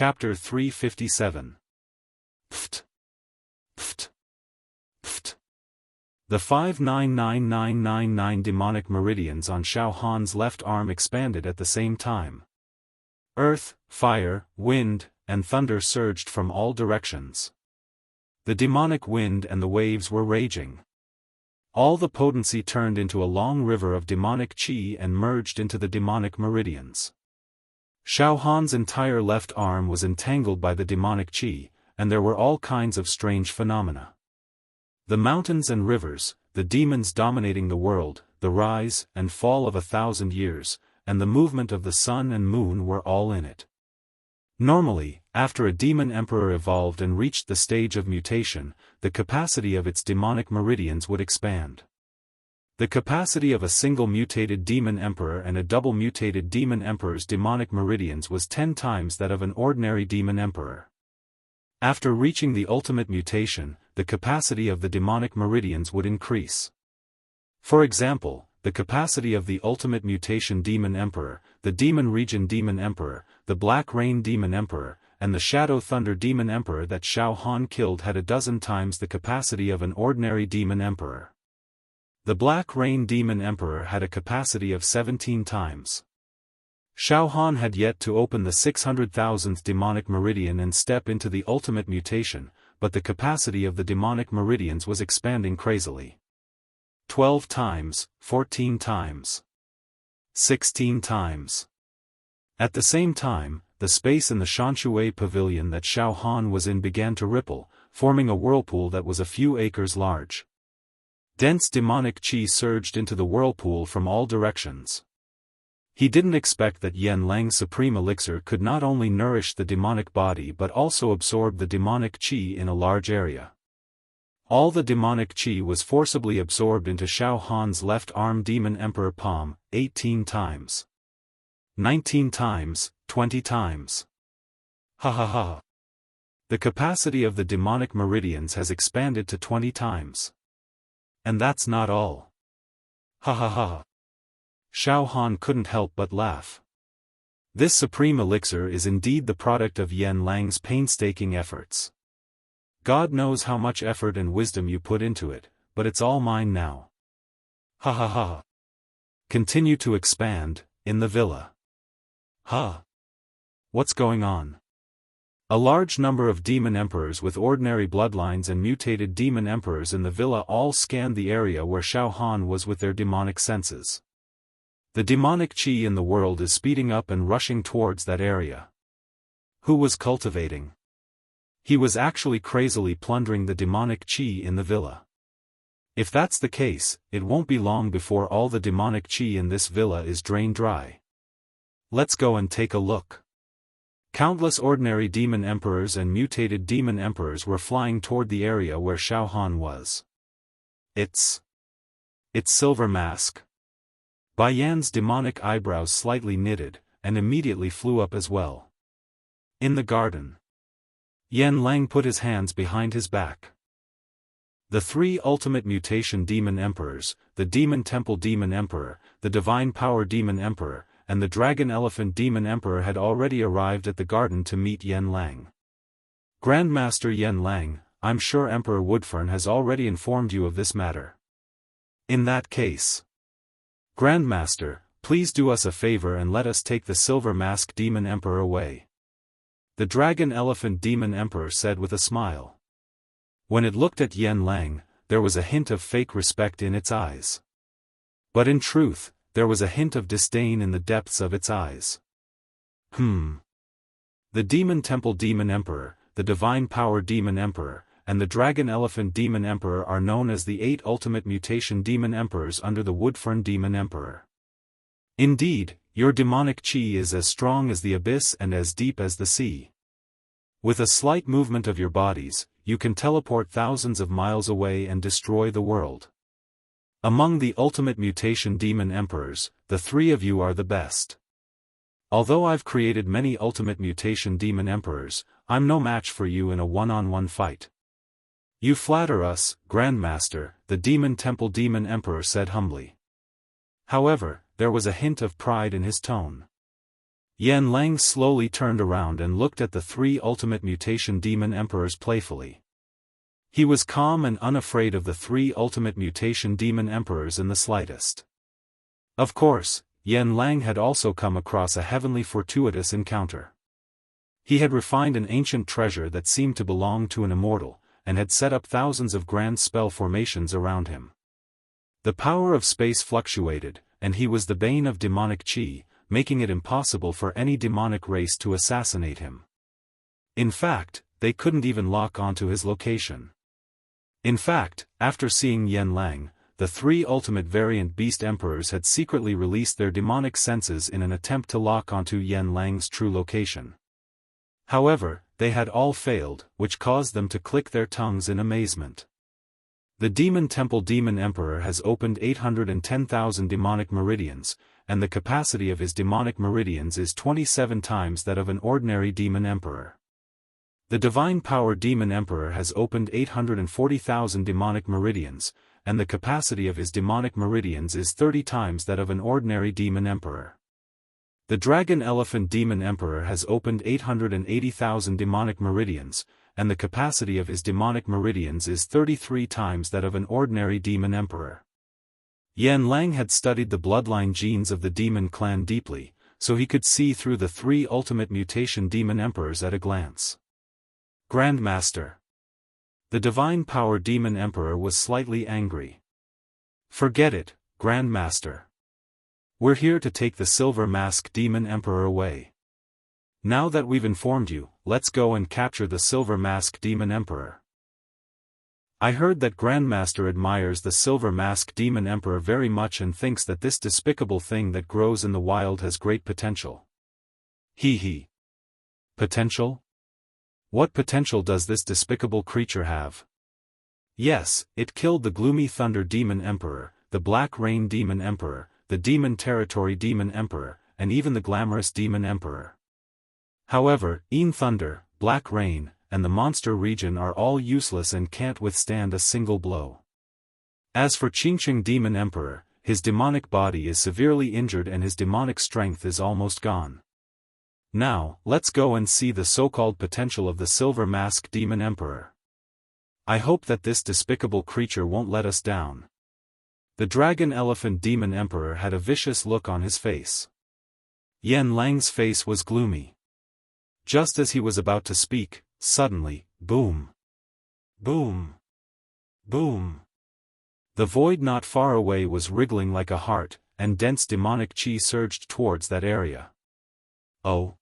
Chapter 357. Pft. Pft. Pft. The 599999 demonic meridians on Xiaofan's left arm expanded at the same time. Earth, fire, wind, and thunder surged from all directions. The demonic wind and the waves were raging. All the potency turned into a long river of demonic qi and merged into the demonic meridians. Xiaofan's entire left arm was entangled by the demonic qi, and there were all kinds of strange phenomena. The mountains and rivers, the demons dominating the world, the rise and fall of 1,000 years, and the movement of the sun and moon were all in it. Normally, after a demon emperor evolved and reached the stage of mutation, the capacity of its demonic meridians would expand. The capacity of a single mutated demon emperor and a double mutated demon emperor's demonic meridians was 10 times that of an ordinary demon emperor. After reaching the ultimate mutation, the capacity of the demonic meridians would increase. For example, the capacity of the ultimate mutation demon emperor, the demon region demon emperor, the black rain demon emperor, and the shadow thunder demon emperor that Xiaofan killed had 12 times the capacity of an ordinary demon emperor. The black rain demon emperor had a capacity of 17 times. Xiaofan had yet to open the 600,000th demonic meridian and step into the ultimate mutation, but the capacity of the demonic meridians was expanding crazily. 12 times, 14 times, 16 times. At the same time, the space in the Shanshui pavilion that Xiaofan was in began to ripple, forming a whirlpool that was a few acres large. Dense demonic qi surged into the whirlpool from all directions. He didn't expect that Yen Lang's supreme elixir could not only nourish the demonic body but also absorb the demonic qi in a large area. All the demonic qi was forcibly absorbed into Xiaofan's left arm demon emperor palm, 18 times. 19 times, 20 times. Ha ha ha. The capacity of the demonic meridians has expanded to 20 times. And that's not all. Ha ha ha. Xiaofan couldn't help but laugh. This supreme elixir is indeed the product of Yen Lang's painstaking efforts. God knows how much effort and wisdom you put into it, but it's all mine now. Ha ha ha. Continue to expand, in the villa. Ha. What's going on? A large number of demon emperors with ordinary bloodlines and mutated demon emperors in the villa all scanned the area where Xiaofan was with their demonic senses. The demonic qi in the world is speeding up and rushing towards that area. Who was cultivating? He was actually crazily plundering the demonic qi in the villa. If that's the case, it won't be long before all the demonic qi in this villa is drained dry. Let's go and take a look. Countless ordinary demon emperors and mutated demon emperors were flying toward the area where Xiaofan was. It's Silver Mask. Bayan's demonic eyebrows slightly knitted, and immediately flew up as well. In the garden. Yen Lang put his hands behind his back. The 3 ultimate mutation demon emperors, the Demon Temple Demon Emperor, the Divine Power Demon Emperor, and the Dragon Elephant Demon Emperor had already arrived at the garden to meet Yen Lang. Grandmaster Yen Lang, I'm sure Emperor Woodfern has already informed you of this matter. In that case. Grandmaster, please do us a favor and let us take the Silver Mask Demon Emperor away. The Dragon Elephant Demon Emperor said with a smile. When it looked at Yen Lang, there was a hint of fake respect in its eyes. But in truth, there was a hint of disdain in the depths of its eyes. The Demon Temple Demon Emperor, the Divine Power Demon Emperor, and the Dragon Elephant Demon Emperor are known as the 8 Ultimate Mutation Demon Emperors under the Woodfern Demon Emperor. Indeed, your demonic qi is as strong as the abyss and as deep as the sea. With a slight movement of your bodies, you can teleport thousands of miles away and destroy the world. Among the Ultimate Mutation Demon Emperors, the 3 of you are the best. Although I've created many Ultimate Mutation Demon Emperors, I'm no match for you in a one-on-one fight. You flatter us, Grandmaster, the Demon Temple Demon Emperor said humbly. However, there was a hint of pride in his tone. Yan Lang slowly turned around and looked at the three ultimate mutation demon emperors playfully. He was calm and unafraid of the three ultimate mutation demon emperors in the slightest. Of course, Yan Lang had also come across a heavenly fortuitous encounter. He had refined an ancient treasure that seemed to belong to an immortal, and had set up thousands of grand spell formations around him. The power of space fluctuated, and he was the bane of demonic chi, making it impossible for any demonic race to assassinate him. In fact, they couldn't even lock onto his location. In fact, after seeing Yan Lang, the three ultimate variant beast emperors had secretly released their demonic senses in an attempt to lock onto Yan Lang's true location. However, they had all failed, which caused them to click their tongues in amazement. The Demon Temple Demon Emperor has opened 810,000 demonic meridians, and the capacity of his demonic meridians is 27 times that of an ordinary demon emperor. The Divine Power Demon Emperor has opened 840,000 demonic meridians, and the capacity of his demonic meridians is 30 times that of an ordinary demon emperor. The Dragon Elephant Demon Emperor has opened 880,000 demonic meridians, and the capacity of his demonic meridians is 33 times that of an ordinary demon emperor. Yan Lang had studied the bloodline genes of the demon clan deeply, so he could see through the three ultimate mutation demon emperors at a glance. Grandmaster. The Divine Power Demon Emperor was slightly angry. Forget it, Grandmaster. We're here to take the Silver Mask Demon Emperor away. Now that we've informed you, let's go and capture the Silver Mask Demon Emperor. I heard that Grandmaster admires the Silver Mask Demon Emperor very much and thinks that this despicable thing that grows in the wild has great potential. Hee. Potential? What potential does this despicable creature have? Yes, it killed the Gloomy Thunder Demon Emperor, the Black Rain Demon Emperor, the Demon Territory Demon Emperor, and even the Glamorous Demon Emperor. However, Een Thunder, Black Rain, and the Monster Region are all useless and can't withstand a single blow. As for Qingqing Demon Emperor, his demonic body is severely injured and his demonic strength is almost gone. Now, let's go and see the so-called potential of the Silver Mask Demon Emperor. I hope that this despicable creature won't let us down. The Dragon Elephant Demon Emperor had a vicious look on his face. Yan Lang's face was gloomy. Just as he was about to speak, suddenly, boom! Boom! Boom! The void not far away was wriggling like a heart, and dense demonic chi surged towards that area. Oh!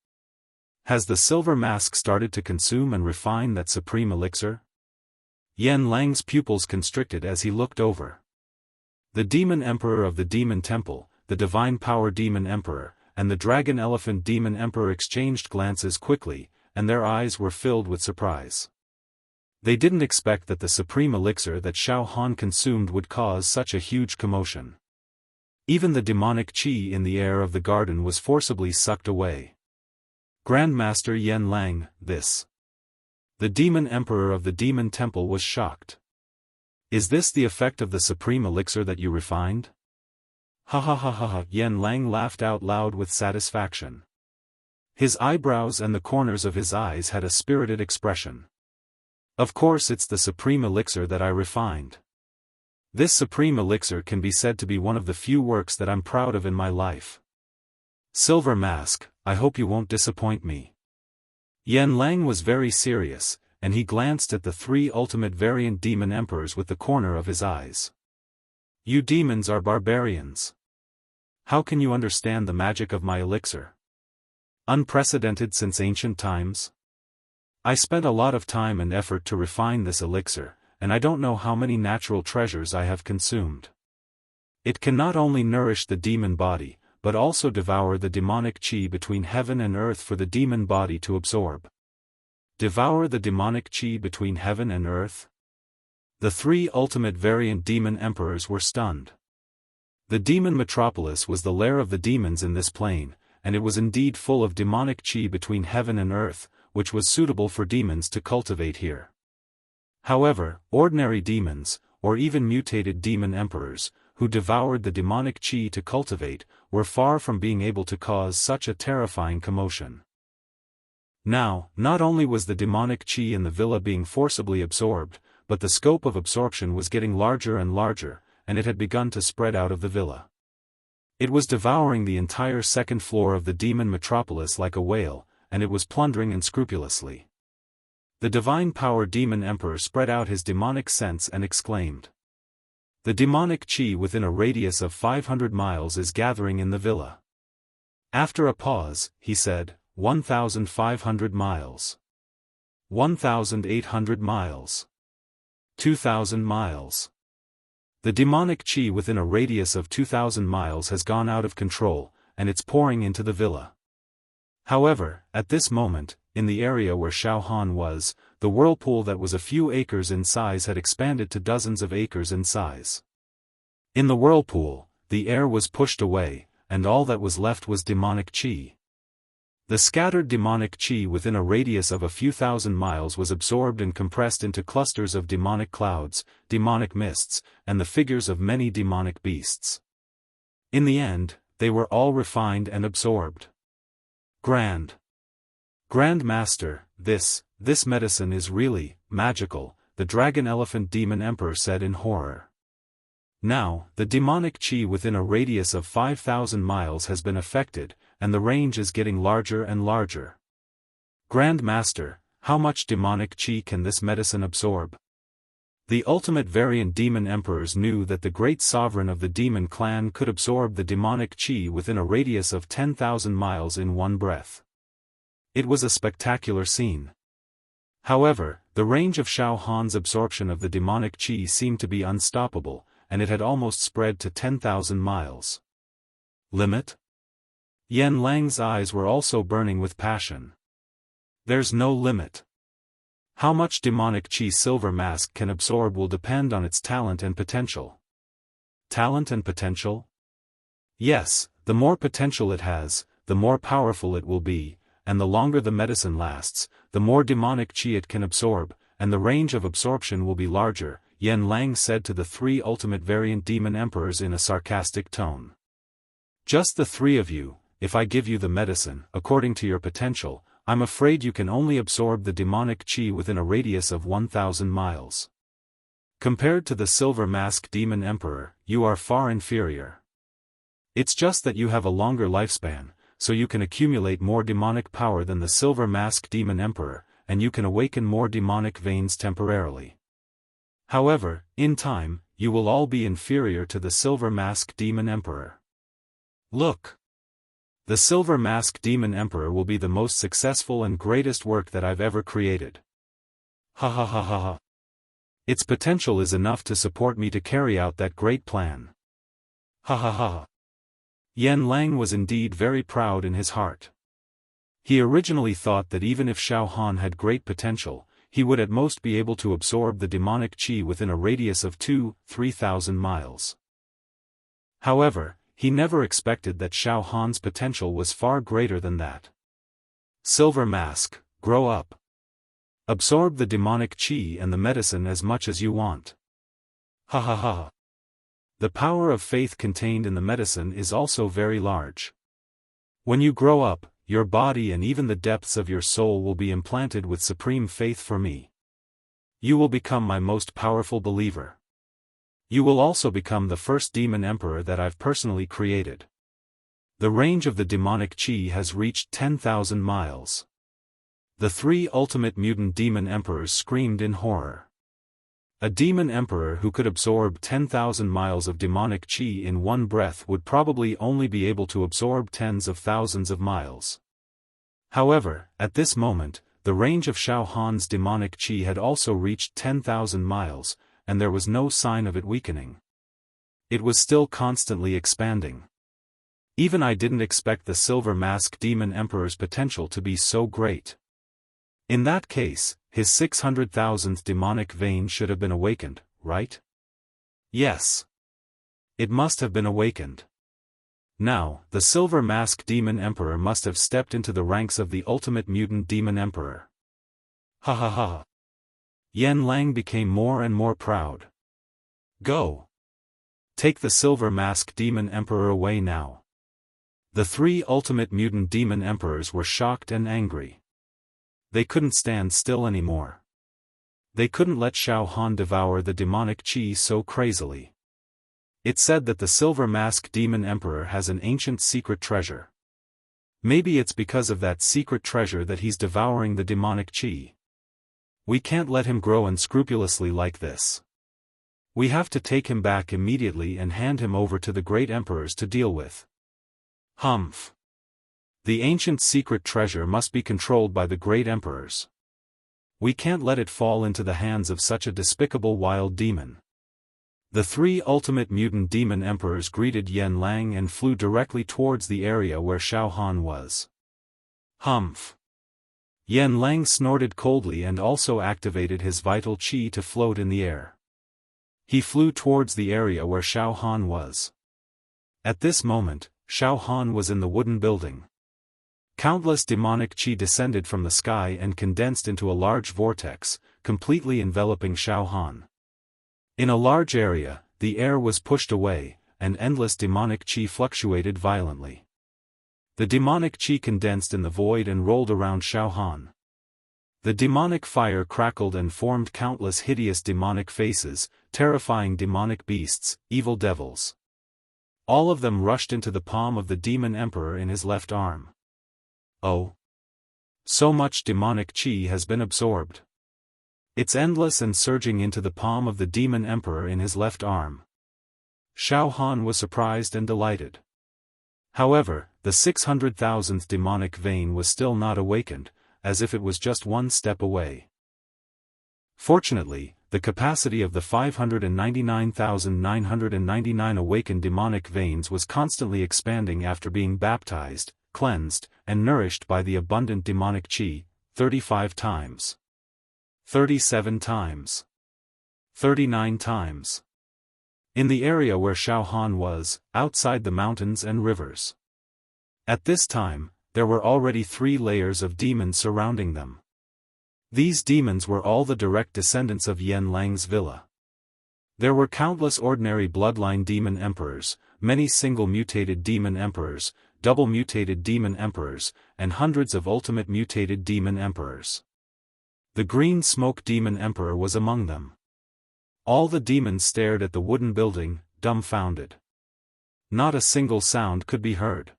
Has the Silver Mask started to consume and refine that supreme elixir? Yan Lang's pupils constricted as he looked over. The Demon Emperor of the Demon Temple, the Divine Power Demon Emperor, and the Dragon Elephant Demon Emperor exchanged glances quickly, and their eyes were filled with surprise. They didn't expect that the supreme elixir that Xiaofan consumed would cause such a huge commotion. Even the demonic chi in the air of the garden was forcibly sucked away. Grandmaster Yan Lang, this. The Demon Emperor of the Demon Temple was shocked. Is this the effect of the supreme elixir that you refined? Ha ha ha ha ha! Yan Lang laughed out loud with satisfaction. His eyebrows and the corners of his eyes had a spirited expression. Of course it's the supreme elixir that I refined. This supreme elixir can be said to be one of the few works that I'm proud of in my life. Silver Mask, I hope you won't disappoint me. Yan Lang was very serious, and he glanced at the three ultimate variant demon emperors with the corner of his eyes. You demons are barbarians. How can you understand the magic of my elixir? Unprecedented since ancient times? I spent a lot of time and effort to refine this elixir, and I don't know how many natural treasures I have consumed. It can not only nourish the demon body, but also devour the demonic chi between heaven and earth for the demon body to absorb. Devour the demonic chi between heaven and earth? The three ultimate variant demon emperors were stunned. The demon metropolis was the lair of the demons in this plane, and it was indeed full of demonic chi between heaven and earth, which was suitable for demons to cultivate here. However, ordinary demons, or even mutated demon emperors, who devoured the demonic qi to cultivate, were far from being able to cause such a terrifying commotion. Now, not only was the demonic qi in the villa being forcibly absorbed, but the scope of absorption was getting larger and larger, and it had begun to spread out of the villa. It was devouring the entire second floor of the demon metropolis like a whale, and it was plundering unscrupulously. The divine power demon emperor spread out his demonic sense and exclaimed, "The demonic qi within a radius of 500 miles is gathering in the villa." After a pause, he said, 1,500 miles. 1,800 miles. 2,000 miles. The demonic qi within a radius of 2,000 miles has gone out of control, and it's pouring into the villa. However, at this moment, in the area where Xiaofan was, the whirlpool that was a few acres in size had expanded to dozens of acres in size. In the whirlpool, the air was pushed away, and all that was left was demonic qi. The scattered demonic qi within a radius of a few thousand miles was absorbed and compressed into clusters of demonic clouds, demonic mists, and the figures of many demonic beasts. In the end, they were all refined and absorbed. Grand Master, this medicine is really magical, the Dragon Elephant Demon Emperor said in horror. Now, the demonic qi within a radius of 5,000 miles has been affected, and the range is getting larger and larger. Grand Master, how much demonic qi can this medicine absorb? The ultimate variant demon emperors knew that the great sovereign of the demon clan could absorb the demonic qi within a radius of 10,000 miles in one breath. It was a spectacular scene. However, the range of Xiaofan's absorption of the demonic qi seemed to be unstoppable, and it had almost spread to 10,000 miles. Limit? Yan Lang's eyes were also burning with passion. There's no limit. How much demonic qi Silver Mask can absorb will depend on its talent and potential. Talent and potential? Yes, the more potential it has, the more powerful it will be, and the longer the medicine lasts, the more demonic qi it can absorb, and the range of absorption will be larger, Yan Lang said to the three ultimate variant demon emperors in a sarcastic tone. Just the three of you. If I give you the medicine, according to your potential, I'm afraid you can only absorb the demonic qi within a radius of 1,000 miles. Compared to the Silver Mask Demon Emperor, you are far inferior. It's just that you have a longer lifespan, so you can accumulate more demonic power than the Silver Mask Demon Emperor, and you can awaken more demonic veins temporarily. However, in time, you will all be inferior to the Silver Mask Demon Emperor. Look! The Silver Mask Demon Emperor will be the most successful and greatest work that I've ever created. Ha ha ha ha ha. Its potential is enough to support me to carry out that great plan. Ha ha ha. Yan Lang was indeed very proud in his heart. He originally thought that even if Xiaofan had great potential, he would at most be able to absorb the demonic qi within a radius of 2,000–3,000 miles. However, he never expected that Xiaofan's potential was far greater than that. Silver Mask, grow up. Absorb the demonic qi and the medicine as much as you want. Ha ha ha. The power of faith contained in the medicine is also very large. When you grow up, your body and even the depths of your soul will be implanted with supreme faith for me. You will become my most powerful believer. You will also become the first demon emperor that I've personally created. The range of the demonic qi has reached 10,000 miles. The three ultimate mutant demon emperors screamed in horror. A demon emperor who could absorb 10,000 miles of demonic qi in one breath would probably only be able to absorb tens of thousands of miles. However, at this moment, the range of Xiaofan's demonic qi had also reached 10,000 miles, and there was no sign of it weakening. It was still constantly expanding. Even I didn't expect the Silver Mask Demon Emperor's potential to be so great. In that case, his 600,000th demonic vein should have been awakened, right? Yes. It must have been awakened. Now, the Silver Mask Demon Emperor must have stepped into the ranks of the ultimate mutant demon emperor. Ha ha ha. Yan Lang became more and more proud. Go. Take the Silver Mask Demon Emperor away now. The three ultimate mutant demon emperors were shocked and angry. They couldn't stand still anymore. They couldn't let Xiaofan devour the demonic qi so crazily. It said that the Silver Mask Demon Emperor has an ancient secret treasure. Maybe it's because of that secret treasure that he's devouring the demonic qi. We can't let him grow unscrupulously like this. We have to take him back immediately and hand him over to the great emperors to deal with. Humph. The ancient secret treasure must be controlled by the great emperors. We can't let it fall into the hands of such a despicable wild demon. The three ultimate mutant demon emperors greeted Yan Lang and flew directly towards the area where Xiaofan was. Humph. Yan Lang snorted coldly and also activated his vital qi to float in the air. He flew towards the area where Xiaofan was. At this moment, Xiaofan was in the wooden building. Countless demonic qi descended from the sky and condensed into a large vortex, completely enveloping Xiaofan. In a large area, the air was pushed away, and endless demonic qi fluctuated violently. The demonic qi condensed in the void and rolled around Xiaofan. The demonic fire crackled and formed countless hideous demonic faces, terrifying demonic beasts, evil devils. All of them rushed into the palm of the demon emperor in his left arm. Oh! So much demonic qi has been absorbed. It's endless and surging into the palm of the demon emperor in his left arm. Xiaofan was surprised and delighted. However, the 600,000th demonic vein was still not awakened, as if it was just one step away. Fortunately, the capacity of the 599,999 awakened demonic veins was constantly expanding after being baptized, cleansed, and nourished by the abundant demonic qi, 35 times. 37 times. 39 times. In the area where Xiaofan was, outside the mountains and rivers. At this time, there were already 3 layers of demons surrounding them. These demons were all the direct descendants of Yan Lang's villa. There were countless ordinary bloodline demon emperors, many single mutated demon emperors, double mutated demon emperors, and hundreds of ultimate mutated demon emperors. The green smoke demon emperor was among them. All the demons stared at the wooden building, dumbfounded. Not a single sound could be heard.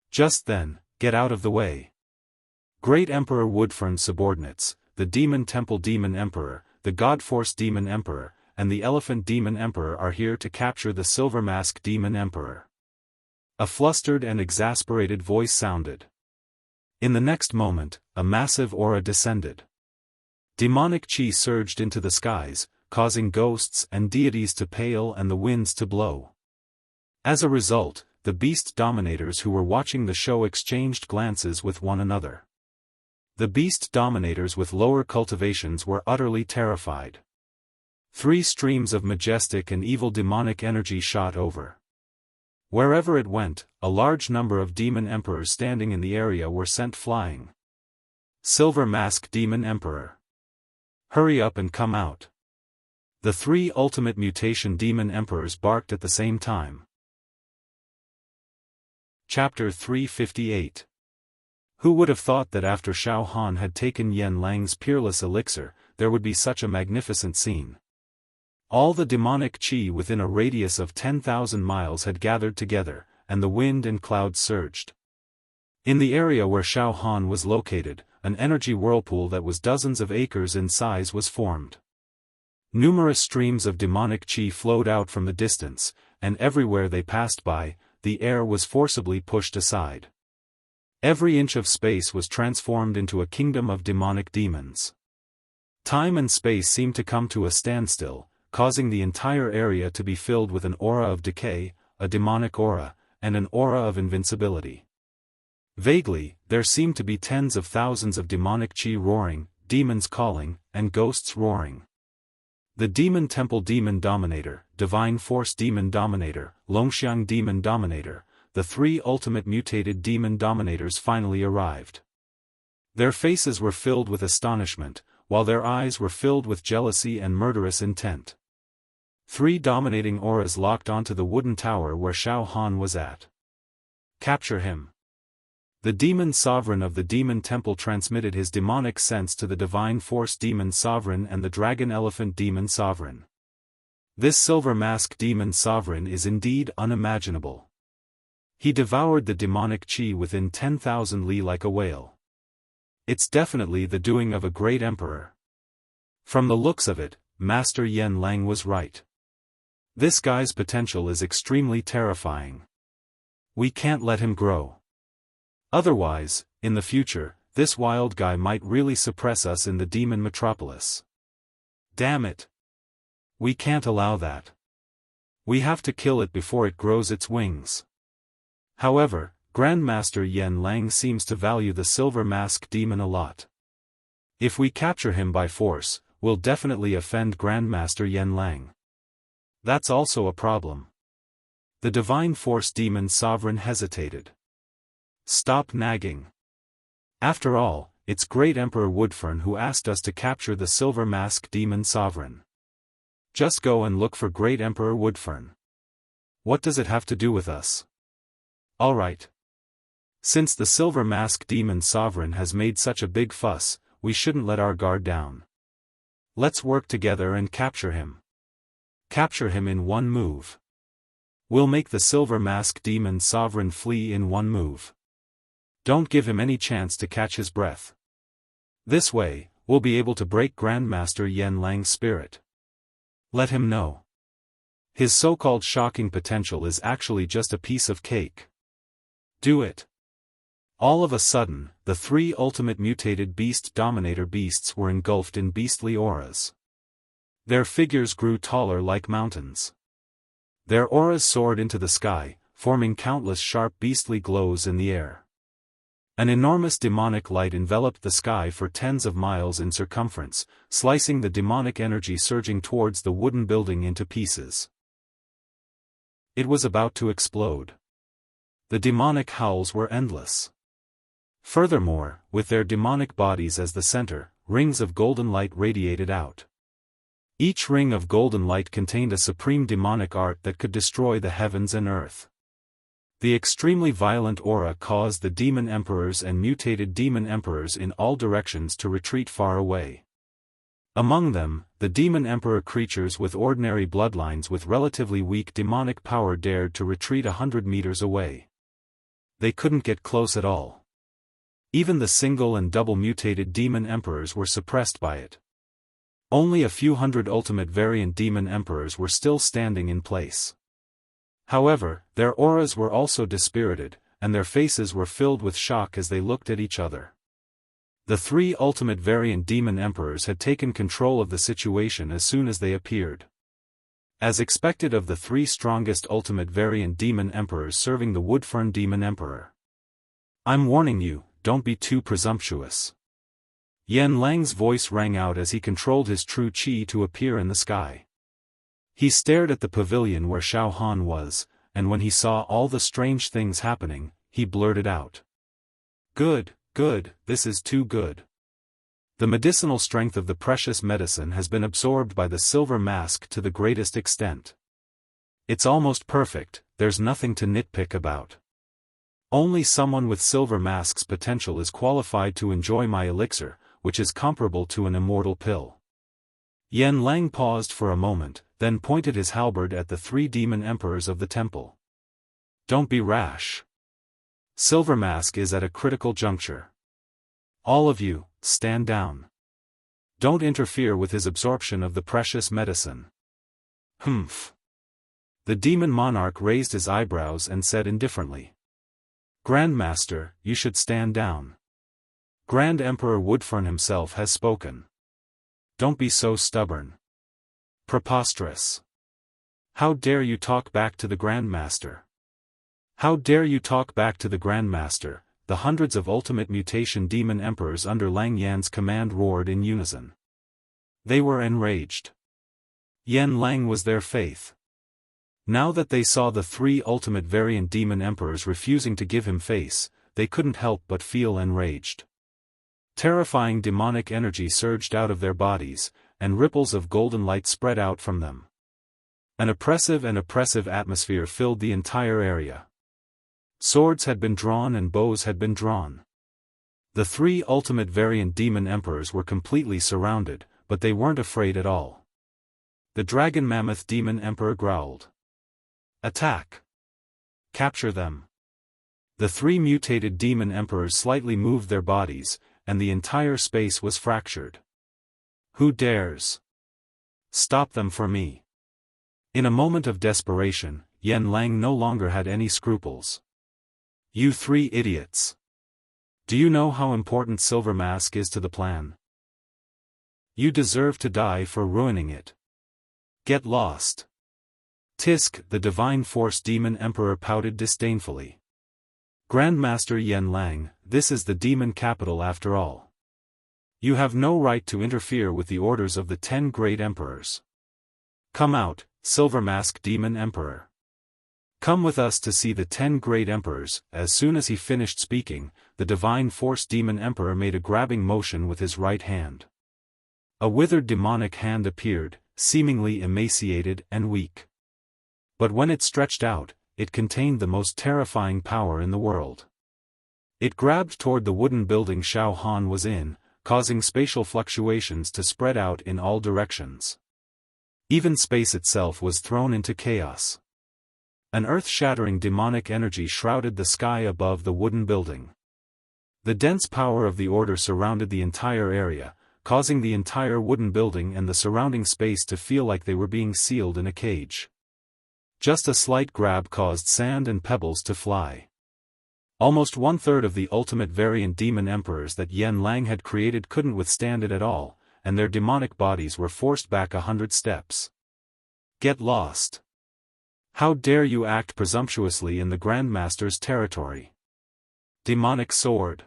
Just then, get out of the way. Great Emperor Woodfern's subordinates, the Demon Temple Demon Emperor, the God-Force Demon Emperor, and the Elephant Demon Emperor are here to capture the Silver Mask Demon Emperor. A flustered and exasperated voice sounded. In the next moment, a massive aura descended. Demonic qi surged into the skies, causing ghosts and deities to pale and the winds to blow. As a result, the beast dominators who were watching the show exchanged glances with one another. The beast dominators with lower cultivations were utterly terrified. 3 streams of majestic and evil demonic energy shot over. Wherever it went, a large number of demon emperors standing in the area were sent flying. Silver Mask Demon Emperor. Hurry up and come out. The 3 ultimate mutation demon emperors barked at the same time. Chapter 358. Who would have thought that after Xiaofan had taken Yan Lang's peerless elixir, there would be such a magnificent scene. All the demonic qi within a radius of 10,000 miles had gathered together, and the wind and clouds surged. In the area where Xiaofan was located, an energy whirlpool that was dozens of acres in size was formed. Numerous streams of demonic qi flowed out from the distance, and everywhere they passed by, the air was forcibly pushed aside. Every inch of space was transformed into a kingdom of demonic demons. Time and space seemed to come to a standstill, causing the entire area to be filled with an aura of decay, a demonic aura, and an aura of invincibility. Vaguely, there seemed to be tens of thousands of demonic qi roaring, demons calling, and ghosts roaring. The Demon Temple Demon Dominator, Divine Force Demon Dominator, Longxiang Demon Dominator, the 3 ultimate mutated demon dominators finally arrived. Their faces were filled with astonishment, while their eyes were filled with jealousy and murderous intent. 3 dominating auras locked onto the wooden tower where Xiaofan was at. Capture him. The demon sovereign of the demon temple transmitted his demonic sense to the divine force demon sovereign and the dragon elephant demon sovereign. This silver mask demon sovereign is indeed unimaginable. He devoured the demonic chi within 10,000 li like a whale. It's definitely the doing of a great emperor. From the looks of it, Master Yan Lang was right. This guy's potential is extremely terrifying. We can't let him grow. Otherwise, in the future, this wild guy might really suppress us in the demon metropolis. Damn it. We can't allow that. We have to kill it before it grows its wings. However, Grandmaster Yan Lang seems to value the silver mask demon a lot. If we capture him by force, we'll definitely offend Grandmaster Yan Lang. That's also a problem. The divine force demon sovereign hesitated. Stop nagging. After all, it's Great Emperor Woodfern who asked us to capture the silver mask demon sovereign. Just go and look for Great Emperor Woodfern. What does it have to do with us? Alright. Since the silver mask demon sovereign has made such a big fuss, we shouldn't let our guard down. Let's work together and capture him. Capture him in one move. We'll make the silver mask demon sovereign flee in one move. Don't give him any chance to catch his breath. This way, we'll be able to break Grandmaster Yan Lang's spirit. Let him know. His so-called shocking potential is actually just a piece of cake. Do it. All of a sudden, the 3 ultimate mutated beast dominator beasts were engulfed in beastly auras. Their figures grew taller like mountains. Their auras soared into the sky, forming countless sharp beastly glows in the air. An enormous demonic light enveloped the sky for tens of miles in circumference, slicing the demonic energy surging towards the wooden building into pieces. It was about to explode. The demonic howls were endless. Furthermore, with their demonic bodies as the center, rings of golden light radiated out. Each ring of golden light contained a supreme demonic art that could destroy the heavens and earth. The extremely violent aura caused the demon emperors and mutated demon emperors in all directions to retreat far away. Among them, the demon emperor creatures with ordinary bloodlines with relatively weak demonic power dared to retreat 100 meters away. They couldn't get close at all. Even the single and double mutated demon emperors were suppressed by it. Only a few hundred ultimate variant demon emperors were still standing in place. However, their auras were also dispirited, and their faces were filled with shock as they looked at each other. The 3 ultimate variant demon emperors had taken control of the situation as soon as they appeared. As expected of the 3 strongest ultimate variant demon emperors serving the Woodfern demon emperor. I'm warning you, don't be too presumptuous. Yan Lang's voice rang out as he controlled his true chi to appear in the sky. He stared at the pavilion where Xiaofan was, and when he saw all the strange things happening, he blurted out. Good, this is too good. The medicinal strength of the precious medicine has been absorbed by the silver mask to the greatest extent. It's almost perfect, there's nothing to nitpick about. Only someone with silver mask's potential is qualified to enjoy my elixir, which is comparable to an immortal pill. Yan Lang paused for a moment, then pointed his halberd at the 3 demon emperors of the temple. Don't be rash. Silver Mask is at a critical juncture. All of you, stand down. Don't interfere with his absorption of the precious medicine. Humph. The demon monarch raised his eyebrows and said indifferently. Grandmaster, you should stand down. Grand Emperor Woodfern himself has spoken. Don't be so stubborn. Preposterous. How dare you talk back to the Grandmaster? How dare you talk back to the Grandmaster? The hundreds of ultimate mutation demon emperors under Lang Yan's command roared in unison. They were enraged. Yan Lang was their faith. Now that they saw the 3 ultimate variant demon emperors refusing to give him face, they couldn't help but feel enraged. Terrifying demonic energy surged out of their bodies, and ripples of golden light spread out from them. An oppressive atmosphere filled the entire area. Swords had been drawn and bows had been drawn. The three ultimate variant demon emperors were completely surrounded, but they weren't afraid at all. The dragon mammoth demon emperor growled. Attack! Capture them! The three mutated demon emperors slightly moved their bodies, and the entire space was fractured. Who dares? Stop them for me! In a moment of desperation, Yen Lang no longer had any scruples. You three idiots! Do you know how important Silver Mask is to the plan? You deserve to die for ruining it. Get lost! Tisk, the Divine Force Demon Emperor, pouted disdainfully. Grandmaster Yen Lang, this is the demon capital after all. You have no right to interfere with the orders of the 10 great emperors. Come out, Silver Mask Demon Emperor. Come with us to see the 10 great emperors. As soon as he finished speaking, the Divine Force Demon Emperor made a grabbing motion with his right hand. A withered demonic hand appeared, seemingly emaciated and weak. But when it stretched out, it contained the most terrifying power in the world. It grabbed toward the wooden building Xiaofan was in, causing spatial fluctuations to spread out in all directions. Even space itself was thrown into chaos. An earth-shattering demonic energy shrouded the sky above the wooden building. The dense power of the order surrounded the entire area, causing the entire wooden building and the surrounding space to feel like they were being sealed in a cage. Just a slight grab caused sand and pebbles to fly. Almost 1/3 of the ultimate variant demon emperors that Yen Lang had created couldn't withstand it at all, and their demonic bodies were forced back 100 steps. Get lost! How dare you act presumptuously in the Grandmaster's territory? Demonic sword!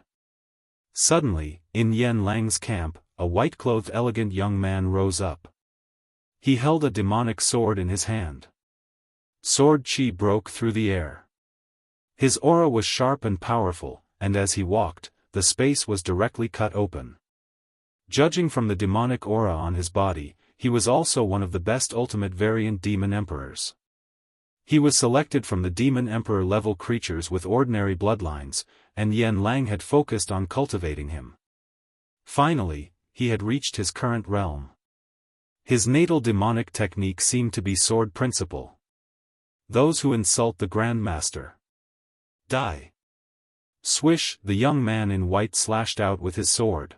Suddenly, in Yen Lang's camp, a white-clothed elegant young man rose up. He held a demonic sword in his hand. Sword chi broke through the air. His aura was sharp and powerful, and as he walked, the space was directly cut open. Judging from the demonic aura on his body, he was also one of the best ultimate variant demon emperors. He was selected from the demon emperor level creatures with ordinary bloodlines, and Yen Lang had focused on cultivating him. Finally, he had reached his current realm. His natal demonic technique seemed to be sword principle. Those who insult the Grandmaster die. Swish, the young man in white slashed out with his sword.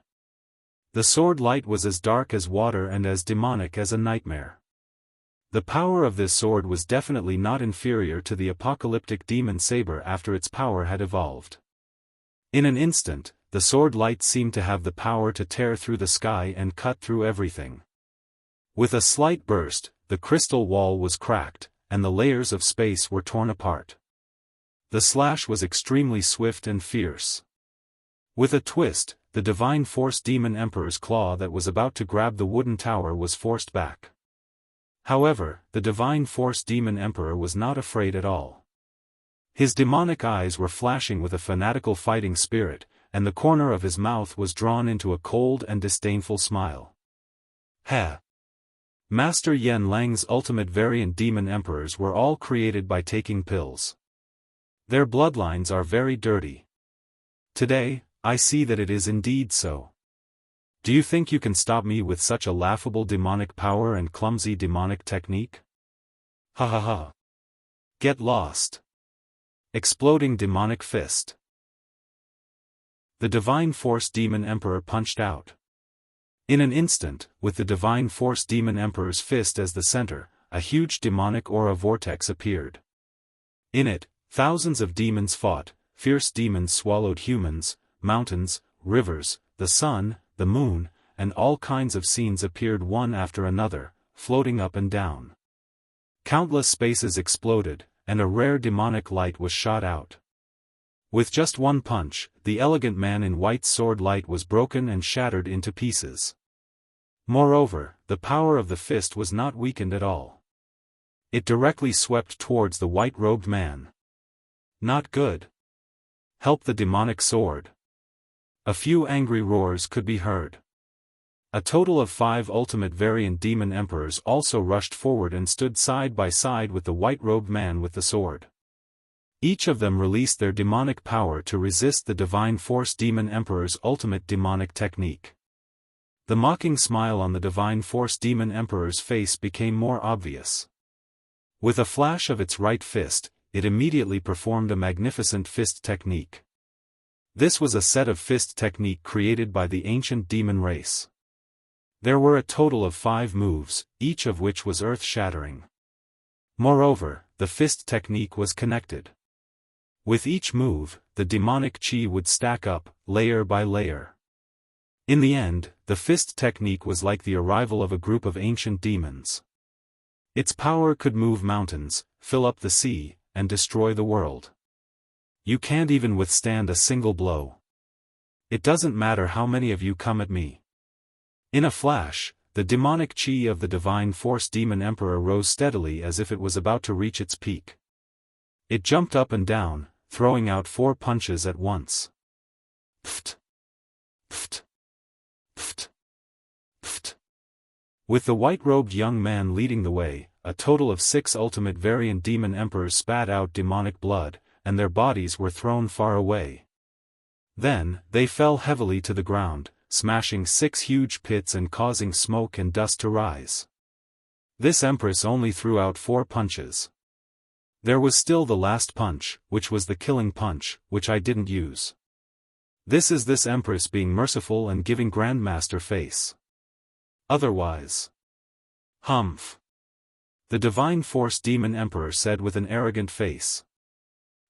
The sword light was as dark as water and as demonic as a nightmare. The power of this sword was definitely not inferior to the apocalyptic demon saber after its power had evolved. In an instant, the sword light seemed to have the power to tear through the sky and cut through everything. With a slight burst, the crystal wall was cracked, and the layers of space were torn apart. The slash was extremely swift and fierce. With a twist, the Divine Force Demon Emperor's claw that was about to grab the wooden tower was forced back. However, the Divine Force Demon Emperor was not afraid at all. His demonic eyes were flashing with a fanatical fighting spirit, and the corner of his mouth was drawn into a cold and disdainful smile. Ha! Master Yen Lang's ultimate variant demon emperors were all created by taking pills. Their bloodlines are very dirty. Today, I see that it is indeed so. Do you think you can stop me with such a laughable demonic power and clumsy demonic technique? Ha ha ha. Get lost. Exploding demonic fist. The Divine Force Demon Emperor punched out. In an instant, with the Divine Force Demon Emperor's fist as the center, a huge demonic aura vortex appeared. In it, thousands of demons fought. Fierce demons swallowed humans, mountains, rivers, the sun, the moon, and all kinds of scenes appeared one after another, floating up and down. Countless spaces exploded, and a rare demonic light was shot out. With just one punch, the elegant man in white sword light was broken and shattered into pieces. Moreover, the power of the fist was not weakened at all. It directly swept towards the white-robed man. Not good. Help the demonic sword. A few angry roars could be heard. A total of 5 ultimate variant demon emperors also rushed forward and stood side by side with the white-robed man with the sword. Each of them released their demonic power to resist the Divine Force Demon Emperor's ultimate demonic technique. The mocking smile on the Divine Force Demon Emperor's face became more obvious. With a flash of its right fist, it immediately performed a magnificent fist technique. This was a set of fist technique created by the ancient demon race. There were a total of 5 moves, each of which was earth-shattering. Moreover, the fist technique was connected. With each move, the demonic chi would stack up, layer by layer. In the end, the fist technique was like the arrival of a group of ancient demons. Its power could move mountains, fill up the sea, and destroy the world. You can't even withstand a single blow. It doesn't matter how many of you come at me. In a flash, the demonic chi of the Divine Force Demon Emperor rose steadily as if it was about to reach its peak. It jumped up and down, throwing out 4 punches at once. Pft! Pft! Pft! Pft! With the white-robed young man leading the way, a total of 6 ultimate variant demon emperors spat out demonic blood, and their bodies were thrown far away. Then, they fell heavily to the ground, smashing 6 huge pits and causing smoke and dust to rise. This empress only threw out 4 punches. There was still the last punch, which was the killing punch, which I didn't use. This is this empress being merciful and giving Grandmaster face. Otherwise. Humph. The Divine Force Demon Emperor said with an arrogant face.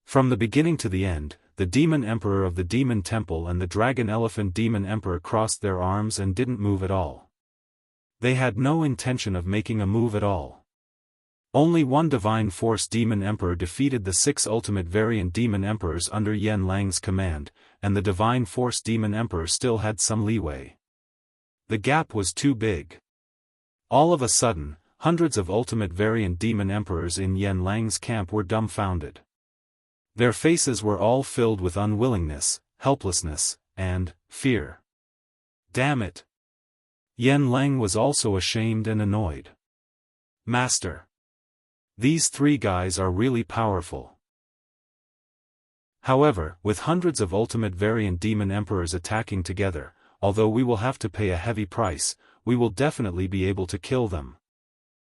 From the beginning to the end, the Demon Emperor of the Demon Temple and the Dragon Elephant Demon Emperor crossed their arms and didn't move at all. They had no intention of making a move at all. Only one Divine Force Demon Emperor defeated the 6 ultimate variant Demon Emperors under Yen Lang's command, and the Divine Force Demon Emperor still had some leeway. The gap was too big. All of a sudden, hundreds of ultimate variant Demon Emperors in Yen Lang's camp were dumbfounded. Their faces were all filled with unwillingness, helplessness, and fear. Damn it! Yen Lang was also ashamed and annoyed. Master! These 3 guys are really powerful. However, with hundreds of ultimate variant demon emperors attacking together, although we will have to pay a heavy price, we will definitely be able to kill them.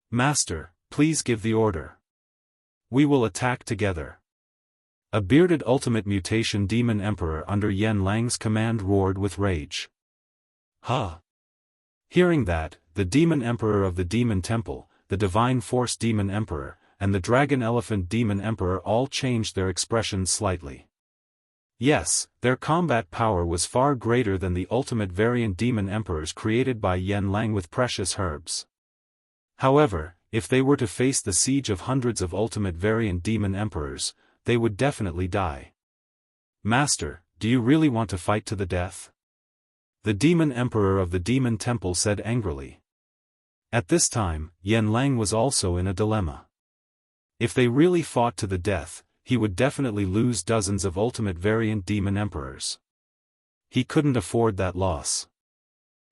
Master, please give the order. We will attack together. A bearded ultimate mutation demon emperor under Yen Lang's command roared with rage. Huh! Hearing that, the demon emperor of the Demon Temple, the Divine Force Demon Emperor, and the Dragon Elephant Demon Emperor all changed their expressions slightly. Yes, their combat power was far greater than the ultimate variant demon emperors created by Yen Lang with precious herbs. However, if they were to face the siege of hundreds of ultimate variant demon emperors, they would definitely die. Master, do you really want to fight to the death? The Demon Emperor of the Demon Temple said angrily. At this time, Yen Lang was also in a dilemma. If they really fought to the death, he would definitely lose dozens of ultimate variant demon emperors. He couldn't afford that loss.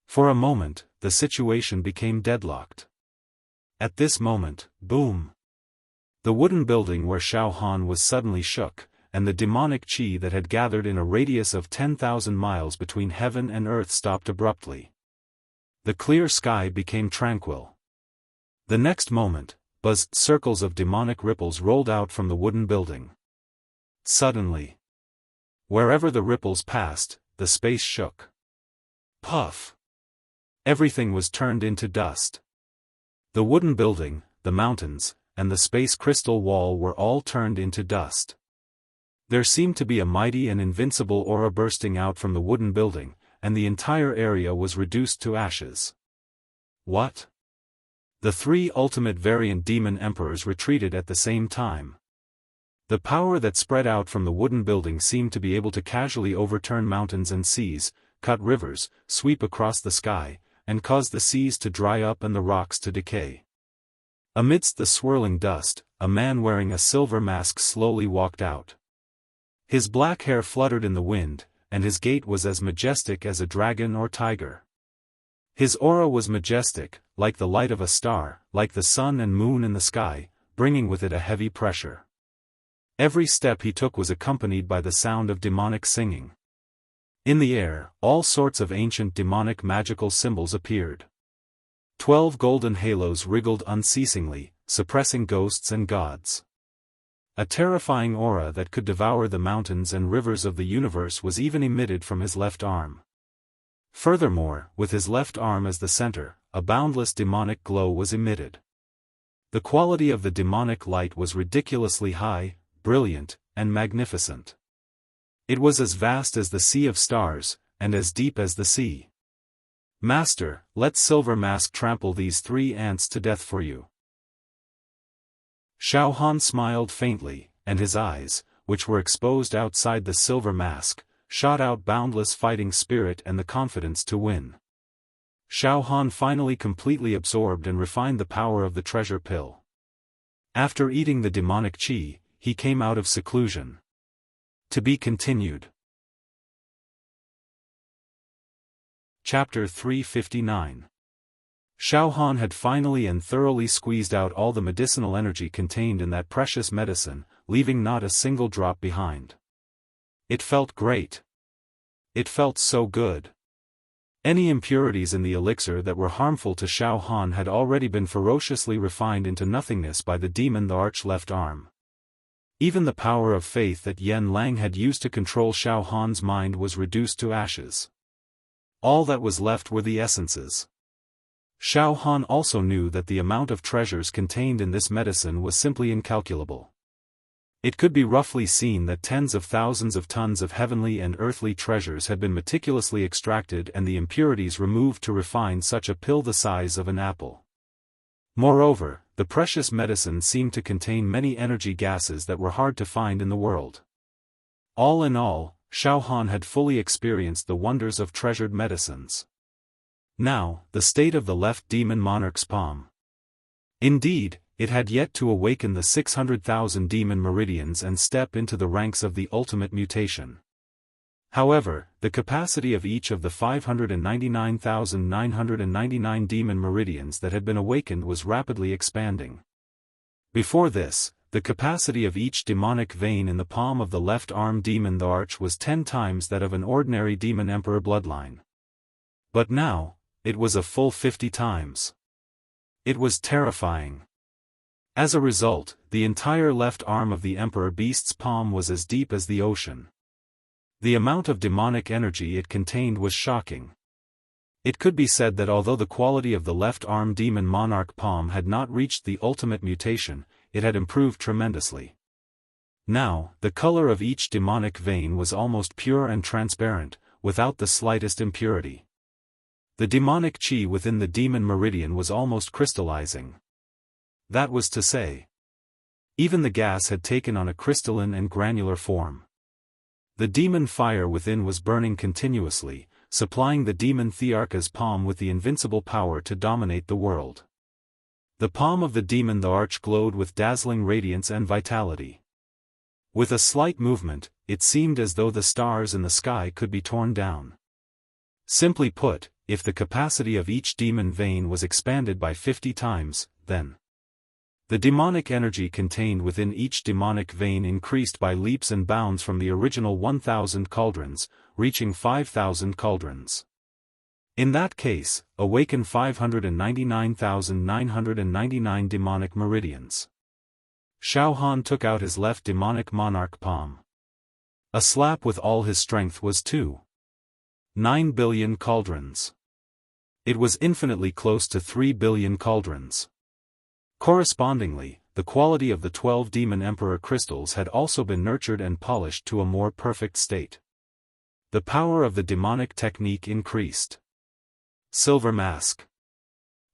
For a moment, the situation became deadlocked. At this moment, boom! The wooden building where Xiaofan was suddenly shook, and the demonic chi that had gathered in a radius of 10,000 miles between heaven and earth stopped abruptly. The clear sky became tranquil. The next moment, buzzed circles of demonic ripples rolled out from the wooden building. Suddenly, wherever the ripples passed, the space shook. Puff! Everything was turned into dust. The wooden building, the mountains, and the space crystal wall were all turned into dust. There seemed to be a mighty and invincible aura bursting out from the wooden building, and the entire area was reduced to ashes. What? The 3 ultimate variant demon emperors retreated at the same time. The power that spread out from the wooden building seemed to be able to casually overturn mountains and seas, cut rivers, sweep across the sky, and cause the seas to dry up and the rocks to decay. Amidst the swirling dust, a man wearing a silver mask slowly walked out. His black hair fluttered in the wind, and his gait was as majestic as a dragon or tiger. His aura was majestic, like the light of a star, like the sun and moon in the sky, bringing with it a heavy pressure. Every step he took was accompanied by the sound of demonic singing. In the air, all sorts of ancient demonic magical symbols appeared. 12 golden halos wriggled unceasingly, suppressing ghosts and gods. A terrifying aura that could devour the mountains and rivers of the universe was even emitted from his left arm. Furthermore, with his left arm as the center, a boundless demonic glow was emitted. The quality of the demonic light was ridiculously high, brilliant, and magnificent. It was as vast as the sea of stars, and as deep as the sea. Master, let Silver Mask trample these 3 ants to death for you. Xiaofan smiled faintly, and his eyes, which were exposed outside the Silver Mask, shot out boundless fighting spirit and the confidence to win. Xiaofan finally completely absorbed and refined the power of the treasure pill. After eating the demonic qi, he came out of seclusion. To be continued. Chapter 359. Xiaofan had finally and thoroughly squeezed out all the medicinal energy contained in that precious medicine, leaving not a single drop behind. It felt great. It felt so good. Any impurities in the elixir that were harmful to Xiaofan had already been ferociously refined into nothingness by the demon the arch left arm. Even the power of faith that Yan Lang had used to control Xiaofan's mind was reduced to ashes. All that was left were the essences. Xiaofan also knew that the amount of treasures contained in this medicine was simply incalculable. It could be roughly seen that tens of thousands of tons of heavenly and earthly treasures had been meticulously extracted and the impurities removed to refine such a pill the size of an apple. Moreover, the precious medicine seemed to contain many energy gases that were hard to find in the world. All in all, Xiaofan had fully experienced the wonders of treasured medicines. Now, the state of the left demon monarch's palm. Indeed, it had yet to awaken the 600,000 demon meridians and step into the ranks of the ultimate mutation. However, the capacity of each of the 599,999 demon meridians that had been awakened was rapidly expanding. Before this, the capacity of each demonic vein in the palm of the left arm demon the arch was 10 times that of an ordinary demon emperor bloodline. But now, it was a full 50 times. It was terrifying. As a result, the entire left arm of the emperor beast's palm was as deep as the ocean. The amount of demonic energy it contained was shocking. It could be said that although the quality of the left arm demon monarch palm had not reached the ultimate mutation, it had improved tremendously. Now, the color of each demonic vein was almost pure and transparent, without the slightest impurity. The demonic qi within the demon meridian was almost crystallizing. That was to say, even the gas had taken on a crystalline and granular form. The demon fire within was burning continuously, supplying the demon Thearcha's palm with the invincible power to dominate the world. The palm of the demon the arch glowed with dazzling radiance and vitality. With a slight movement, it seemed as though the stars in the sky could be torn down. Simply put, if the capacity of each demon vein was expanded by 50 times, then the demonic energy contained within each demonic vein increased by leaps and bounds from the original 1,000 cauldrons, reaching 5,000 cauldrons. In that case, awaken 599,999 demonic meridians. Xiaofan took out his left demonic monarch palm. A slap with all his strength was 2.9 billion cauldrons. It was infinitely close to 3 billion cauldrons. Correspondingly, the quality of the 12 demon emperor crystals had also been nurtured and polished to a more perfect state. The power of the demonic technique increased. Silver Mask.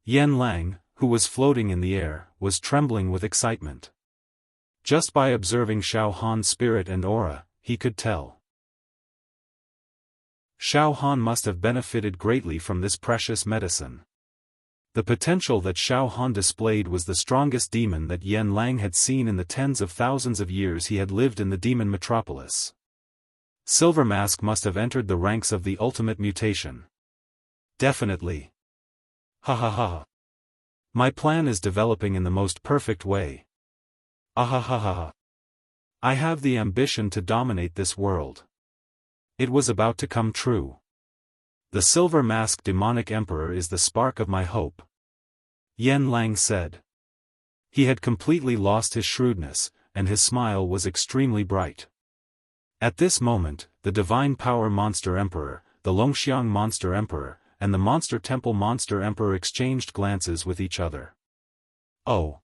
Yan Lang, who was floating in the air, was trembling with excitement. Just by observing Xiaofan's spirit and aura, he could tell. Xiaofan must have benefited greatly from this precious medicine. The potential that Xiaofan displayed was the strongest demon that Yan Lang had seen in the tens of thousands of years he had lived in the demon metropolis. Silver Mask must have entered the ranks of the ultimate mutation. Definitely. Ha ha ha. My plan is developing in the most perfect way. Ah ha ha ha ha. I have the ambition to dominate this world. It was about to come true. The silver-masked demonic emperor is the spark of my hope. Yen Lang said. He had completely lost his shrewdness, and his smile was extremely bright. At this moment, the Divine Power Monster Emperor, the Longxiang Monster Emperor, and the Monster Temple Monster Emperor exchanged glances with each other. Oh!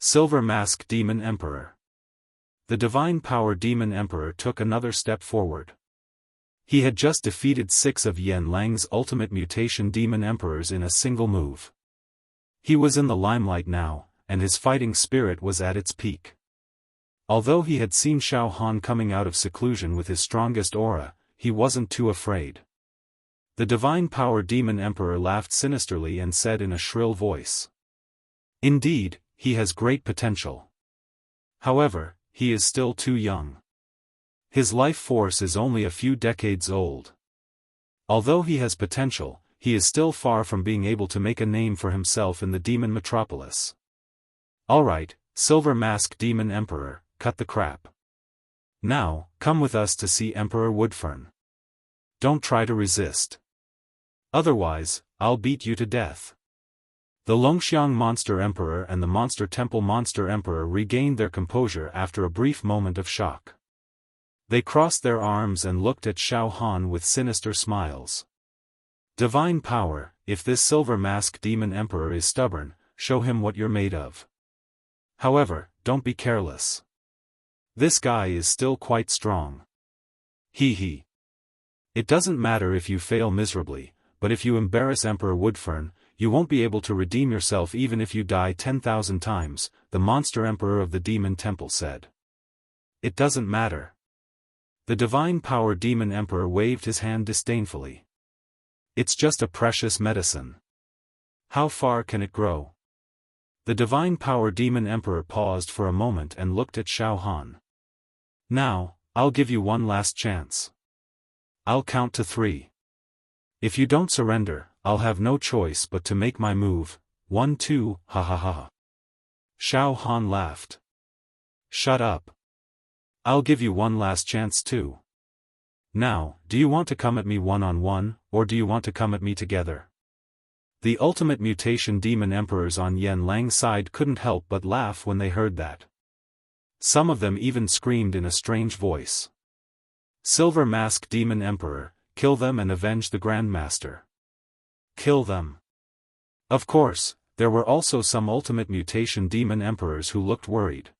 Silver Mask Demon Emperor. The Divine Power Demon Emperor took another step forward. He had just defeated 6 of Yen Lang's ultimate mutation demon emperors in a single move. He was in the limelight now, and his fighting spirit was at its peak. Although he had seen Xiaofan coming out of seclusion with his strongest aura, he wasn't too afraid. The Divine Power Demon Emperor laughed sinisterly and said in a shrill voice. Indeed, he has great potential. However, he is still too young. His life force is only a few decades old. Although he has potential, he is still far from being able to make a name for himself in the demon metropolis. Alright, Silver Mask Demon Emperor, cut the crap. Now, come with us to see Emperor Woodfern. Don't try to resist. Otherwise, I'll beat you to death. The Longxiang Monster Emperor and the Monster Temple Monster Emperor regained their composure after a brief moment of shock. They crossed their arms and looked at Xiaofan with sinister smiles. Divine power, if this silver mask demon emperor is stubborn, show him what you're made of. However, don't be careless. This guy is still quite strong. Hee hee. It doesn't matter if you fail miserably, but if you embarrass Emperor Woodfern, you won't be able to redeem yourself even if you die 10,000 times, the Monster Emperor of the Demon Temple said. It doesn't matter. The Divine Power Demon Emperor waved his hand disdainfully. It's just a precious medicine. How far can it grow? The Divine Power Demon Emperor paused for a moment and looked at Xiaofan. Now, I'll give you one last chance. I'll count to 3. If you don't surrender, I'll have no choice but to make my move. 1, 2, ha ha ha. Xiaofan laughed. Shut up. I'll give you one last chance too. Now, do you want to come at me one-on-one, or do you want to come at me together? The ultimate mutation demon emperors on Yen Lang's side couldn't help but laugh when they heard that. Some of them even screamed in a strange voice. Silver Mask Demon Emperor, kill them and avenge the Grandmaster. Kill them. Of course, there were also some ultimate mutation demon emperors who looked worried.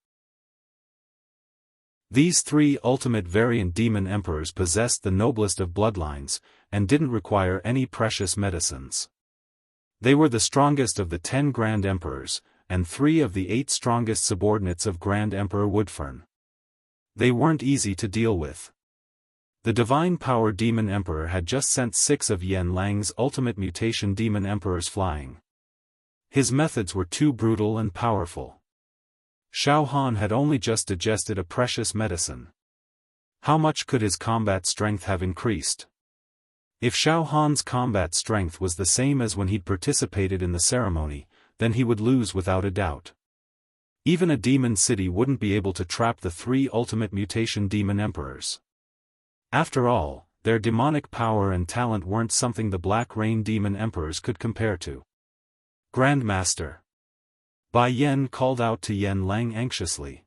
These 3 ultimate variant demon emperors possessed the noblest of bloodlines, and didn't require any precious medicines. They were the strongest of the 10 Grand Emperors, and 3 of the 8 strongest subordinates of Grand Emperor Woodfern. They weren't easy to deal with. The Divine Power Demon Emperor had just sent 6 of Yen Lang's ultimate mutation demon emperors flying. His methods were too brutal and powerful. Xiaofan had only just digested a precious medicine. How much could his combat strength have increased? If Xiaofan's combat strength was the same as when he'd participated in the ceremony, then he would lose without a doubt. Even a demon city wouldn't be able to trap the 3 ultimate mutation demon emperors. After all, their demonic power and talent weren't something the Black Rain demon emperors could compare to. Grandmaster. Bai Yen called out to Yen Lang anxiously.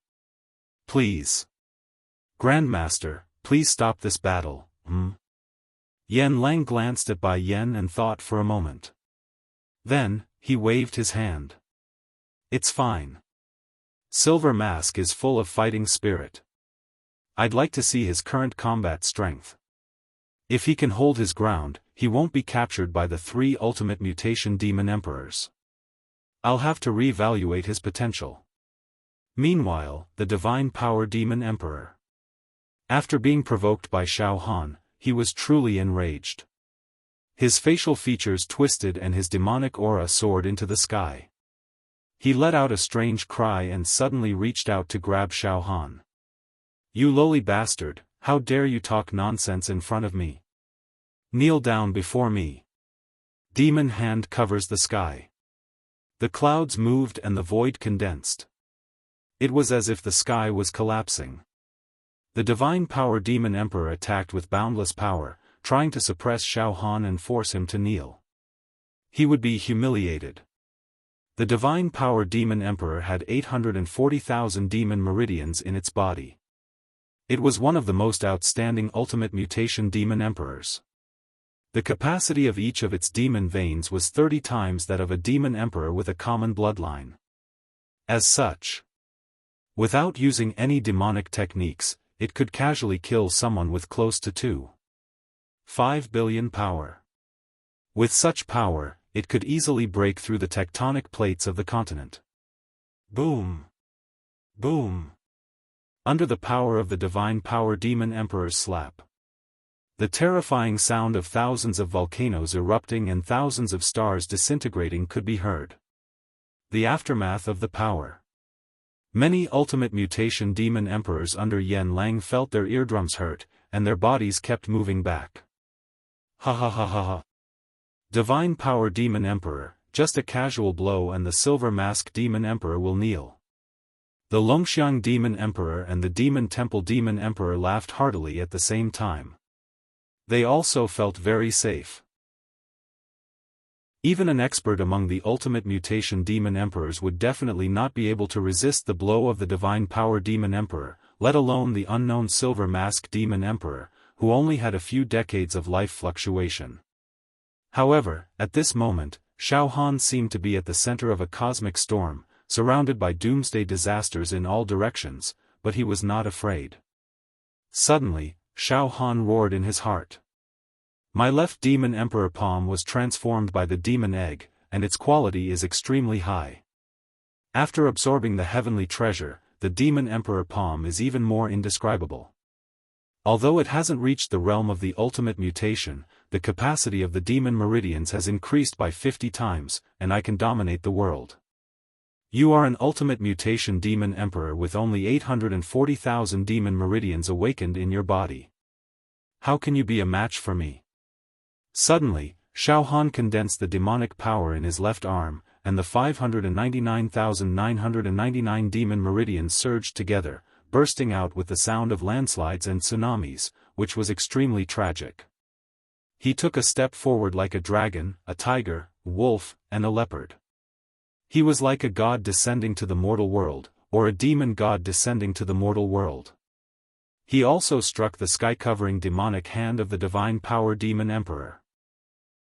Please. Grandmaster, please stop this battle, Yen Lang glanced at Bai Yen and thought for a moment. Then, he waved his hand. It's fine. Silver Mask is full of fighting spirit. I'd like to see his current combat strength. If he can hold his ground, he won't be captured by the 3 ultimate mutation demon emperors. I'll have to reevaluate his potential. Meanwhile, the Divine Power Demon Emperor. After being provoked by Xiaofan, he was truly enraged. His facial features twisted and his demonic aura soared into the sky. He let out a strange cry and suddenly reached out to grab Xiaofan. You lowly bastard, how dare you talk nonsense in front of me? Kneel down before me. Demon hand covers the sky. The clouds moved and the void condensed. It was as if the sky was collapsing. The divine power demon emperor attacked with boundless power, trying to suppress Xiaofan and force him to kneel. He would be humiliated. The divine power demon emperor had 840,000 demon meridians in its body. It was one of the most outstanding ultimate mutation demon emperors. The capacity of each of its demon veins was 30 times that of a demon emperor with a common bloodline. As such, without using any demonic techniques, it could casually kill someone with close to 2.5 billion power. With such power, it could easily break through the tectonic plates of the continent. Boom! Boom! Under the power of the divine power demon emperor's slap, the terrifying sound of thousands of volcanoes erupting and thousands of stars disintegrating could be heard. The aftermath of the power. Many ultimate mutation demon emperors under Yen Lang felt their eardrums hurt, and their bodies kept moving back. Ha ha ha ha ha. Divine power demon emperor, just a casual blow and the silver mask demon emperor will kneel. The Longxiang demon emperor and the demon temple demon emperor laughed heartily at the same time. They also felt very safe. Even an expert among the ultimate mutation demon emperors would definitely not be able to resist the blow of the divine power demon emperor, let alone the unknown silver mask demon emperor, who only had a few decades of life fluctuation. However, at this moment, Xiaofan seemed to be at the center of a cosmic storm, surrounded by doomsday disasters in all directions, but he was not afraid. Suddenly, Xiaofan roared in his heart. My left demon emperor palm was transformed by the demon egg, and its quality is extremely high. After absorbing the heavenly treasure, the demon emperor palm is even more indescribable. Although it hasn't reached the realm of the ultimate mutation, the capacity of the demon meridians has increased by 50 times, and I can dominate the world. You are an ultimate mutation demon emperor with only 840,000 demon meridians awakened in your body. How can you be a match for me? Suddenly, Xiaofan condensed the demonic power in his left arm, and the 599,999 demon meridians surged together, bursting out with the sound of landslides and tsunamis, which was extremely tragic. He took a step forward like a dragon, a tiger, wolf, and a leopard. He was like a god descending to the mortal world, or a demon god descending to the mortal world. He also struck the sky-covering demonic hand of the divine power demon emperor.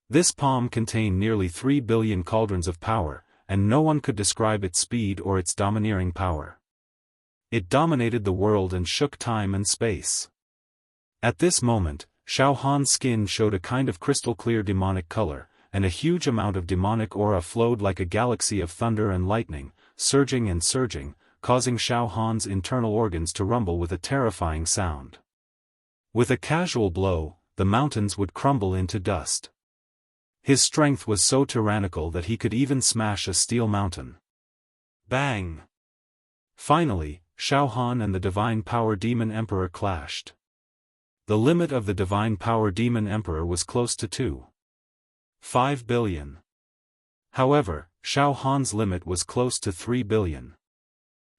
This palm contained nearly 3 billion cauldrons of power, and no one could describe its speed or its domineering power. It dominated the world and shook time and space. At this moment, Xiaohan's skin showed a kind of crystal-clear demonic color, and a huge amount of demonic aura flowed like a galaxy of thunder and lightning, surging and surging, causing Xiaohan's internal organs to rumble with a terrifying sound. With a casual blow, the mountains would crumble into dust. His strength was so tyrannical that he could even smash a steel mountain. Bang! Finally, Xiaofan and the divine power demon emperor clashed. The limit of the divine power demon emperor was close to 2.5 billion. However, Xiaohan's limit was close to 3 billion.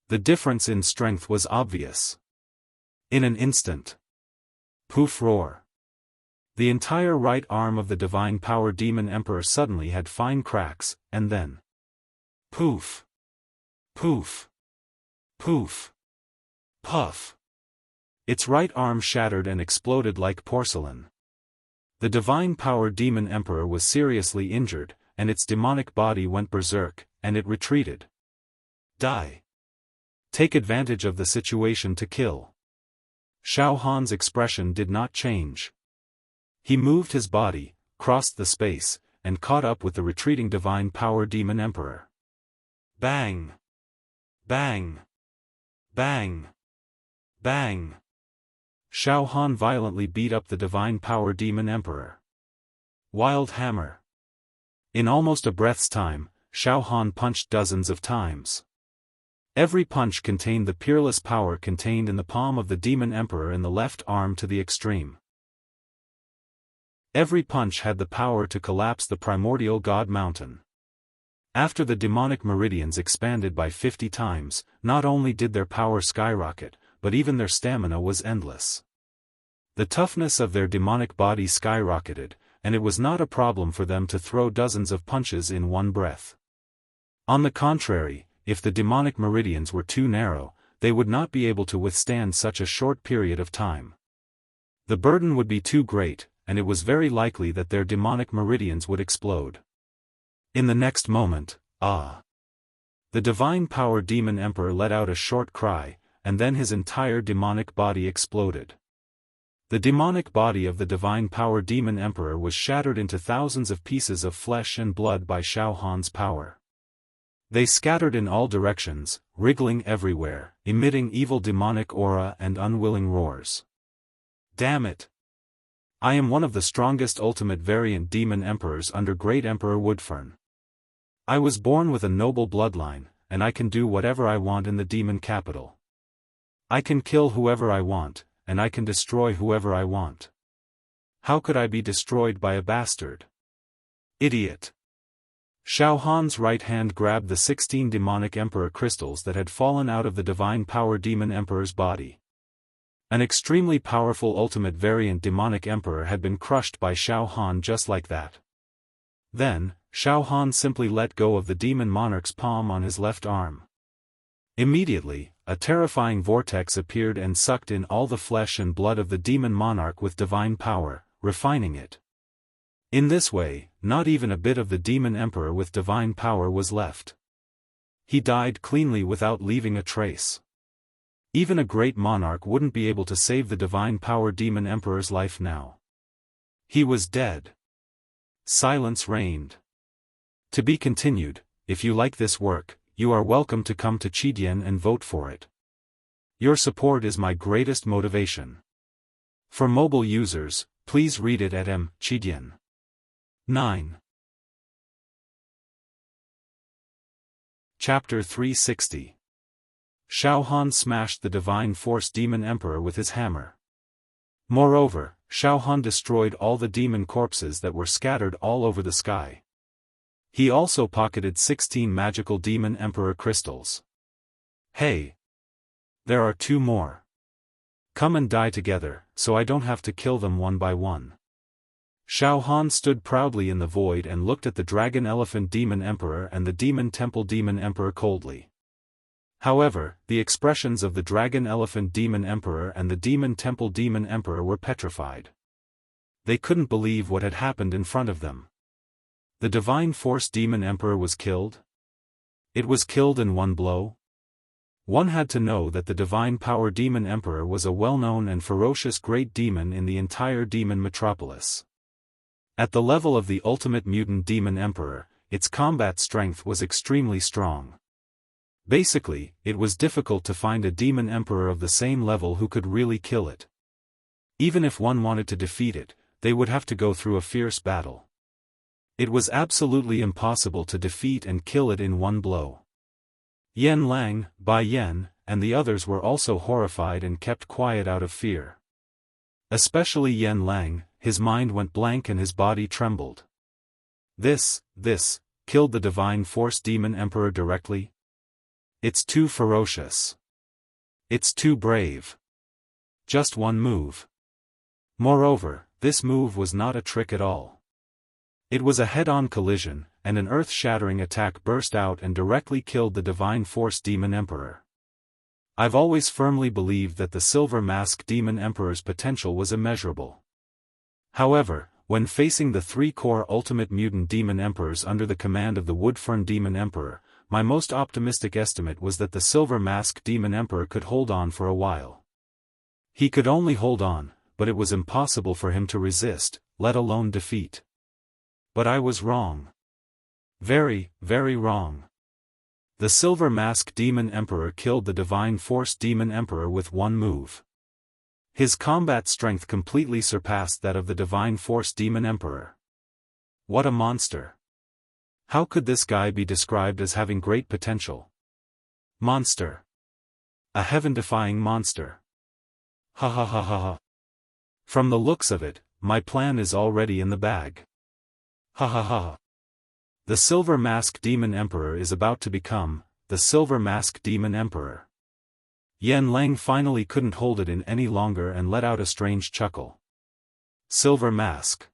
The difference in strength was obvious. In an instant. Poof roar. The entire right arm of the divine power demon emperor suddenly had fine cracks, and then. Poof. Poof. Poof. Puff. Its right arm shattered and exploded like porcelain. The divine power demon emperor was seriously injured, and its demonic body went berserk, and it retreated. Die. Take advantage of the situation to kill. Xiaohan's expression did not change. He moved his body, crossed the space, and caught up with the retreating divine power demon emperor. Bang! Bang! Bang! Bang! Xiaofan violently beat up the divine power demon emperor. Wild hammer. In almost a breath's time, Xiaofan punched dozens of times. Every punch contained the peerless power contained in the palm of the demon emperor in the left arm to the extreme. Every punch had the power to collapse the primordial god mountain. After the demonic meridians expanded by 50 times, not only did their power skyrocket, but even their stamina was endless. The toughness of their demonic body skyrocketed, and it was not a problem for them to throw dozens of punches in one breath. On the contrary, if the demonic meridians were too narrow, they would not be able to withstand such a short period of time. The burden would be too great, and it was very likely that their demonic meridians would explode. In the next moment, the divine power demon emperor let out a short cry, and then his entire demonic body exploded. The demonic body of the divine power demon emperor was shattered into thousands of pieces of flesh and blood by Xiaofan's power. They scattered in all directions, wriggling everywhere, emitting evil demonic aura and unwilling roars. Damn it! I am one of the strongest ultimate variant demon emperors under Great Emperor Woodfern. I was born with a noble bloodline, and I can do whatever I want in the demon capital. I can kill whoever I want, and I can destroy whoever I want. How could I be destroyed by a bastard? Idiot! Xiaofan's right hand grabbed the 16 demonic emperor crystals that had fallen out of the divine power demon emperor's body. An extremely powerful ultimate variant demonic emperor had been crushed by Xiaofan just like that. Then, Xiaofan simply let go of the demon monarch's palm on his left arm. Immediately, a terrifying vortex appeared and sucked in all the flesh and blood of the demon monarch with divine power, refining it. In this way, not even a bit of the demon emperor with divine power was left. He died cleanly without leaving a trace. Even a great monarch wouldn't be able to save the divine power demon emperor's life now. He was dead. Silence reigned. To be continued. If you like this work, you are welcome to come to Qidian and vote for it. Your support is my greatest motivation. For mobile users, please read it at Qidian. 9. Chapter 360. Xiaofan smashed the divine force demon emperor with his hammer. Moreover, Xiaofan destroyed all the demon corpses that were scattered all over the sky. He also pocketed 16 magical demon emperor crystals. Hey! There are 2 more. Come and die together, so I don't have to kill them one by one. Xiaofan stood proudly in the void and looked at the dragon elephant demon emperor and the demon temple demon emperor coldly. However, the expressions of the dragon elephant demon emperor and the demon temple demon emperor were petrified. They couldn't believe what had happened in front of them. The divine force demon emperor was killed? It was killed in one blow? One had to know that the divine power demon emperor was a well-known and ferocious great demon in the entire demon metropolis. At the level of the ultimate mutant demon emperor, its combat strength was extremely strong. Basically, it was difficult to find a demon emperor of the same level who could really kill it. Even if one wanted to defeat it, they would have to go through a fierce battle. It was absolutely impossible to defeat and kill it in one blow. Yan Lang, Bai Yan, and the others were also horrified and kept quiet out of fear. Especially Yan Lang, his mind went blank and his body trembled. This killed the divine force demon emperor directly? It's too ferocious. It's too brave. Just one move. Moreover, this move was not a trick at all. It was a head-on collision, and an earth-shattering attack burst out and directly killed the divine force demon emperor. I've always firmly believed that the silver mask demon emperor's potential was immeasurable. However, when facing the 3 core ultimate mutant demon emperors under the command of the Woodfern demon emperor, my most optimistic estimate was that the silver mask demon emperor could hold on for a while. He could only hold on, but it was impossible for him to resist, let alone defeat. But I was wrong. Very, very wrong. The silver mask demon emperor killed the divine force demon emperor with one move. His combat strength completely surpassed that of the divine force demon emperor. What a monster. How could this guy be described as having great potential? Monster. A heaven-defying monster. Ha ha ha ha ha. From the looks of it, my plan is already in the bag. Ha ha ha. The Silver Mask Demon Emperor is about to become the Silver Mask Demon Emperor. Yan Lang finally couldn't hold it in any longer and let out a strange chuckle. Silver Mask.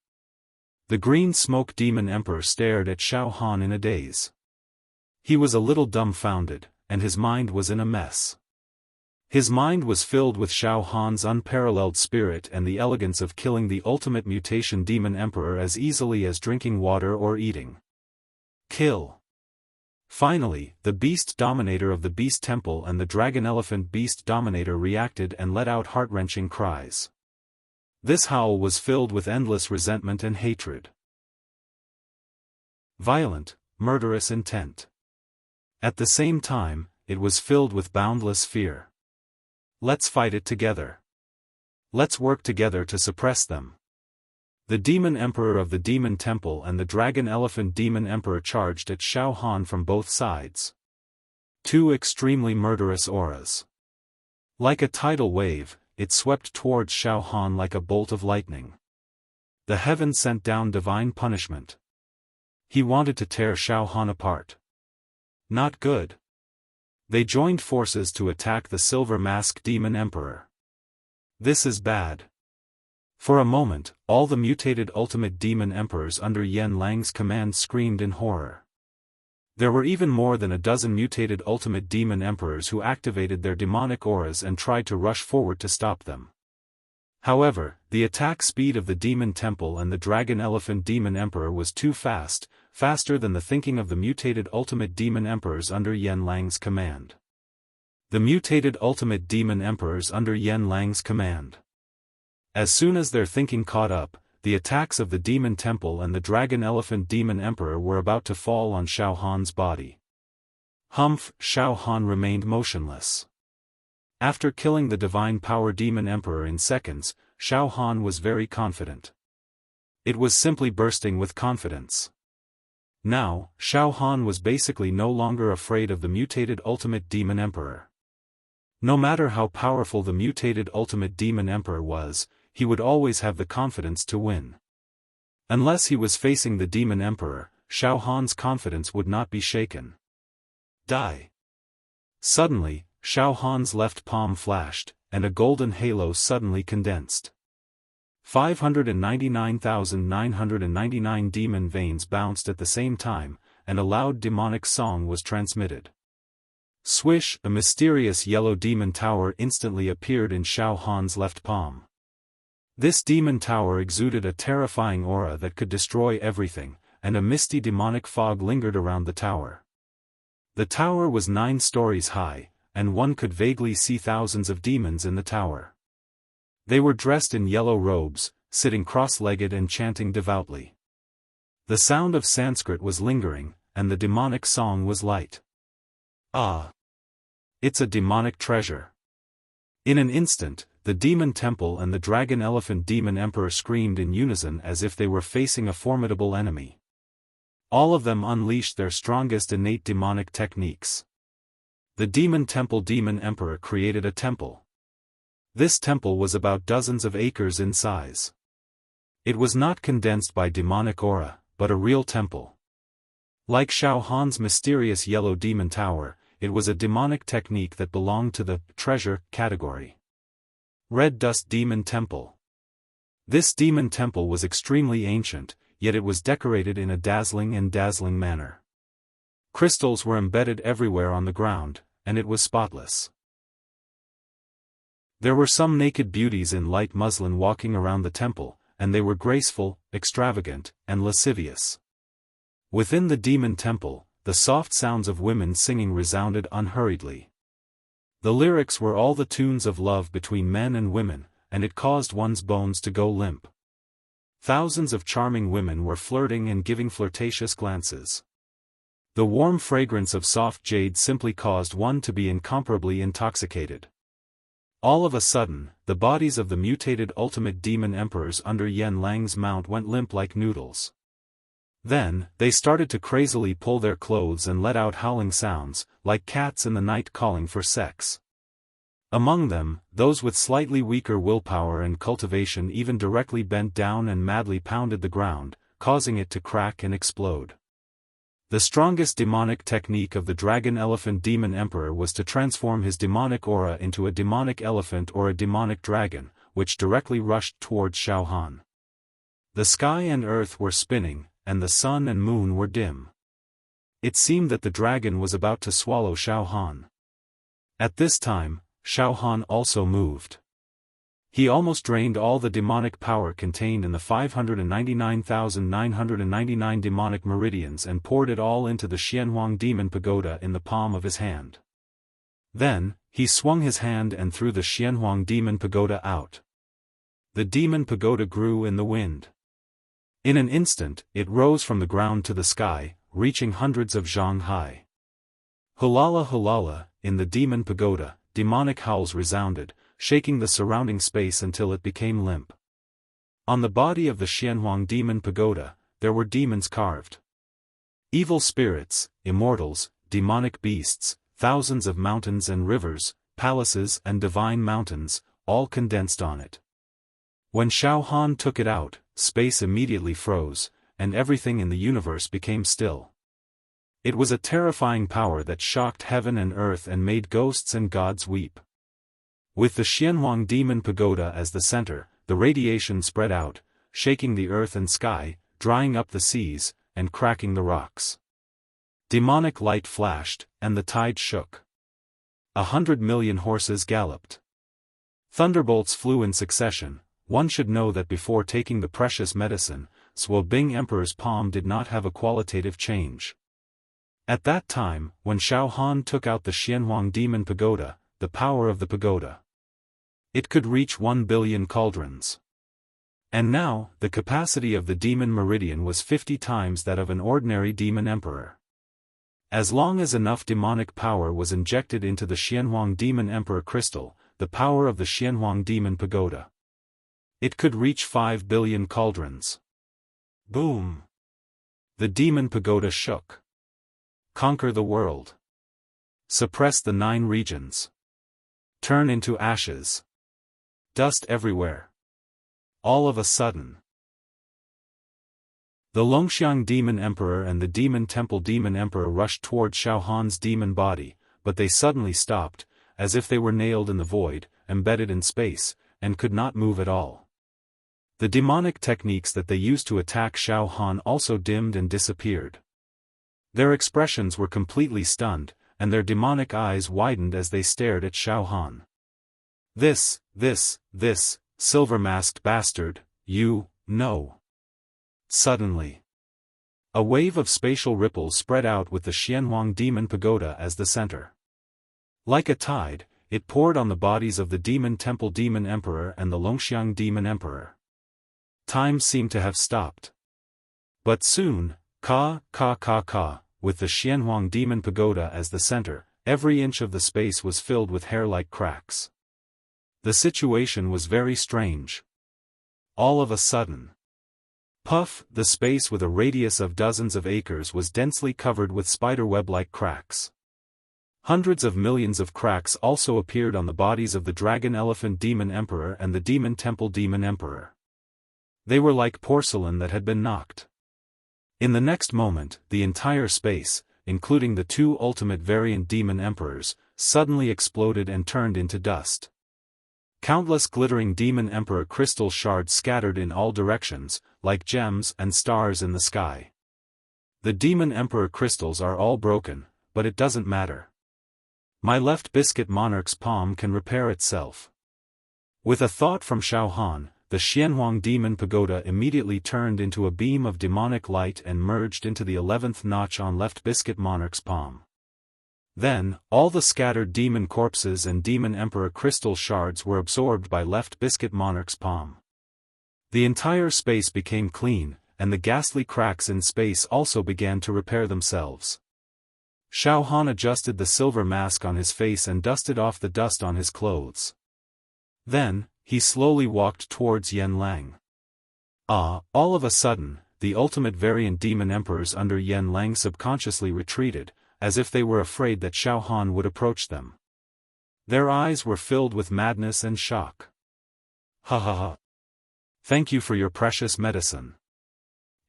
The Green Smoke Demon Emperor stared at Xiaofan in a daze. He was a little dumbfounded, and his mind was in a mess. His mind was filled with Xiaofan's unparalleled spirit and the elegance of killing the ultimate mutation demon emperor as easily as drinking water or eating. Kill. Finally, the Beast Dominator of the Beast Temple and the Dragon Elephant Beast Dominator reacted and let out heart-wrenching cries. This howl was filled with endless resentment and hatred. Violent, murderous intent. At the same time, it was filled with boundless fear. Let's fight it together. Let's work together to suppress them. The Demon Emperor of the Demon Temple and the Dragon Elephant Demon Emperor charged at Xiaofan from both sides. Two extremely murderous auras. Like a tidal wave, it swept towards Xiaofan like a bolt of lightning. The heavens sent down divine punishment. He wanted to tear Xiaofan apart. Not good. They joined forces to attack the Silver Mask Demon Emperor. This is bad. For a moment, all the mutated Ultimate Demon Emperors under Yan Lang's command screamed in horror. There were even more than a dozen mutated Ultimate Demon Emperors who activated their demonic auras and tried to rush forward to stop them. However, the attack speed of the Demon Temple and the Dragon Elephant Demon Emperor was too fast, faster than the thinking of the mutated Ultimate Demon Emperors under Yan Lang's command. The mutated Ultimate Demon Emperors under Yan Lang's command. As soon as their thinking caught up, the attacks of the Demon Temple and the Dragon Elephant Demon Emperor were about to fall on Xiaofan's body. Humph! Xiaofan remained motionless. After killing the Divine Power Demon Emperor in seconds, Xiaofan was very confident. It was simply bursting with confidence. Now, Xiaofan was basically no longer afraid of the mutated Ultimate Demon Emperor. No matter how powerful the mutated Ultimate Demon Emperor was, he would always have the confidence to win. Unless he was facing the Demon Emperor, Xiaofan's confidence would not be shaken. Die. Suddenly, Xiaofan's left palm flashed, and a golden halo suddenly condensed. 599,999 demon veins bounced at the same time, and a loud demonic song was transmitted. Swish! A mysterious yellow demon tower instantly appeared in Xiaofan's left palm. This demon tower exuded a terrifying aura that could destroy everything, and a misty demonic fog lingered around the tower. The tower was 9 stories high, and one could vaguely see thousands of demons in the tower. They were dressed in yellow robes, sitting cross-legged and chanting devoutly. The sound of Sanskrit was lingering, and the demonic song was light. Ah! It's a demonic treasure. In an instant, the Demon Temple and the Dragon Elephant Demon Emperor screamed in unison as if they were facing a formidable enemy. All of them unleashed their strongest innate demonic techniques. The Demon Temple Demon Emperor created a temple. This temple was about dozens of acres in size. It was not condensed by demonic aura, but a real temple. Like Xiaofan's mysterious yellow demon tower, it was a demonic technique that belonged to the treasure category. Red Dust Demon Temple. This demon temple was extremely ancient, yet it was decorated in a dazzling manner. Crystals were embedded everywhere on the ground, and it was spotless. There were some naked beauties in light muslin walking around the temple, and they were graceful, extravagant, and lascivious. Within the demon temple, the soft sounds of women singing resounded unhurriedly. The lyrics were all the tunes of love between men and women, and it caused one's bones to go limp. Thousands of charming women were flirting and giving flirtatious glances. The warm fragrance of soft jade simply caused one to be incomparably intoxicated. All of a sudden, the bodies of the mutated Ultimate Demon Emperors under Yan Lang's mount went limp like noodles. Then, they started to crazily pull their clothes and let out howling sounds, like cats in the night calling for sex. Among them, those with slightly weaker willpower and cultivation even directly bent down and madly pounded the ground, causing it to crack and explode. The strongest demonic technique of the Dragon Elephant Demon Emperor was to transform his demonic aura into a demonic elephant or a demonic dragon, which directly rushed towards Xiaofan. The sky and earth were spinning, and the sun and moon were dim. It seemed that the dragon was about to swallow Xiaofan. At this time, Xiaofan also moved. He almost drained all the demonic power contained in the 599,999 demonic meridians and poured it all into the Xianhuang Demon Pagoda in the palm of his hand. Then, he swung his hand and threw the Xianhuang Demon Pagoda out. The Demon Pagoda grew in the wind. In an instant, it rose from the ground to the sky, reaching hundreds of zhang high. Hulala hulala, in the Demon Pagoda, demonic howls resounded, shaking the surrounding space until it became limp. On the body of the Xianhuang Demon Pagoda, there were demons carved. Evil spirits, immortals, demonic beasts, thousands of mountains and rivers, palaces and divine mountains, all condensed on it. When Xiaofan took it out, space immediately froze, and everything in the universe became still. It was a terrifying power that shocked heaven and earth and made ghosts and gods weep. With the Xianhuang Demon Pagoda as the center, the radiation spread out, shaking the earth and sky, drying up the seas, and cracking the rocks. Demonic light flashed, and the tide shook. 100 million horses galloped. Thunderbolts flew in succession. One should know that before taking the precious medicine, Swo Bing Emperor's palm did not have a qualitative change. At that time, when Xiaofan took out the Xianhuang Demon Pagoda, the power of the pagoda, it could reach 1 billion cauldrons. And now, the capacity of the demon meridian was 50 times that of an ordinary demon emperor. As long as enough demonic power was injected into the Xianhuang Demon Emperor crystal, the power of the Xianhuang Demon Pagoda, it could reach 5 billion cauldrons. Boom! The Demon Pagoda shook. Conquer the world. Suppress the 9 regions. Turn into ashes. Dust everywhere. All of a sudden, the Longxiang Demon Emperor and the Demon Temple Demon Emperor rushed toward Xiaohan's demon body, but they suddenly stopped, as if they were nailed in the void, embedded in space, and could not move at all. The demonic techniques that they used to attack Xiaofan also dimmed and disappeared. Their expressions were completely stunned, and their demonic eyes widened as they stared at Xiaofan. This, silver-masked bastard, you, know. Suddenly, a wave of spatial ripples spread out with the Xianhuang Demon Pagoda as the center. Like a tide, it poured on the bodies of the Demon Temple Demon Emperor and the Longxiang Demon Emperor. Time seemed to have stopped. But soon, with the Xianhuang Demon Pagoda as the center, every inch of the space was filled with hair-like cracks. The situation was very strange. All of a sudden, puff, the space with a radius of dozens of acres was densely covered with spiderweb-like cracks. Hundreds of millions of cracks also appeared on the bodies of the Dragon Elephant Demon Emperor and the Demon Temple Demon Emperor. They were like porcelain that had been knocked. In the next moment, the entire space, including the 2 ultimate variant Demon Emperors, suddenly exploded and turned into dust. Countless glittering Demon Emperor crystal shards scattered in all directions, like gems and stars in the sky. The Demon Emperor crystals are all broken, but it doesn't matter. My left biscuit monarch's palm can repair itself. With a thought from Xiaofan, the Xianhuang Demon Pagoda immediately turned into a beam of demonic light and merged into the 11th notch on left biscuit monarch's palm. Then, all the scattered demon corpses and Demon Emperor crystal shards were absorbed by left biscuit monarch's palm. The entire space became clean, and the ghastly cracks in space also began to repair themselves. Xiaofan adjusted the silver mask on his face and dusted off the dust on his clothes. Then, he slowly walked towards Yanlang. All of a sudden, the ultimate variant Demon Emperors under Yanlang subconsciously retreated, as if they were afraid that Xiaofan would approach them. Their eyes were filled with madness and shock. Ha ha ha. Thank you for your precious medicine.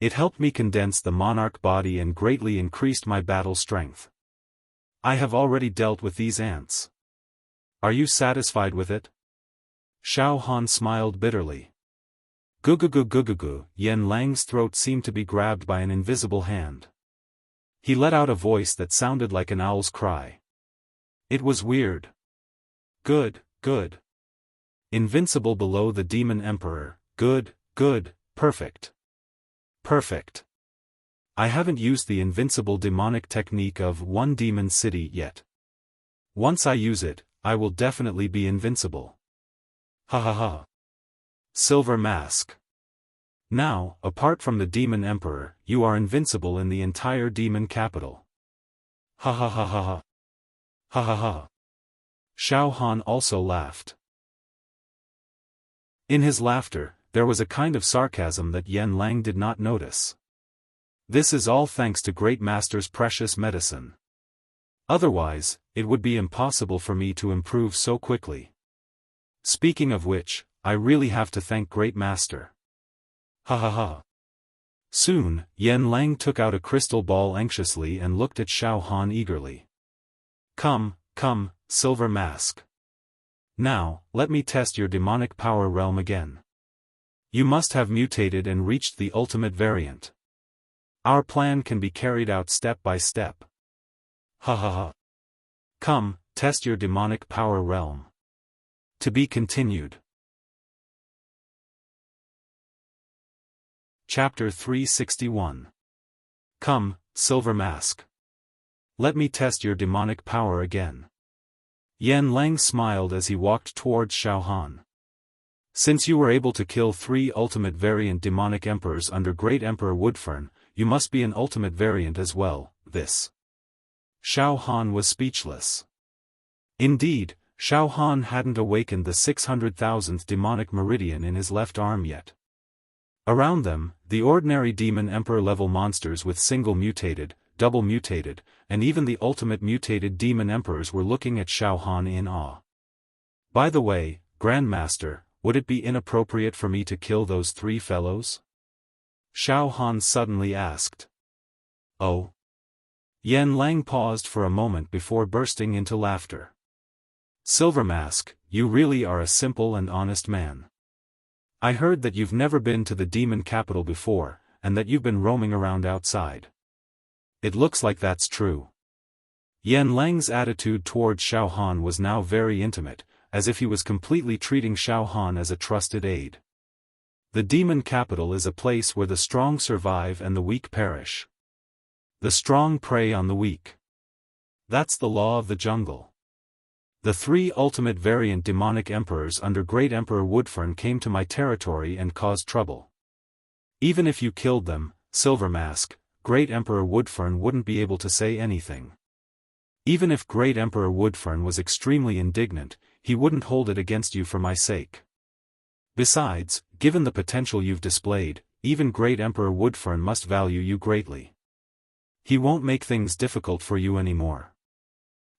It helped me condense the monarch body and greatly increased my battle strength. I have already dealt with these ants. Are you satisfied with it? Xiaofan smiled bitterly. Gu. Yan Lang's throat seemed to be grabbed by an invisible hand. He let out a voice that sounded like an owl's cry. It was weird. Good. Invincible below the Demon Emperor, good, perfect. Perfect. I haven't used the invincible demonic technique of one demon city yet. Once I use it, I will definitely be invincible. Ha ha ha. Silver Mask. Now, apart from the Demon Emperor, you are invincible in the entire demon capital. Ha ha ha ha ha. Ha ha ha. Xiaofan also laughed. In his laughter, there was a kind of sarcasm that Yan Lang did not notice. This is all thanks to Great Master's precious medicine. Otherwise, it would be impossible for me to improve so quickly. Speaking of which, I really have to thank Great Master. Ha ha ha. Soon, Yan Lang took out a crystal ball anxiously and looked at Xiaofan eagerly. Come, Silver Mask. Now, let me test your demonic power realm again. You must have mutated and reached the ultimate variant. Our plan can be carried out step by step. Ha ha ha. Come, test your demonic power realm. To be continued. Chapter 361. Come, Silver Mask. Let me test your demonic power again. Yan Lang smiled as he walked towards Xiaofan. Since you were able to kill 3 ultimate variant demonic emperors under Great Emperor Woodfern, you must be an ultimate variant as well. This. Xiaofan was speechless. Indeed, Xiaofan hadn't awakened the 600,000th demonic meridian in his left arm yet. Around them, the ordinary demon emperor level monsters with single mutated, double mutated, and even the ultimate mutated demon emperors were looking at Xiaofan in awe. By the way, Grandmaster, would it be inappropriate for me to kill those 3 fellows? Xiaofan suddenly asked. Oh. Yan Lang paused for a moment before bursting into laughter. Silver Mask, you really are a simple and honest man. I heard that you've never been to the demon capital before, and that you've been roaming around outside. It looks like that's true. Yan Lang's attitude towards Xiaofan was now very intimate, as if he was completely treating Xiaofan as a trusted aide. The demon capital is a place where the strong survive and the weak perish. The strong prey on the weak. That's the law of the jungle. The 3 ultimate variant demonic emperors under Great Emperor Woodfern came to my territory and caused trouble. Even if you killed them, Silver Mask, Great Emperor Woodfern wouldn't be able to say anything. Even if Great Emperor Woodfern was extremely indignant, he wouldn't hold it against you for my sake. Besides, given the potential you've displayed, even Great Emperor Woodfern must value you greatly. He won't make things difficult for you anymore.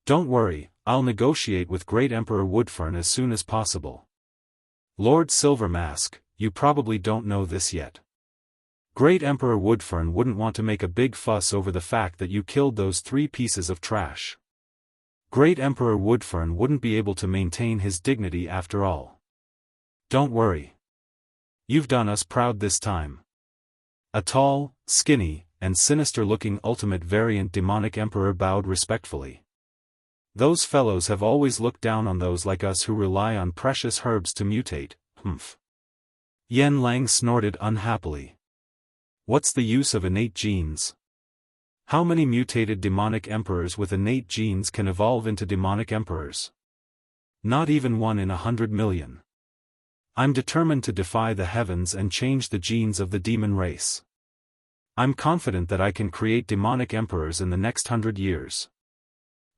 Don't worry, I'll negotiate with Great Emperor Woodfern as soon as possible. Lord Silver Mask, you probably don't know this yet. Great Emperor Woodfern wouldn't want to make a big fuss over the fact that you killed those 3 pieces of trash. Great Emperor Woodfern wouldn't be able to maintain his dignity after all. Don't worry. You've done us proud this time. A tall, skinny, and sinister-looking ultimate variant demonic emperor bowed respectfully. Those fellows have always looked down on those like us who rely on precious herbs to mutate, humph. Yan Lang snorted unhappily. What's the use of innate genes? How many mutated demonic emperors with innate genes can evolve into demonic emperors? Not even 1 in 100 million. I'm determined to defy the heavens and change the genes of the demon race. I'm confident that I can create demonic emperors in the next 100 years.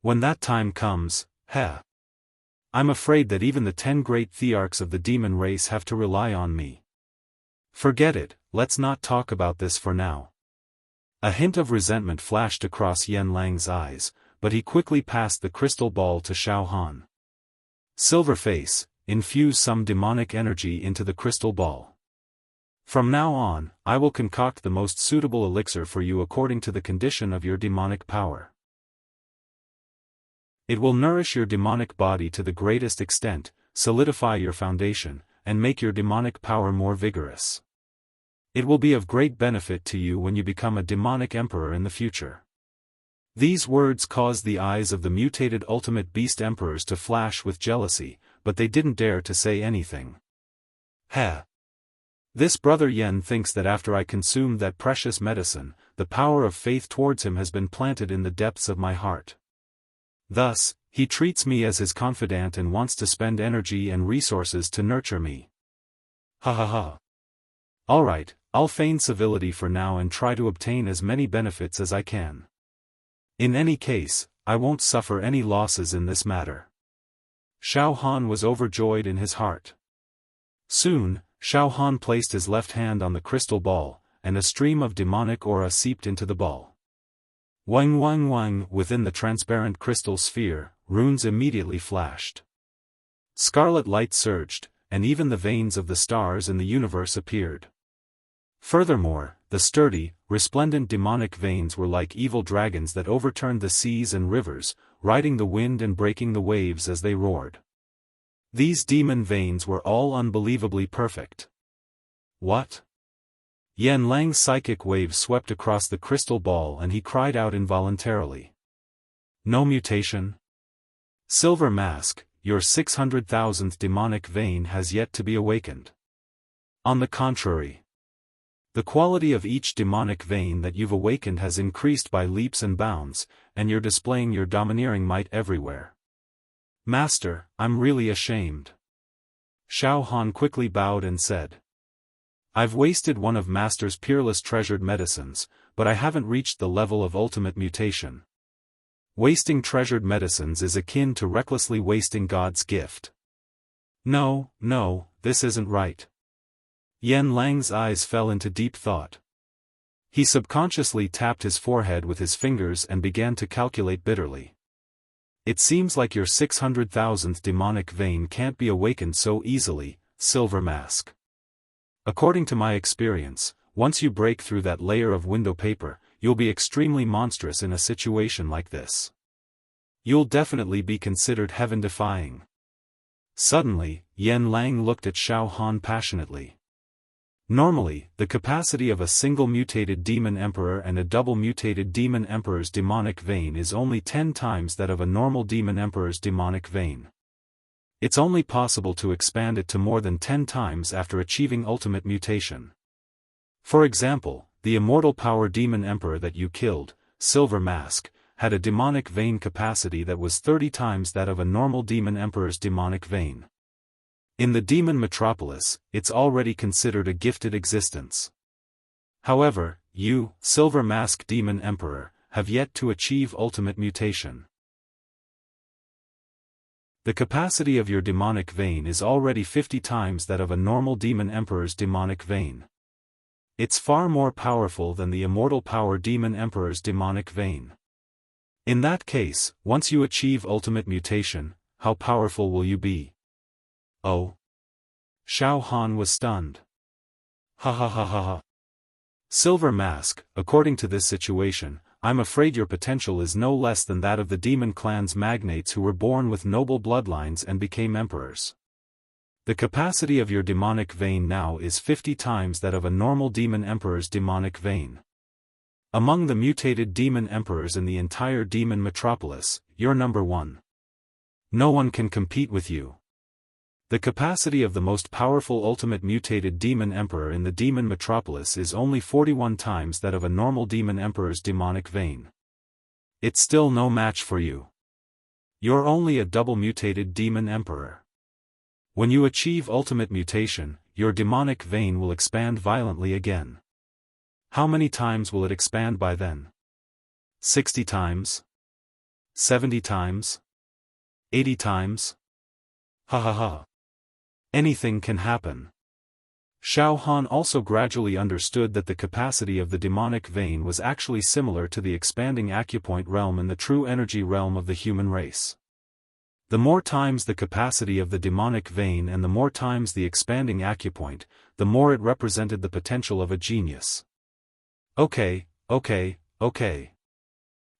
When that time comes, I'm afraid that even the 10 great thearchs of the demon race have to rely on me. Forget it, let's not talk about this for now. A hint of resentment flashed across Yan Lang's eyes, but he quickly passed the crystal ball to Xiaofan. Silver face, infuse some demonic energy into the crystal ball. From now on, I will concoct the most suitable elixir for you according to the condition of your demonic power. It will nourish your demonic body to the greatest extent, solidify your foundation, and make your demonic power more vigorous. It will be of great benefit to you when you become a demonic emperor in the future. These words caused the eyes of the mutated ultimate beast emperors to flash with jealousy, but they didn't dare to say anything. Heh. This brother Yen thinks that after I consumed that precious medicine, the power of faith towards him has been planted in the depths of my heart. Thus, he treats me as his confidant and wants to spend energy and resources to nurture me. Ha ha ha. Alright, I'll feign civility for now and try to obtain as many benefits as I can. In any case, I won't suffer any losses in this matter. Xiaofan was overjoyed in his heart. Soon, Xiaofan placed his left hand on the crystal ball, and a stream of demonic aura seeped into the ball. Wang wang wang, within the transparent crystal sphere, runes immediately flashed. Scarlet light surged, and even the veins of the stars in the universe appeared. Furthermore, the sturdy, resplendent demonic veins were like evil dragons that overturned the seas and rivers, riding the wind and breaking the waves as they roared. These demon veins were all unbelievably perfect. What? Yan Lang's psychic wave swept across the crystal ball and he cried out involuntarily. No mutation? Silver Mask, your 600,000th demonic vein has yet to be awakened. On the contrary, the quality of each demonic vein that you've awakened has increased by leaps and bounds, and you're displaying your domineering might everywhere. Master, I'm really ashamed. Xiaofan quickly bowed and said. I've wasted one of Master's peerless treasured medicines, but I haven't reached the level of ultimate mutation. Wasting treasured medicines is akin to recklessly wasting God's gift. No, this isn't right. Yan Lang's eyes fell into deep thought. He subconsciously tapped his forehead with his fingers and began to calculate bitterly. It seems like your 600,000th demonic vein can't be awakened so easily, Silver Mask. According to my experience, once you break through that layer of window paper, you'll be extremely monstrous in a situation like this. You'll definitely be considered heaven-defying. Suddenly, Yan Lang looked at Xiaofan passionately. Normally, the capacity of a single mutated demon emperor and a double mutated demon emperor's demonic vein is only 10 times that of a normal demon emperor's demonic vein. It's only possible to expand it to more than 10 times after achieving ultimate mutation. For example, the Immortal Power Demon Emperor that you killed, Silver Mask, had a demonic vein capacity that was 30 times that of a normal demon emperor's demonic vein. In the demon metropolis, it's already considered a gifted existence. However, you, Silver Mask Demon Emperor, have yet to achieve ultimate mutation. The capacity of your demonic vein is already 50 times that of a normal demon emperor's demonic vein. It's far more powerful than the Immortal Power Demon Emperor's demonic vein. In that case, once you achieve ultimate mutation, how powerful will you be? Oh. Xiaofan was stunned. Ha ha ha ha ha. Silver Mask, according to this situation, I'm afraid your potential is no less than that of the demon clan's magnates who were born with noble bloodlines and became emperors. The capacity of your demonic vein now is 50 times that of a normal demon emperor's demonic vein. Among the mutated demon emperors in the entire demon metropolis, you're number one. No one can compete with you. The capacity of the most powerful ultimate mutated demon emperor in the demon metropolis is only 41 times that of a normal demon emperor's demonic vein. It's still no match for you. You're only a double mutated demon emperor. When you achieve ultimate mutation, your demonic vein will expand violently again. How many times will it expand by then? 60 times? 70 times? 80 times? Ha ha ha. Anything can happen. Xiaofan also gradually understood that the capacity of the demonic vein was actually similar to the expanding acupoint realm in the true energy realm of the human race. The more times the capacity of the demonic vein and the more times the expanding acupoint, the more it represented the potential of a genius. Okay.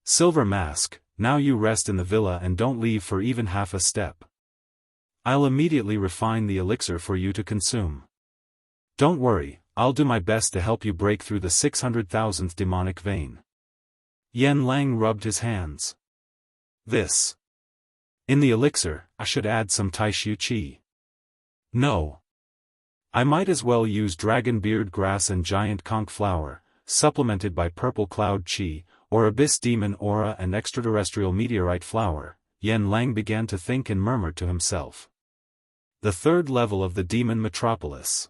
Silver Mask, now you rest in the villa and don't leave for even half a step. I'll immediately refine the elixir for you to consume. Don't worry, I'll do my best to help you break through the 600,000th demonic vein. Yan Lang rubbed his hands. In the elixir, I should add some Taishu Qi. No. I might as well use dragon beard grass and giant conch flower, supplemented by purple cloud Qi, or abyss demon aura and extraterrestrial meteorite flower. Yan Lang began to think and murmured to himself. The third level of the demon metropolis.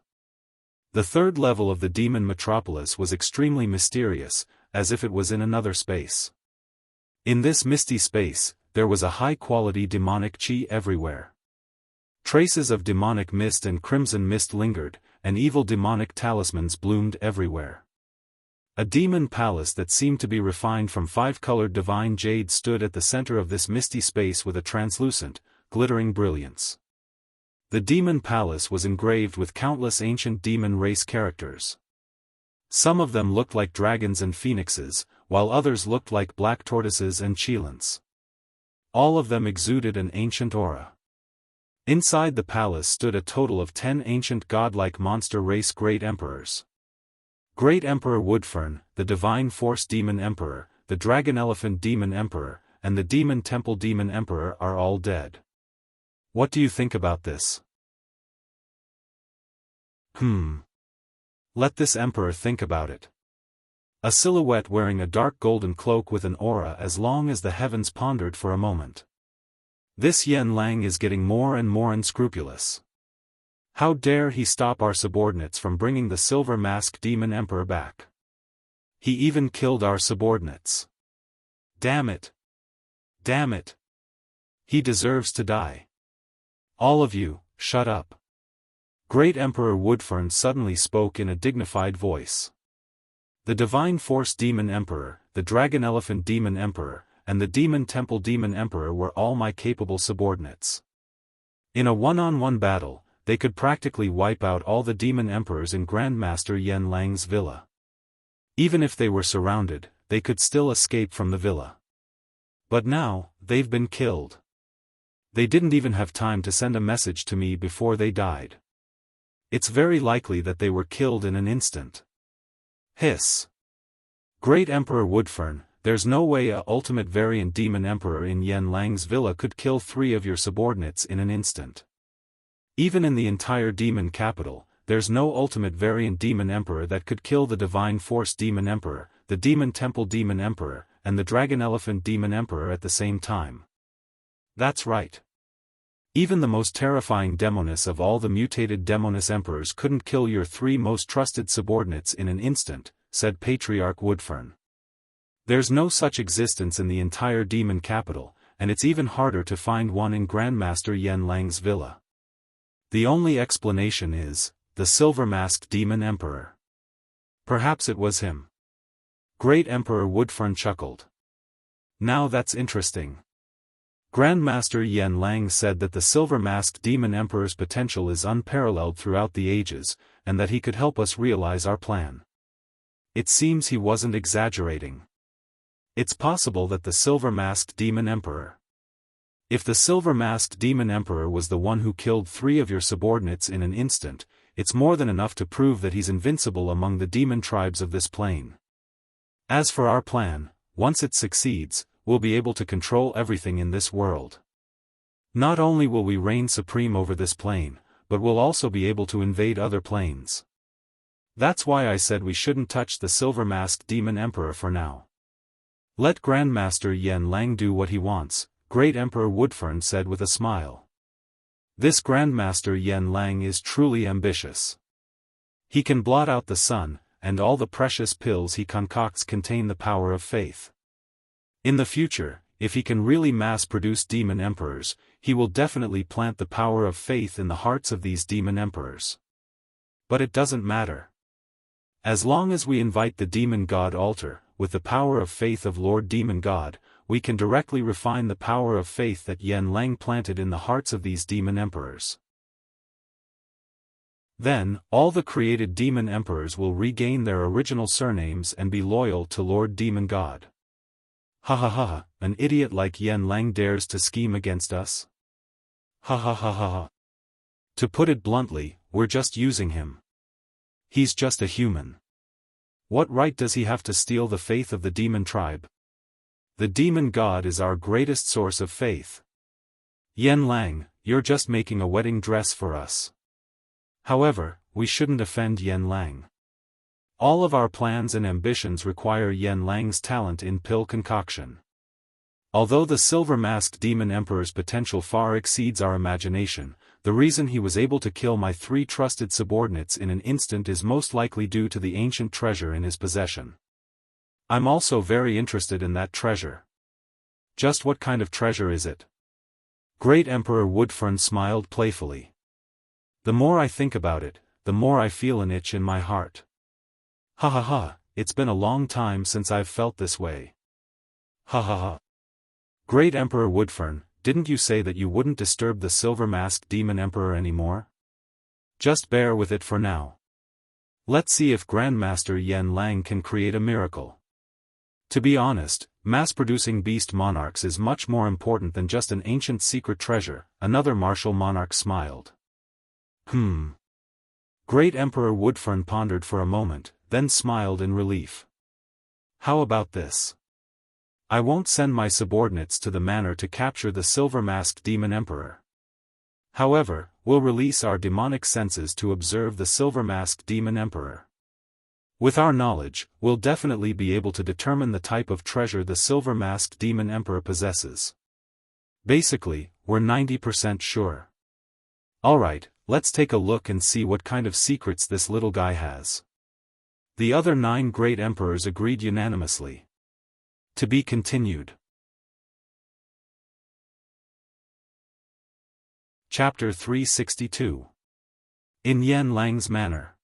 The third level of the demon metropolis was extremely mysterious, as if it was in another space. In this misty space, there was a high-quality demonic Qi everywhere. Traces of demonic mist and crimson mist lingered, and evil demonic talismans bloomed everywhere. A demon palace that seemed to be refined from 5-colored divine jade stood at the center of this misty space with a translucent, glittering brilliance. The demon palace was engraved with countless ancient demon race characters. Some of them looked like dragons and phoenixes, while others looked like black tortoises and cheilants. All of them exuded an ancient aura. Inside the palace stood a total of 10 ancient godlike monster race Great Emperors. Great Emperor Woodfern, the Divine Force Demon Emperor, the Dragon Elephant Demon Emperor, and the Demon Temple Demon Emperor are all dead. What do you think about this? Let this emperor think about it. A silhouette wearing a dark golden cloak with an aura as long as the heavens pondered for a moment. This Yan Lang is getting more and more unscrupulous. How dare he stop our subordinates from bringing the Silver Mask Demon Emperor back? He even killed our subordinates. Damn it! Damn it! He deserves to die. All of you, shut up. Great Emperor Woodfern suddenly spoke in a dignified voice. The Divine Force Demon Emperor, the Dragon Elephant Demon Emperor, and the Demon Temple Demon Emperor were all my capable subordinates. In a one-on-one battle, they could practically wipe out all the Demon Emperors in Grandmaster Yan Lang's villa. Even if they were surrounded, they could still escape from the villa. But now, they've been killed. They didn't even have time to send a message to me before they died. It's very likely that they were killed in an instant. Hiss. Great Emperor Woodfern, there's no way a ultimate variant demon emperor in Yan Lang's villa could kill 3 of your subordinates in an instant. Even in the entire demon capital, there's no ultimate variant demon emperor that could kill the Divine Force Demon Emperor, the Demon Temple Demon Emperor, and the Dragon Elephant Demon Emperor at the same time. That's right. Even the most terrifying demoness of all the mutated demoness emperors couldn't kill your 3 most trusted subordinates in an instant, said Patriarch Woodfern. There's no such existence in the entire demon capital, and it's even harder to find one in Grandmaster Yan Lang's villa. The only explanation is, the silver-masked demon emperor. Perhaps it was him. Great Emperor Woodfern chuckled. Now that's interesting. Grandmaster Yan Lang said that the silver-masked demon emperor's potential is unparalleled throughout the ages, and that he could help us realize our plan. It seems he wasn't exaggerating. It's possible that the silver-masked demon emperor. If the silver-masked demon emperor was the one who killed 3 of your subordinates in an instant, it's more than enough to prove that he's invincible among the demon tribes of this plane. As for our plan, once it succeeds, we'll be able to control everything in this world. Not only will we reign supreme over this plane, but we'll also be able to invade other planes. That's why I said we shouldn't touch the silver-masked demon emperor for now. Let Grandmaster Yan Lang do what he wants, Great Emperor Woodfern said with a smile. This Grandmaster Yan Lang is truly ambitious. He can blot out the sun, and all the precious pills he concocts contain the power of faith. In the future, if he can really mass-produce demon emperors, he will definitely plant the power of faith in the hearts of these demon emperors. But it doesn't matter. As long as we invite the demon god altar, with the power of faith of Lord Demon God, we can directly refine the power of faith that Yan Lang planted in the hearts of these demon emperors. Then, all the created demon emperors will regain their original surnames and be loyal to Lord Demon God. Ha ha ha, an idiot like Yan Lang dares to scheme against us? Ha ha ha ha ha. To put it bluntly, we're just using him. He's just a human. What right does he have to steal the faith of the demon tribe? The demon god is our greatest source of faith. Yan Lang, you're just making a wedding dress for us. However, we shouldn't offend Yan Lang. All of our plans and ambitions require Yan Lang's talent in pill concoction. Although the silver-masked demon emperor's potential far exceeds our imagination, the reason he was able to kill my 3 trusted subordinates in an instant is most likely due to the ancient treasure in his possession. I'm also very interested in that treasure. Just what kind of treasure is it? Great Emperor Woodfern smiled playfully. The more I think about it, the more I feel an itch in my heart. Ha ha ha, it's been a long time since I've felt this way. Ha ha ha. Great Emperor Woodfern, didn't you say that you wouldn't disturb the silver-masked demon emperor anymore? Just bear with it for now. Let's see if Grandmaster Yan Lang can create a miracle. To be honest, mass-producing beast monarchs is much more important than just an ancient secret treasure, another martial monarch smiled. Great Emperor Woodfern pondered for a moment, then smiled in relief. How about this? I won't send my subordinates to the manor to capture the silver-masked demon emperor. However, we'll release our demonic senses to observe the silver-masked demon emperor. With our knowledge, we'll definitely be able to determine the type of treasure the silver-masked demon emperor possesses. Basically, we're 90% sure. Alright, let's take a look and see what kind of secrets this little guy has. The other 9 great emperors agreed unanimously. To be continued. Chapter 362. In Yan Lang's Manor.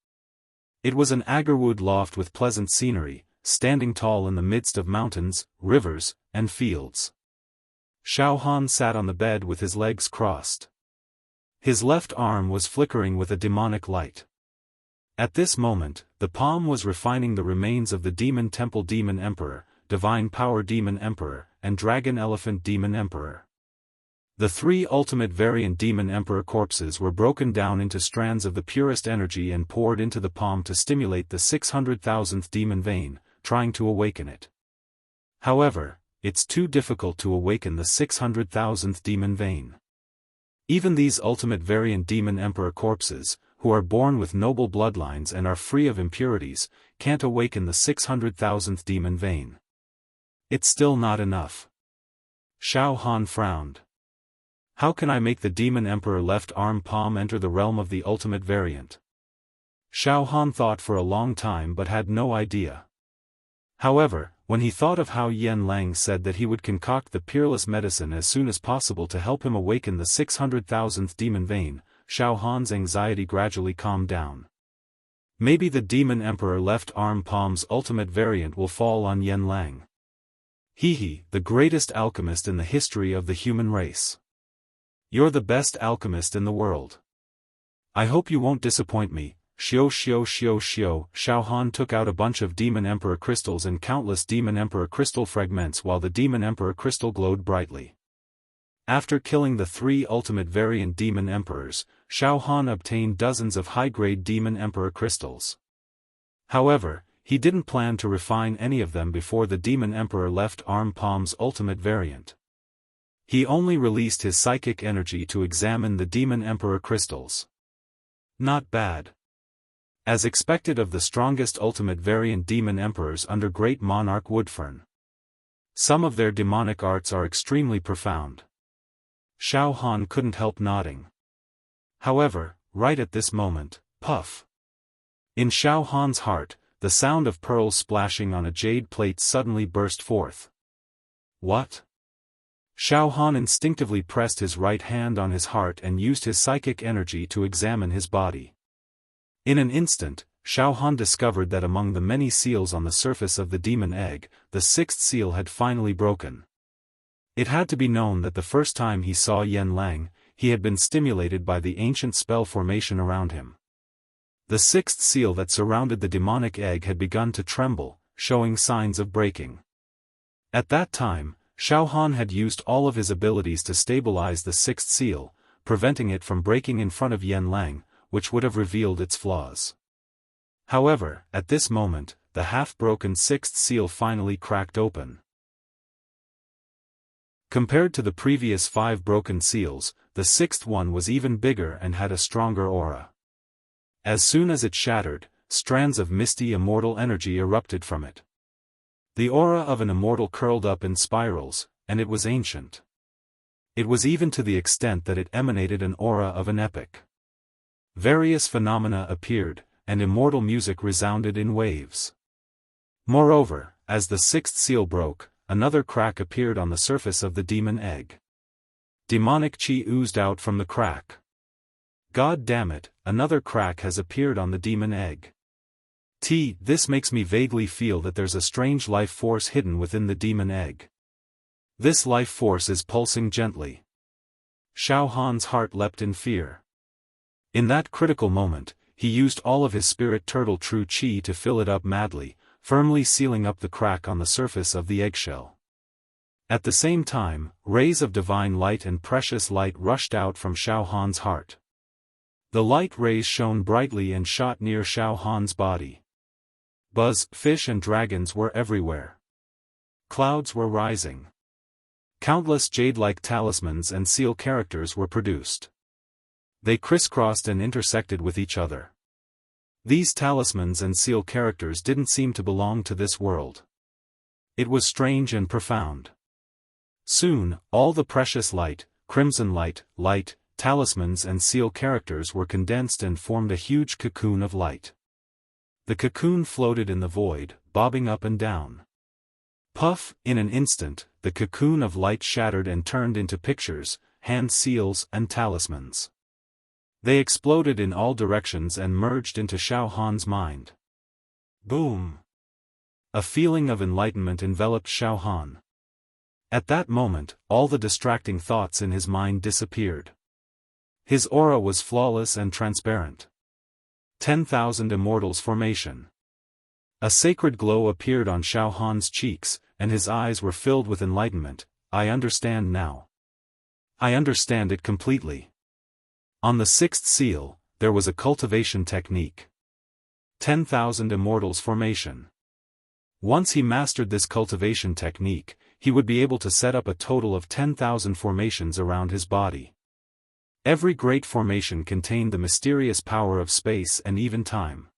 It was an agarwood loft with pleasant scenery, standing tall in the midst of mountains, rivers, and fields. Xiaofan sat on the bed with his legs crossed. His left arm was flickering with a demonic light. At this moment, the palm was refining the remains of the Demon Temple Demon Emperor, Divine Power Demon Emperor, and Dragon Elephant Demon Emperor. The 3 ultimate variant Demon Emperor corpses were broken down into strands of the purest energy and poured into the palm to stimulate the 600,000th demon vein, trying to awaken it. However, it's too difficult to awaken the 600,000th demon vein. Even these ultimate variant Demon Emperor corpses, who are born with noble bloodlines and are free of impurities, can't awaken the 600,000th demon vein. It's still not enough. Xiaofan frowned. How can I make the Demon Emperor left arm palm enter the realm of the ultimate variant? Xiaofan thought for a long time but had no idea. However, when he thought of how Yan Lang said that he would concoct the peerless medicine as soon as possible to help him awaken the 600,000th demon vein, Xiaofan's anxiety gradually calmed down. Maybe the Demon Emperor left arm palm's ultimate variant will fall on Yan Lang. He, the greatest alchemist in the history of the human race. You're the best alchemist in the world. I hope you won't disappoint me. Xiaofan took out a bunch of Demon Emperor crystals and countless Demon Emperor crystal fragments while the Demon Emperor crystal glowed brightly. After killing the 3 ultimate variant Demon Emperors, Xiaofan obtained dozens of high-grade Demon Emperor crystals. However, he didn't plan to refine any of them before the Demon Emperor left arm palm's ultimate variant. He only released his psychic energy to examine the Demon Emperor crystals. Not bad. As expected of the strongest ultimate variant Demon Emperors under Great Monarch Woodfern. Some of their demonic arts are extremely profound. Xiaofan couldn't help nodding. However, right at this moment, puff. In Xiaohan's heart, the sound of pearls splashing on a jade plate suddenly burst forth. What? Xiaofan instinctively pressed his right hand on his heart and used his psychic energy to examine his body. In an instant, Xiaofan discovered that among the many seals on the surface of the demon egg, the 6th seal had finally broken. It had to be known that the first time he saw Yen Lang, he had been stimulated by the ancient spell formation around him. The sixth seal that surrounded the demonic egg had begun to tremble, showing signs of breaking. At that time, Xiaofan had used all of his abilities to stabilize the sixth seal, preventing it from breaking in front of Yen Lang, which would have revealed its flaws. However, at this moment, the half-broken sixth seal finally cracked open. Compared to the previous 5 broken seals, the sixth one was even bigger and had a stronger aura. As soon as it shattered, strands of misty immortal energy erupted from it. The aura of an immortal curled up in spirals, and it was ancient. It was even to the extent that it emanated an aura of an epic. Various phenomena appeared, and immortal music resounded in waves. Moreover, as the sixth seal broke, another crack appeared on the surface of the demon egg. Demonic chi oozed out from the crack. God damn it, another crack has appeared on the demon egg. This makes me vaguely feel that there's a strange life force hidden within the demon egg. This life force is pulsing gently. Xiaofan's heart leapt in fear. In that critical moment, he used all of his spirit turtle true chi to fill it up madly, firmly sealing up the crack on the surface of the eggshell. At the same time, rays of divine light and precious light rushed out from Xiaofan's heart. The light rays shone brightly and shot near Xiaofan's body. Fish and dragons were everywhere. Clouds were rising. Countless jade-like talismans and seal characters were produced. They crisscrossed and intersected with each other. These talismans and seal characters didn't seem to belong to this world. It was strange and profound. Soon, all the precious light, crimson light, talismans and seal characters were condensed and formed a huge cocoon of light. The cocoon floated in the void, bobbing up and down. Puff, in an instant, the cocoon of light shattered and turned into pictures, hand seals and talismans. They exploded in all directions and merged into Xiaofan's mind. Boom! A feeling of enlightenment enveloped Xiaofan. At that moment, all the distracting thoughts in his mind disappeared. His aura was flawless and transparent. 10,000 Immortals formation. A sacred glow appeared on Xiaofan's cheeks, and his eyes were filled with enlightenment. I understand now. I understand it completely. On the sixth seal, there was a cultivation technique. 10,000 Immortals formation. Once he mastered this cultivation technique, he would be able to set up a total of 10,000 formations around his body. Every great formation contained the mysterious power of space and even time.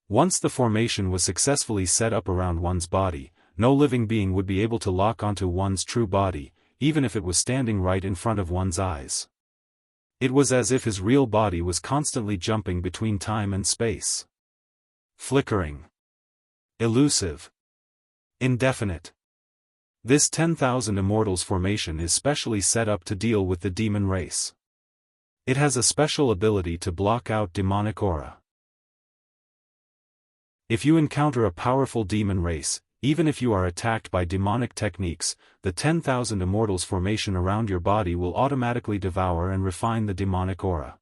Once the formation was successfully set up around one's body, no living being would be able to lock onto one's true body, even if it was standing right in front of one's eyes. It was as if his real body was constantly jumping between time and space. Flickering. Elusive. Indefinite. This 10,000 Immortals formation is specially set up to deal with the demon race. It has a special ability to block out demonic aura. If you encounter a powerful demon race, even if you are attacked by demonic techniques, the 10,000 Immortals formation around your body will automatically devour and refine the demonic aura.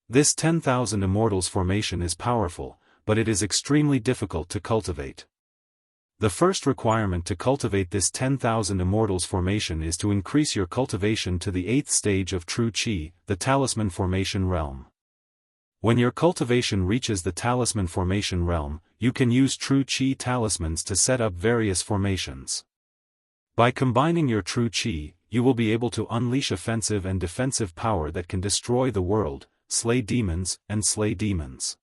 This 10,000 Immortals formation is powerful, but it is extremely difficult to cultivate. The first requirement to cultivate this 10,000 Immortals formation is to increase your cultivation to the 8th stage of True Chi, the Talisman Formation realm. When your cultivation reaches the Talisman Formation realm, you can use True Chi talismans to set up various formations. By combining your True Chi, you will be able to unleash offensive and defensive power that can destroy the world, slay demons, and slay demons.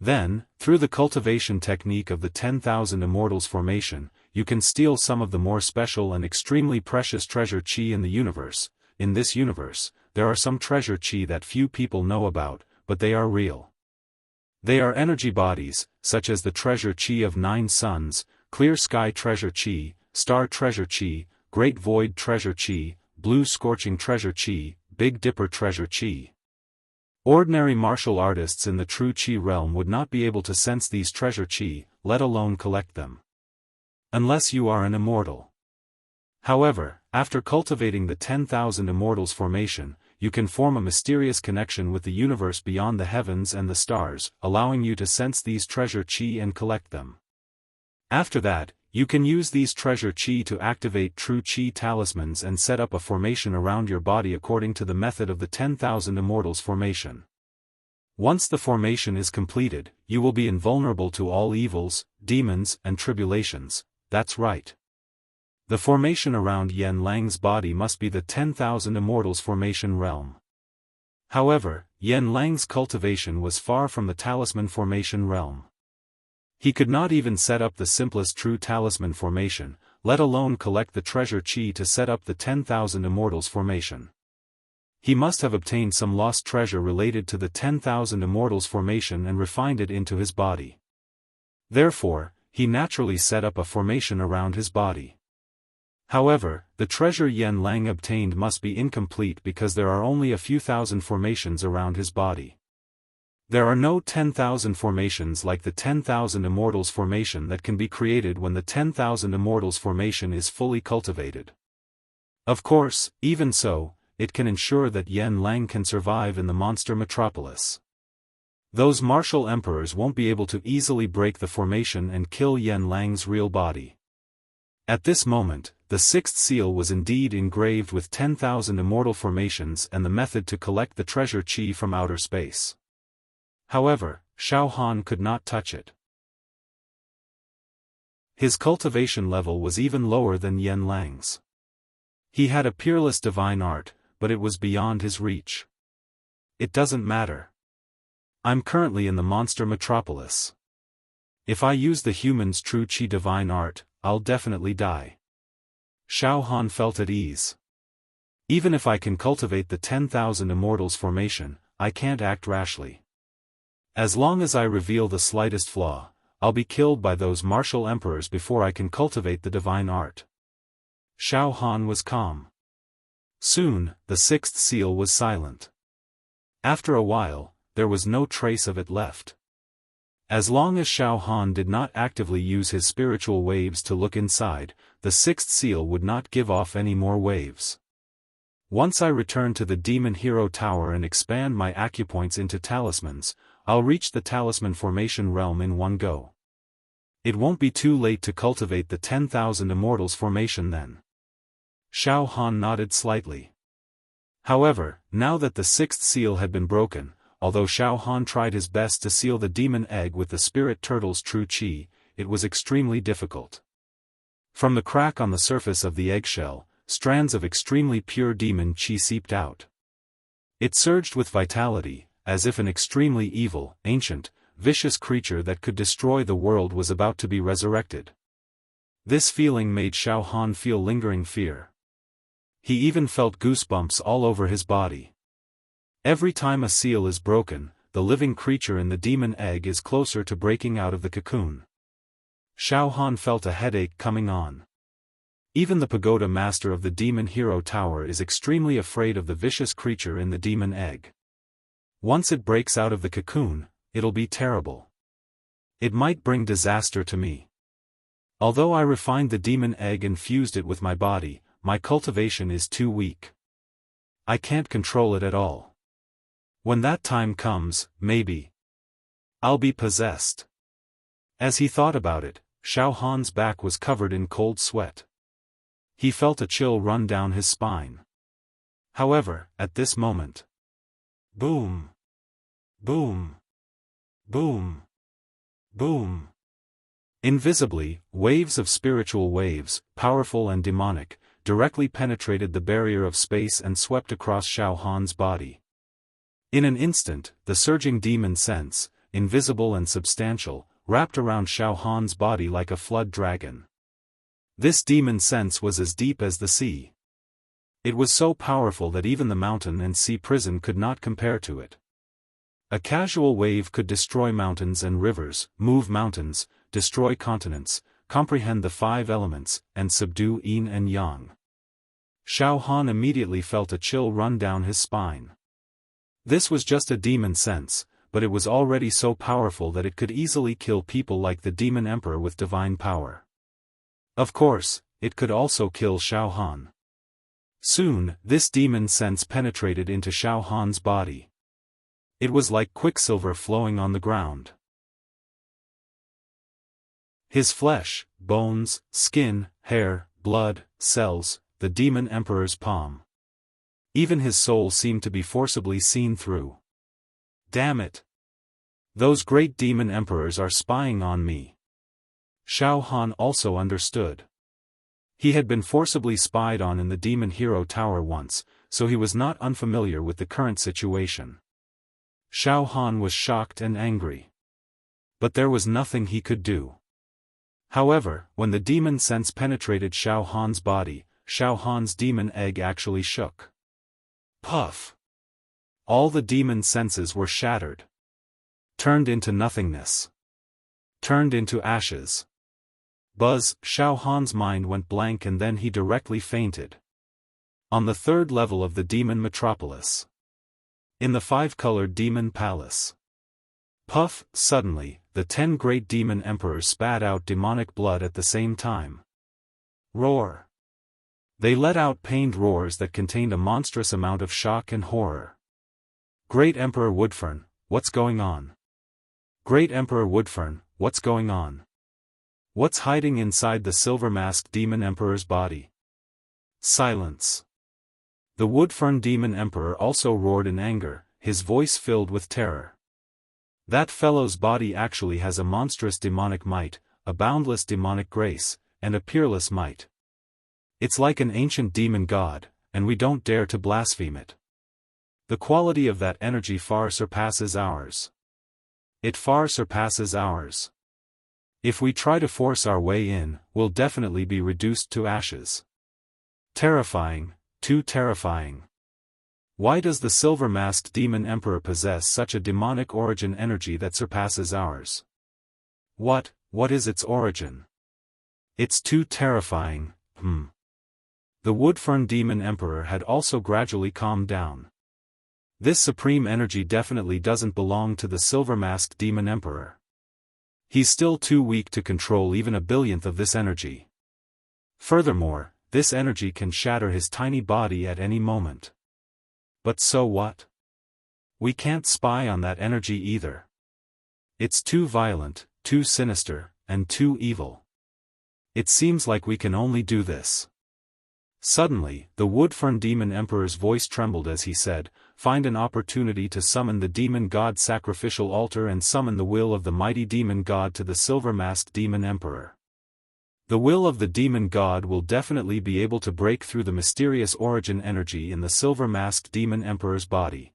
Then, through the cultivation technique of the 10,000 Immortals formation, you can steal some of the more special and extremely precious treasure chi in the universe. In this universe, there are some treasure chi that few people know about, but they are real. They are energy bodies, such as the treasure chi of 9 suns, clear sky treasure chi, star treasure chi, great void treasure chi, blue scorching treasure chi, big dipper treasure chi. Ordinary martial artists in the True Chi realm would not be able to sense these treasure chi, let alone collect them. Unless you are an immortal. However, After cultivating the 10,000 Immortals formation, you can form a mysterious connection with the universe beyond the heavens and the stars, allowing you to sense these treasure chi and collect them. After that, you can use these treasure chi to activate true chi talismans and set up a formation around your body according to the method of the 10,000 Immortals formation. Once the formation is completed, you will be invulnerable to all evils, demons, and tribulations. That's right. The formation around Yan Lang's body must be the 10,000 Immortals formation realm. However, Yan Lang's cultivation was far from the talisman formation realm. He could not even set up the simplest true talisman formation, let alone collect the treasure chi to set up the 10,000 Immortals formation. He must have obtained some lost treasure related to the 10,000 Immortals formation and refined it into his body. Therefore, he naturally set up a formation around his body. However, the treasure Yan Lang obtained must be incomplete because there are only a few thousand formations around his body. There are no 10,000 formations like the 10,000 Immortals formation that can be created when the 10,000 Immortals formation is fully cultivated. Of course, even so, it can ensure that Yan Lang can survive in the monster metropolis. Those martial emperors won't be able to easily break the formation and kill Yan Lang's real body. At this moment, the sixth seal was indeed engraved with 10,000 immortal formations and the method to collect the treasure chi from outer space. However, Xiaofan could not touch it. His cultivation level was even lower than Yan Lang's. He had a peerless divine art, but it was beyond his reach. It doesn't matter. I'm currently in the monster metropolis. If I use the human's true chi divine art, I'll definitely die. Xiaofan felt at ease. Even if I can cultivate the 10,000 immortals formation, I can't act rashly. As long as I reveal the slightest flaw, I'll be killed by those martial emperors before I can cultivate the divine art. Xiaofan was calm. Soon, the sixth seal was silent. After a while, there was no trace of it left. As long as Xiaofan did not actively use his spiritual waves to look inside, the sixth seal would not give off any more waves. Once I return to the Demon Hero Tower and expand my acupoints into talismans, I'll reach the talisman formation realm in one go. It won't be too late to cultivate the 10,000 immortals formation then. Xiaofan nodded slightly. However, now that the sixth seal had been broken, although Xiaofan tried his best to seal the demon egg with the spirit turtle's true chi, it was extremely difficult. From the crack on the surface of the eggshell, strands of extremely pure demon chi seeped out. It surged with vitality, as if an extremely evil, ancient, vicious creature that could destroy the world was about to be resurrected. This feeling made Xiaofan feel lingering fear. He even felt goosebumps all over his body. Every time a seal is broken, the living creature in the demon egg is closer to breaking out of the cocoon. Xiaofan felt a headache coming on. Even the pagoda master of the Demon Hero Tower is extremely afraid of the vicious creature in the demon egg. Once it breaks out of the cocoon, it'll be terrible. It might bring disaster to me. Although I refined the demon egg and fused it with my body, my cultivation is too weak. I can't control it at all. When that time comes, maybe I'll be possessed. As he thought about it, Xiaofan's back was covered in cold sweat. He felt a chill run down his spine. However, at this moment, boom, boom, boom, boom. Invisibly, waves of spiritual waves, powerful and demonic, directly penetrated the barrier of space and swept across Xiaofan's body. In an instant, the surging demon sense, invisible and substantial, wrapped around Xiaofan's body like a flood dragon. This demon sense was as deep as the sea. It was so powerful that even the mountain and sea prison could not compare to it. A casual wave could destroy mountains and rivers, move mountains, destroy continents, comprehend the 5 elements, and subdue yin and yang. Xiaofan immediately felt a chill run down his spine. This was just a demon sense, but it was already so powerful that it could easily kill people like the Demon Emperor with divine power. Of course, it could also kill Xiaofan. Soon, this demon sense penetrated into Xiaofan's body. It was like quicksilver flowing on the ground. His flesh, bones, skin, hair, blood, cells, the demon emperor's palm. Even his soul seemed to be forcibly seen through. Damn it! Those great demon emperors are spying on me. Xiaofan also understood. He had been forcibly spied on in the Demon Hero Tower once, so he was not unfamiliar with the current situation. Xiaofan was shocked and angry. But there was nothing he could do. However, when the demon sense penetrated Xiaofan's body, Xiaofan's demon egg actually shook. Puff! All the demon senses were shattered. Turned into nothingness. Turned into ashes. Buzz, Xiaofan's mind went blank and then he directly fainted. On the third level of the demon metropolis. In the five-colored demon palace. Puff, suddenly, the 10 great demon emperors spat out demonic blood at the same time. Roar! They let out pained roars that contained a monstrous amount of shock and horror. Great Emperor Woodfern, what's going on? Great Emperor Woodfern, what's going on? What's hiding inside the silver-masked demon emperor's body? Silence. The Woodfern demon emperor also roared in anger, his voice filled with terror. That fellow's body actually has a monstrous demonic might, a boundless demonic grace, and a peerless might. It's like an ancient demon god, and we don't dare to blaspheme it. The quality of that energy far surpasses ours. It far surpasses ours. If we try to force our way in, we'll definitely be reduced to ashes. Terrifying, too terrifying. Why does the silver-masked demon emperor possess such a demonic origin energy that surpasses ours? What is its origin? It's too terrifying, The Woodfern demon emperor had also gradually calmed down. This supreme energy definitely doesn't belong to the silver-masked demon emperor. He's still too weak to control even a billionth of this energy. Furthermore, this energy can shatter his tiny body at any moment. But so what? We can't spy on that energy either. It's too violent, too sinister, and too evil. It seems like we can only do this. Suddenly, the Woodfern demon emperor's voice trembled as he said, "Find an opportunity to summon the demon god's sacrificial altar and summon the will of the mighty demon god to the silver-masked demon emperor. The will of the demon god will definitely be able to break through the mysterious origin energy in the silver-masked demon emperor's body.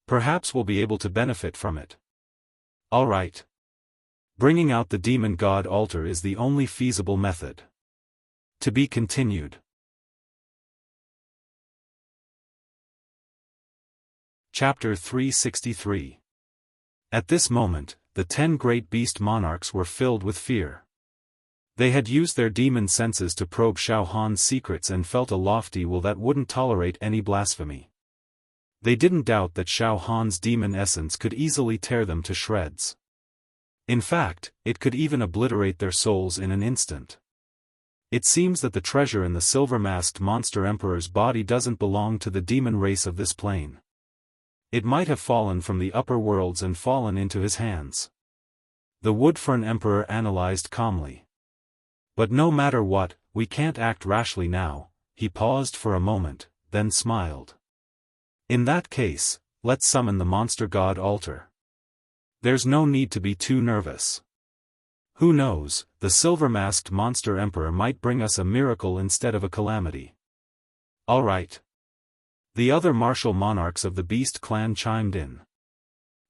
Perhaps we'll be able to benefit from it. Alright. Bringing out the demon god altar is the only feasible method." To be continued. Chapter 363. At this moment, the 10 great beast monarchs were filled with fear. They had used their demon senses to probe Xiaofan's secrets and felt a lofty will that wouldn't tolerate any blasphemy. They didn't doubt that Xiaofan's demon essence could easily tear them to shreds. In fact, it could even obliterate their souls in an instant. It seems that the treasure in the silver-masked monster emperor's body doesn't belong to the demon race of this plane. It might have fallen from the upper worlds and fallen into his hands. The Woodfern emperor analyzed calmly. But no matter what, we can't act rashly now. He paused for a moment, then smiled. In that case, let's summon the monster god altar. There's no need to be too nervous. Who knows, the silver-masked monster emperor might bring us a miracle instead of a calamity. Alright. The other martial monarchs of the Beast clan chimed in.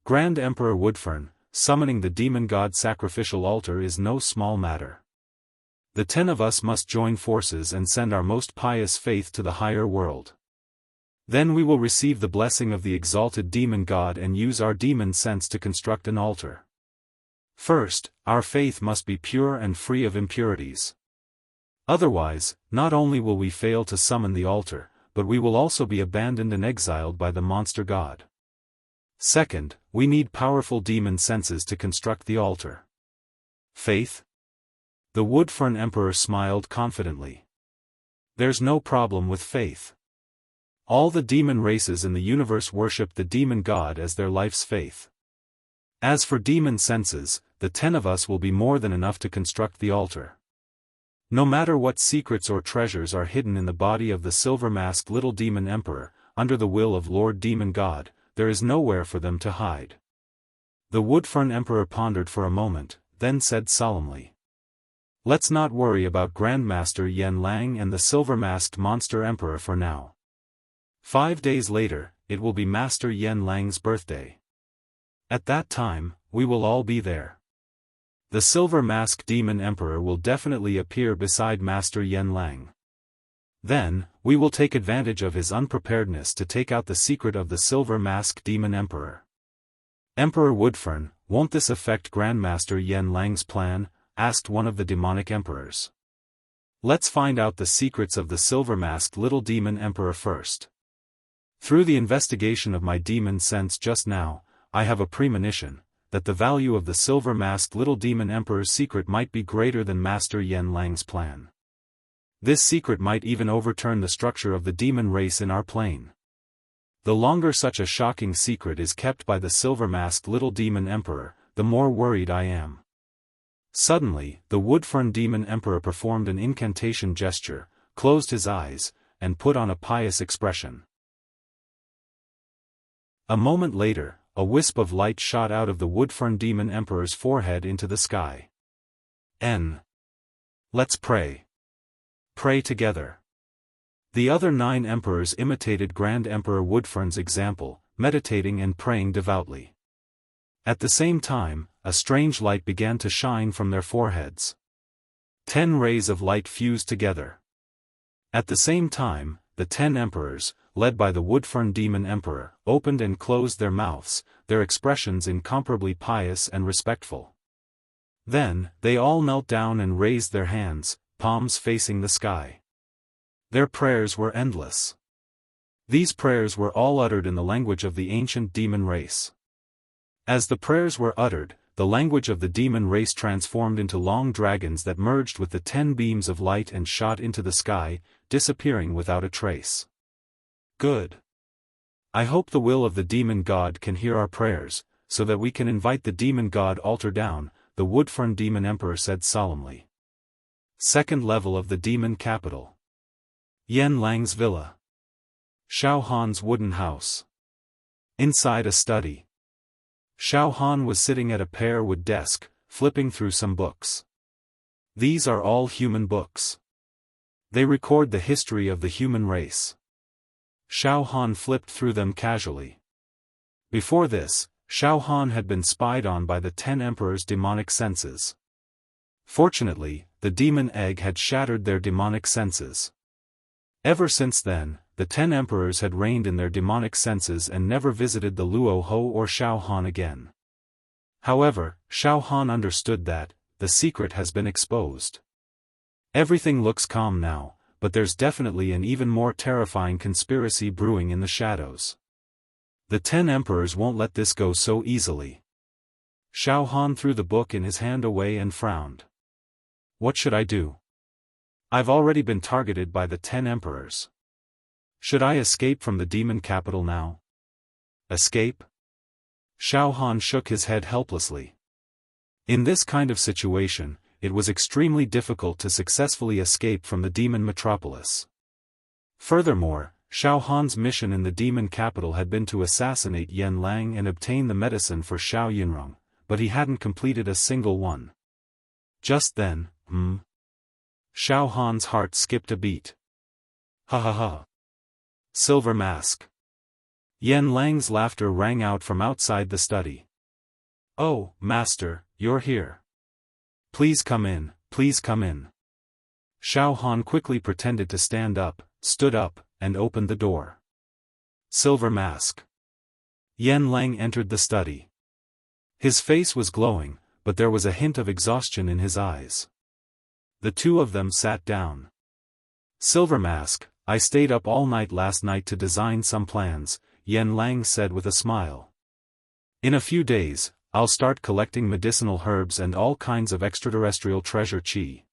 Grand Emperor Woodfern, summoning the demon god sacrificial altar is no small matter. The 10 of us must join forces and send our most pious faith to the higher world. Then we will receive the blessing of the exalted demon god and use our demon sense to construct an altar. First, our faith must be pure and free of impurities. Otherwise, not only will we fail to summon the altar, but we will also be abandoned and exiled by the monster god. Second, we need powerful demon senses to construct the altar. Faith? The Woodfern emperor smiled confidently. There's no problem with faith. All the demon races in the universe worship the demon god as their life's faith. As for demon senses, the 10 of us will be more than enough to construct the altar. No matter what secrets or treasures are hidden in the body of the silver-masked little demon emperor, under the will of Lord Demon God, there is nowhere for them to hide. The Woodfern Emperor pondered for a moment, then said solemnly, "Let's not worry about Grandmaster Yen Lang and the silver-masked monster emperor for now. 5 days later, it will be Master Yen Lang's birthday. At that time, we will all be there. The silver-masked demon emperor will definitely appear beside Master Yen Lang. Then, we will take advantage of his unpreparedness to take out the secret of the silver-masked demon emperor." "Emperor Woodfern, won't this affect Grandmaster Yen Lang's plan?" asked one of the demonic emperors. "Let's find out the secrets of the silver-masked little demon emperor first. Through the investigation of my demon sense just now, I have a premonition that the value of the silver-masked little demon emperor's secret might be greater than Master Yen Lang's plan. This secret might even overturn the structure of the demon race in our plane. The longer such a shocking secret is kept by the silver-masked little demon emperor, the more worried I am." Suddenly, the Woodfern demon emperor performed an incantation gesture, closed his eyes, and put on a pious expression. A moment later, a wisp of light shot out of the Woodfern demon emperor's forehead into the sky. Let's pray. Pray together." The other 9 emperors imitated Grand Emperor Woodfern's example, meditating and praying devoutly. At the same time, a strange light began to shine from their foreheads. 10 rays of light fused together. At the same time, the 10 emperors, led by the Woodfern demon emperor, opened and closed their mouths, their expressions incomparably pious and respectful. Then, they all knelt down and raised their hands, palms facing the sky. Their prayers were endless. These prayers were all uttered in the language of the ancient demon race. As the prayers were uttered, the language of the demon race transformed into long dragons that merged with the 10 beams of light and shot into the sky, disappearing without a trace. Good. I hope the will of the demon god can hear our prayers, so that we can invite the demon god altar down, the Woodfern demon emperor said solemnly. Second level of the demon capital. Yen Lang's villa. Xiaofan's wooden house. Inside a study. Xiaofan was sitting at a pear wood desk, flipping through some books. These are all human books. They record the history of the human race. Xiaofan flipped through them casually. Before this, Xiaofan had been spied on by the 10 emperors' demonic senses. Fortunately, the demon egg had shattered their demonic senses. Ever since then, the 10 emperors had reigned in their demonic senses and never visited the Luo Ho or Xiaohan again. However, Xiaohan understood that the secret has been exposed. Everything looks calm now, but there's definitely an even more terrifying conspiracy brewing in the shadows. The 10 emperors won't let this go so easily. Xiaohan threw the book in his hand away and frowned. What should I do? I've already been targeted by the 10 emperors. Should I escape from the demon capital now? Escape? Xiaohan shook his head helplessly. In this kind of situation, it was extremely difficult to successfully escape from the demon metropolis. Furthermore, Xiaohan's mission in the demon capital had been to assassinate Yen Lang and obtain the medicine for Xiao Yunrong, but he hadn't completed a single one. Just then, Xiaohan's heart skipped a beat. Ha ha ha. Silver mask. Yen Lang's laughter rang out from outside the study. Oh, master, you're here. Please come in, please come in. Xiaohan quickly pretended to stand up, stood up, and opened the door. Silver mask. Yen Lang entered the study. His face was glowing, but there was a hint of exhaustion in his eyes. The two of them sat down. Silver mask, I stayed up all night last night to design some plans, Yen Lang said with a smile. In a few days, I'll start collecting medicinal herbs and all kinds of extraterrestrial treasure qi.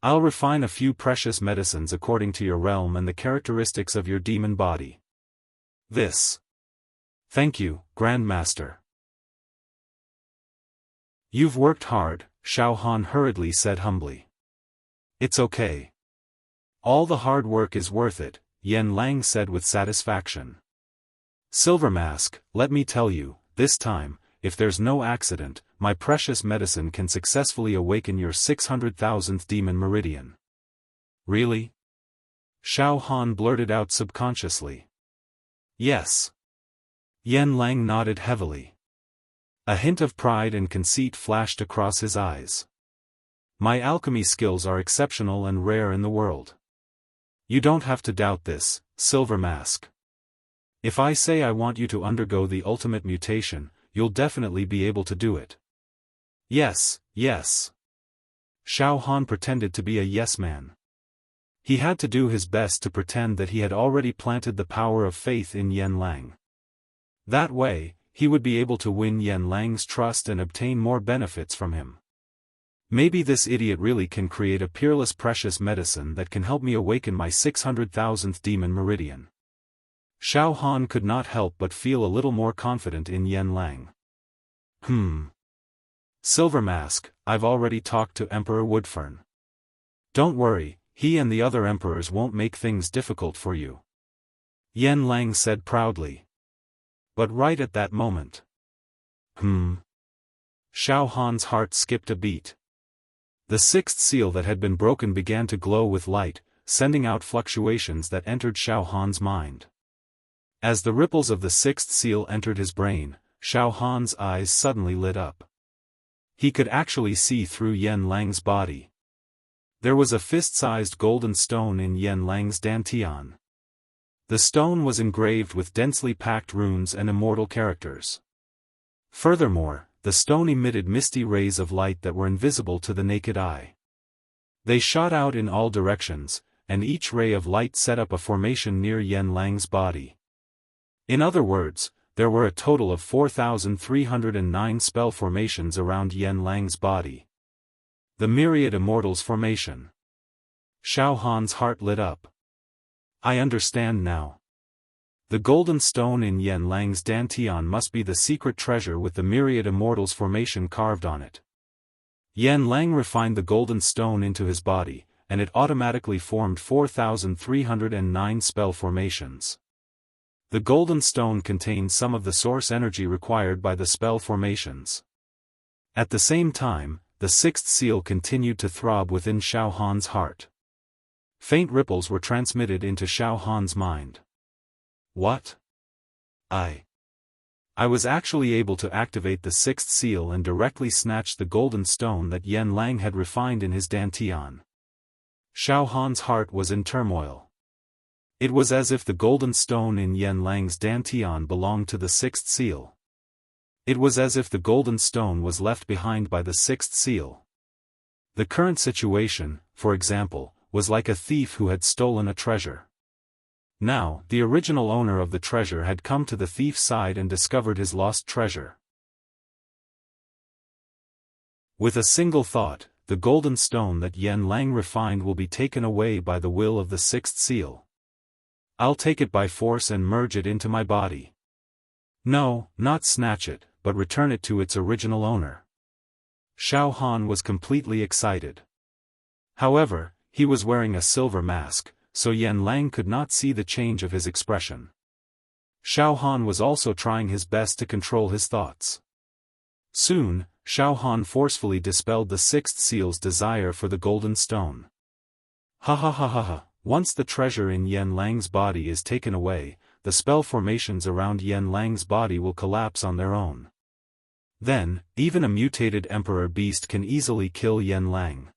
I'll refine a few precious medicines according to your realm and the characteristics of your demon body. This. Thank you, Grandmaster. You've worked hard, Xiaofan hurriedly said humbly. It's okay. All the hard work is worth it, Yan Lang said with satisfaction. Silver Mask, let me tell you, this time, if there's no accident, my precious medicine can successfully awaken your 600,000th demon meridian. Really? Xiaofan blurted out subconsciously. Yes. Yan Lang nodded heavily. A hint of pride and conceit flashed across his eyes. My alchemy skills are exceptional and rare in the world. You don't have to doubt this, Silver Mask. If I say I want you to undergo the ultimate mutation, you'll definitely be able to do it. Yes, yes. Xiaofan pretended to be a yes man. He had to do his best to pretend that he had already planted the power of faith in Yan Lang. That way, he would be able to win Yan Lang's trust and obtain more benefits from him. Maybe this idiot really can create a peerless precious medicine that can help me awaken my 600,000th demon meridian. Xiaofan could not help but feel a little more confident in Yan Lang. Silver Mask, I've already talked to Emperor Woodfern. Don't worry, he and the other emperors won't make things difficult for you. Yan Lang said proudly. But right at that moment. Xiaohan's heart skipped a beat. The sixth seal that had been broken began to glow with light, sending out fluctuations that entered Xiaohan's mind. As the ripples of the sixth seal entered his brain, Xiaohan's eyes suddenly lit up. He could actually see through Yan Lang's body. There was a fist-sized golden stone in Yan Lang's dantian. The stone was engraved with densely packed runes and immortal characters. Furthermore, the stone emitted misty rays of light that were invisible to the naked eye. They shot out in all directions, and each ray of light set up a formation near Yan Lang's body. In other words, there were a total of 4,309 spell formations around Yan Lang's body. The Myriad Immortals formation. Xiaohan's heart lit up. I understand now. The golden stone in Yan Lang's dantian must be the secret treasure with the Myriad Immortals formation carved on it. Yan Lang refined the golden stone into his body, and it automatically formed 4,309 spell formations. The golden stone contained some of the source energy required by the spell formations. At the same time, the sixth seal continued to throb within Xiaohan's heart. Faint ripples were transmitted into Xiaohan's mind. What? I was actually able to activate the sixth seal and directly snatch the golden stone that Yan Lang had refined in his dantian. Xiaohan's heart was in turmoil. It was as if the golden stone in Yan Lang's dantian belonged to the sixth seal. It was as if the golden stone was left behind by the sixth seal. The current situation, for example, was like a thief who had stolen a treasure. Now, the original owner of the treasure had come to the thief's side and discovered his lost treasure. With a single thought, the golden stone that Yan Lang refined will be taken away by the will of the sixth seal. I'll take it by force and merge it into my body. No, not snatch it, but return it to its original owner. Xiaohan was completely excited. However, he was wearing a silver mask, so Yan Lang could not see the change of his expression. Xiaohan was also trying his best to control his thoughts. Soon, Xiaohan forcefully dispelled the sixth seal's desire for the golden stone. Ha ha ha ha ha, once the treasure in Yan Lang's body is taken away, the spell formations around Yan Lang's body will collapse on their own. Then, even a mutated emperor beast can easily kill Yan Lang.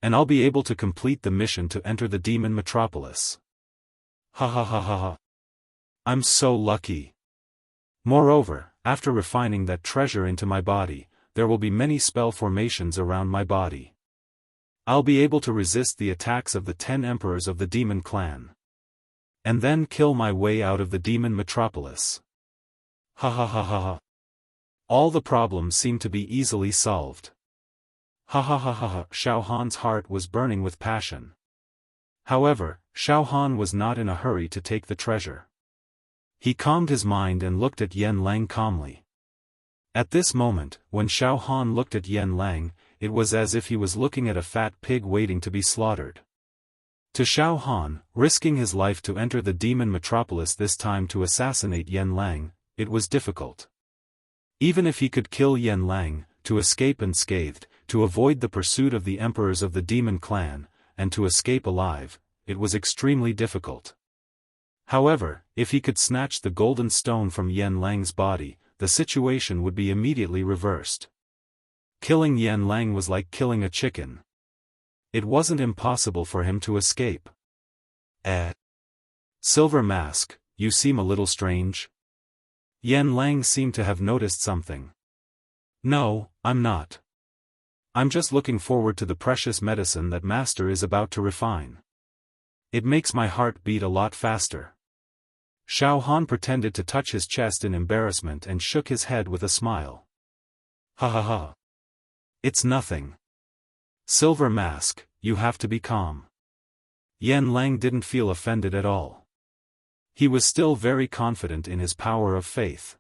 And I'll be able to complete the mission to enter the demon metropolis. Ha ha ha ha ha. I'm so lucky. Moreover, after refining that treasure into my body, there will be many spell formations around my body. I'll be able to resist the attacks of the 10 emperors of the demon clan. And then kill my way out of the demon metropolis. Ha ha ha ha ha. All the problems seem to be easily solved. Ha ha ha ha ha. Xiaohan's heart was burning with passion. However, Xiaohan was not in a hurry to take the treasure. He calmed his mind and looked at Yan Lang calmly. At this moment, when Xiaohan looked at Yan Lang, it was as if he was looking at a fat pig waiting to be slaughtered. To Xiaohan, risking his life to enter the demon metropolis this time to assassinate Yan Lang, it was difficult. Even if he could kill Yan Lang, to escape unscathed, to avoid the pursuit of the emperors of the demon clan, and to escape alive, it was extremely difficult. However, if he could snatch the golden stone from Yan Lang's body, the situation would be immediately reversed. Killing Yan Lang was like killing a chicken. It wasn't impossible for him to escape. Silver Mask, you seem a little strange. Yan Lang seemed to have noticed something. No, I'm not. I'm just looking forward to the precious medicine that Master is about to refine. It makes my heart beat a lot faster. Xiaohan pretended to touch his chest in embarrassment and shook his head with a smile. Ha ha ha. It's nothing. Silver Mask, you have to be calm. Yan Lang didn't feel offended at all. He was still very confident in his power of faith.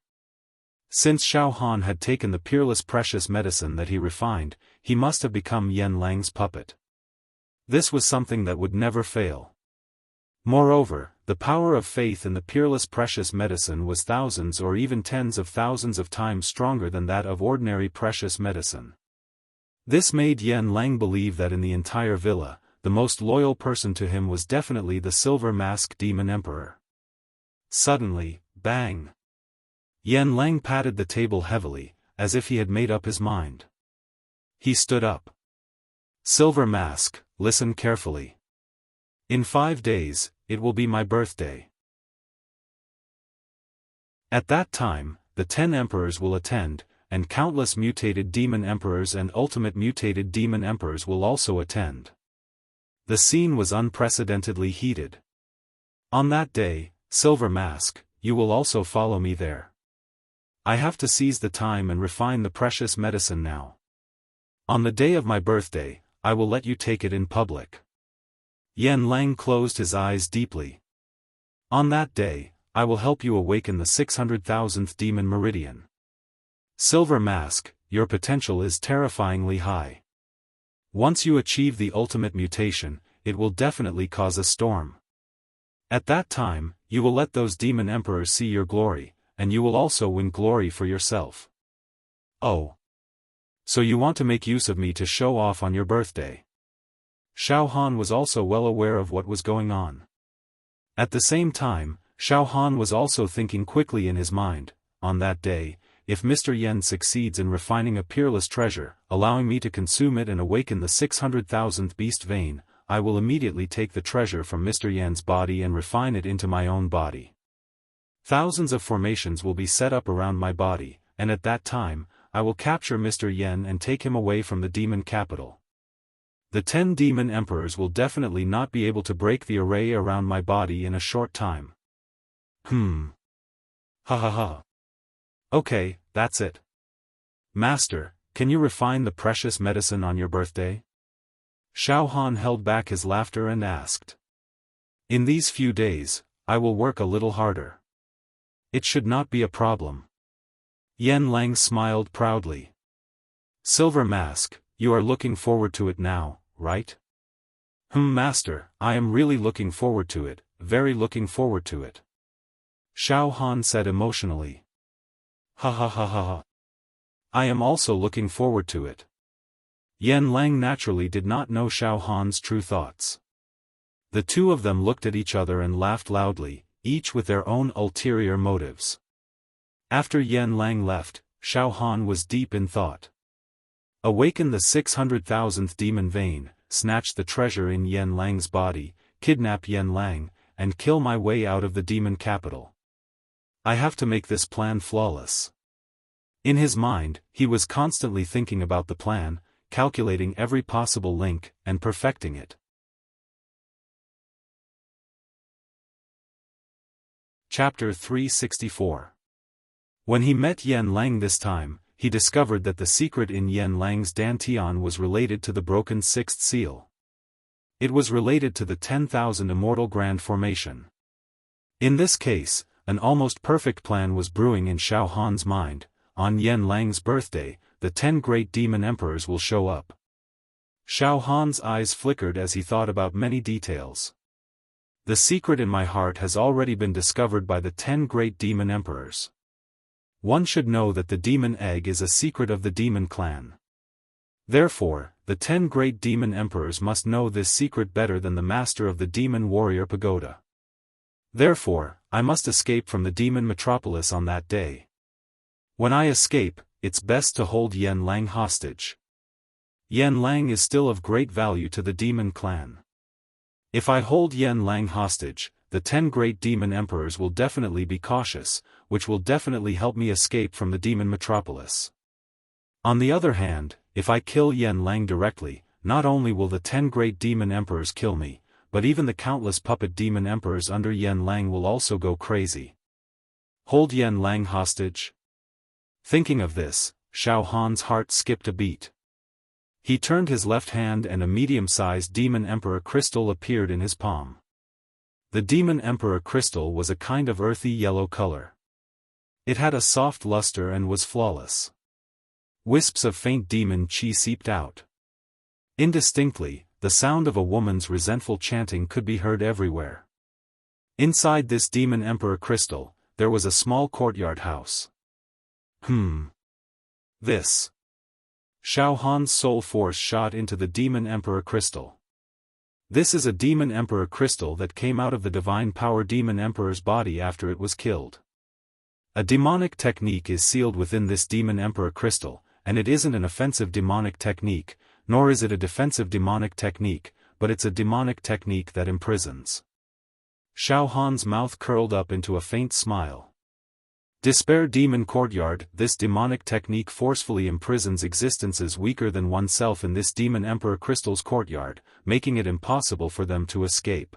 Since Xiaohan had taken the peerless precious medicine that he refined, he must have become Yan Lang's puppet. This was something that would never fail. Moreover, the power of faith in the peerless precious medicine was thousands or even tens of thousands of times stronger than that of ordinary precious medicine. This made Yan Lang believe that in the entire villa, the most loyal person to him was definitely the Silver Mask Demon Emperor. Suddenly, bang! Yan Lang patted the table heavily, as if he had made up his mind. He stood up. Silver Mask, listen carefully. In 5 days, it will be my birthday. At that time, the 10 emperors will attend, and countless mutated demon emperors and ultimate mutated demon emperors will also attend. The scene was unprecedentedly heated. On that day, Silver Mask, you will also follow me there. I have to seize the time and refine the precious medicine now. On the day of my birthday, I will let you take it in public. Yan Lang closed his eyes deeply. On that day, I will help you awaken the 600,000th demon meridian. Silver Mask, your potential is terrifyingly high. Once you achieve the ultimate mutation, it will definitely cause a storm. At that time, you will let those demon emperors see your glory, and you will also win glory for yourself. Oh. So you want to make use of me to show off on your birthday. Xiaohan was also well aware of what was going on. At the same time, Xiaohan was also thinking quickly in his mind, on that day, if Mr. Yan succeeds in refining a peerless treasure, allowing me to consume it and awaken the 600,000th beast vein, I will immediately take the treasure from Mr. Yan's body and refine it into my own body. Thousands of formations will be set up around my body, and at that time, I will capture Mr. Yan and take him away from the demon capital. The 10 demon emperors will definitely not be able to break the array around my body in a short time. Ha ha ha. Okay, that's it. Master, can you refine the precious medicine on your birthday? Xiaohan held back his laughter and asked. In these few days, I will work a little harder. It should not be a problem. Yan Lang smiled proudly. Silver Mask, you are looking forward to it now, right? Master, I am really looking forward to it, very looking forward to it. Xiaohan said emotionally. Ha ha ha ha ha. I am also looking forward to it. Yan Lang naturally did not know Xiaohan's true thoughts. The two of them looked at each other and laughed loudly, each with their own ulterior motives. After Yan Lang left, Xiaohan was deep in thought. Awaken the 600,000th demon vein, snatch the treasure in Yan Lang's body, kidnap Yan Lang, and kill my way out of the demon capital. I have to make this plan flawless. In his mind, he was constantly thinking about the plan, calculating every possible link, and perfecting it. Chapter 364. When he met Yan Lang this time, he discovered that the secret in Yen Lang's dantian was related to the broken sixth seal. It was related to the 10,000 Immortal Grand Formation. In this case, an almost perfect plan was brewing in Xiaofan's mind. On Yen Lang's birthday, the 10 great demon emperors will show up. Xiaofan's eyes flickered as he thought about many details. The secret in my heart has already been discovered by the 10 great demon emperors. One should know that the demon egg is a secret of the demon clan. Therefore, the 10 great demon emperors must know this secret better than the master of the demon warrior pagoda. Therefore, I must escape from the demon metropolis on that day. When I escape, it's best to hold Yen Lang hostage. Yen Lang is still of great value to the demon clan. If I hold Yen Lang hostage, the 10 great demon emperors will definitely be cautious, which will definitely help me escape from the demon metropolis. On the other hand, if I kill Yen Lang directly, not only will the 10 great demon emperors kill me, but even the countless puppet demon emperors under Yen Lang will also go crazy. Hold Yen Lang hostage? Thinking of this, Xiaofan's heart skipped a beat. He turned his left hand and a medium-sized demon emperor crystal appeared in his palm. The demon emperor crystal was a kind of earthy yellow color. It had a soft luster and was flawless. Wisps of faint demon chi seeped out. Indistinctly, the sound of a woman's resentful chanting could be heard everywhere. Inside this demon emperor crystal, there was a small courtyard house. This. Xiaofan's soul force shot into the demon emperor crystal. This is a demon emperor crystal that came out of the divine power demon emperor's body after it was killed. A demonic technique is sealed within this demon emperor crystal, and it isn't an offensive demonic technique, nor is it a defensive demonic technique, but it's a demonic technique that imprisons. Xiaofan's mouth curled up into a faint smile. Despair Demon Courtyard. This demonic technique forcefully imprisons existences weaker than oneself in this demon emperor crystal's courtyard, making it impossible for them to escape.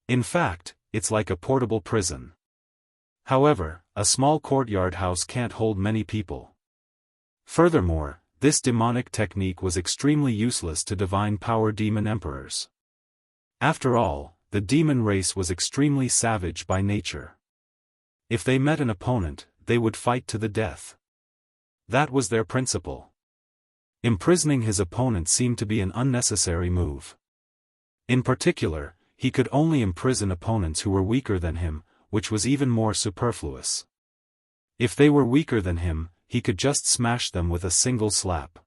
In fact, it's like a portable prison. However, a small courtyard house can't hold many people. Furthermore, this demonic technique was extremely useless to divine power demon emperors. After all, the demon race was extremely savage by nature. If they met an opponent, they would fight to the death. That was their principle. Imprisoning his opponent seemed to be an unnecessary move. In particular, he could only imprison opponents who were weaker than him, which was even more superfluous. If they were weaker than him, he could just smash them with a single slap.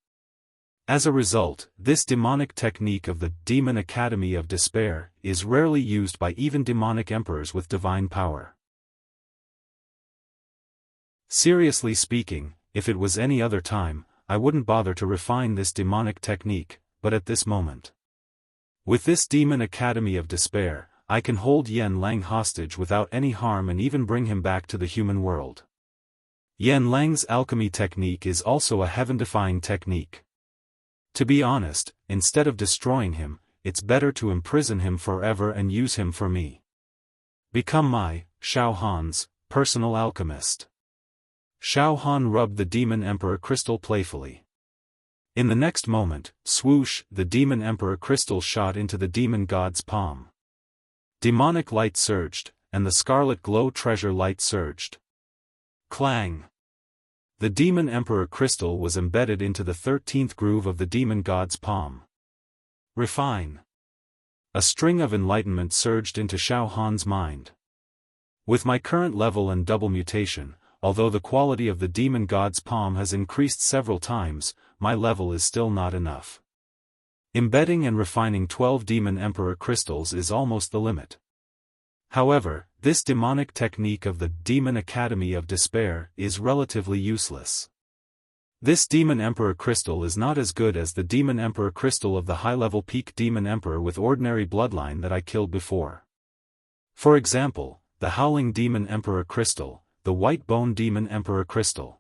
As a result, this demonic technique of the Demon Academy of Despair is rarely used by even demonic emperors with divine power. Seriously speaking, if it was any other time, I wouldn't bother to refine this demonic technique, but at this moment. With this Demon Academy of Despair, I can hold Yen Lang hostage without any harm and even bring him back to the human world. Yen Lang's alchemy technique is also a heaven-defying technique. To be honest, instead of destroying him, it's better to imprison him forever and use him for me. Become my, Xiaofan's, personal alchemist. Xiaofan rubbed the demon emperor crystal playfully. In the next moment, swoosh, the demon emperor crystal shot into the demon god's palm. Demonic light surged, and the scarlet glow treasure light surged. Clang! The demon emperor crystal was embedded into the 13th groove of the demon god's palm. Refine! A string of enlightenment surged into Xiaofan's mind. With my current level and double mutation, although the quality of the demon god's palm has increased several times, my level is still not enough. Embedding and refining 12 demon emperor crystals is almost the limit. However, this demonic technique of the Demon Academy of Despair is relatively useless. This demon emperor crystal is not as good as the demon emperor crystal of the high-level peak demon emperor with ordinary bloodline that I killed before. For example, the howling demon emperor crystal, the white bone demon emperor crystal.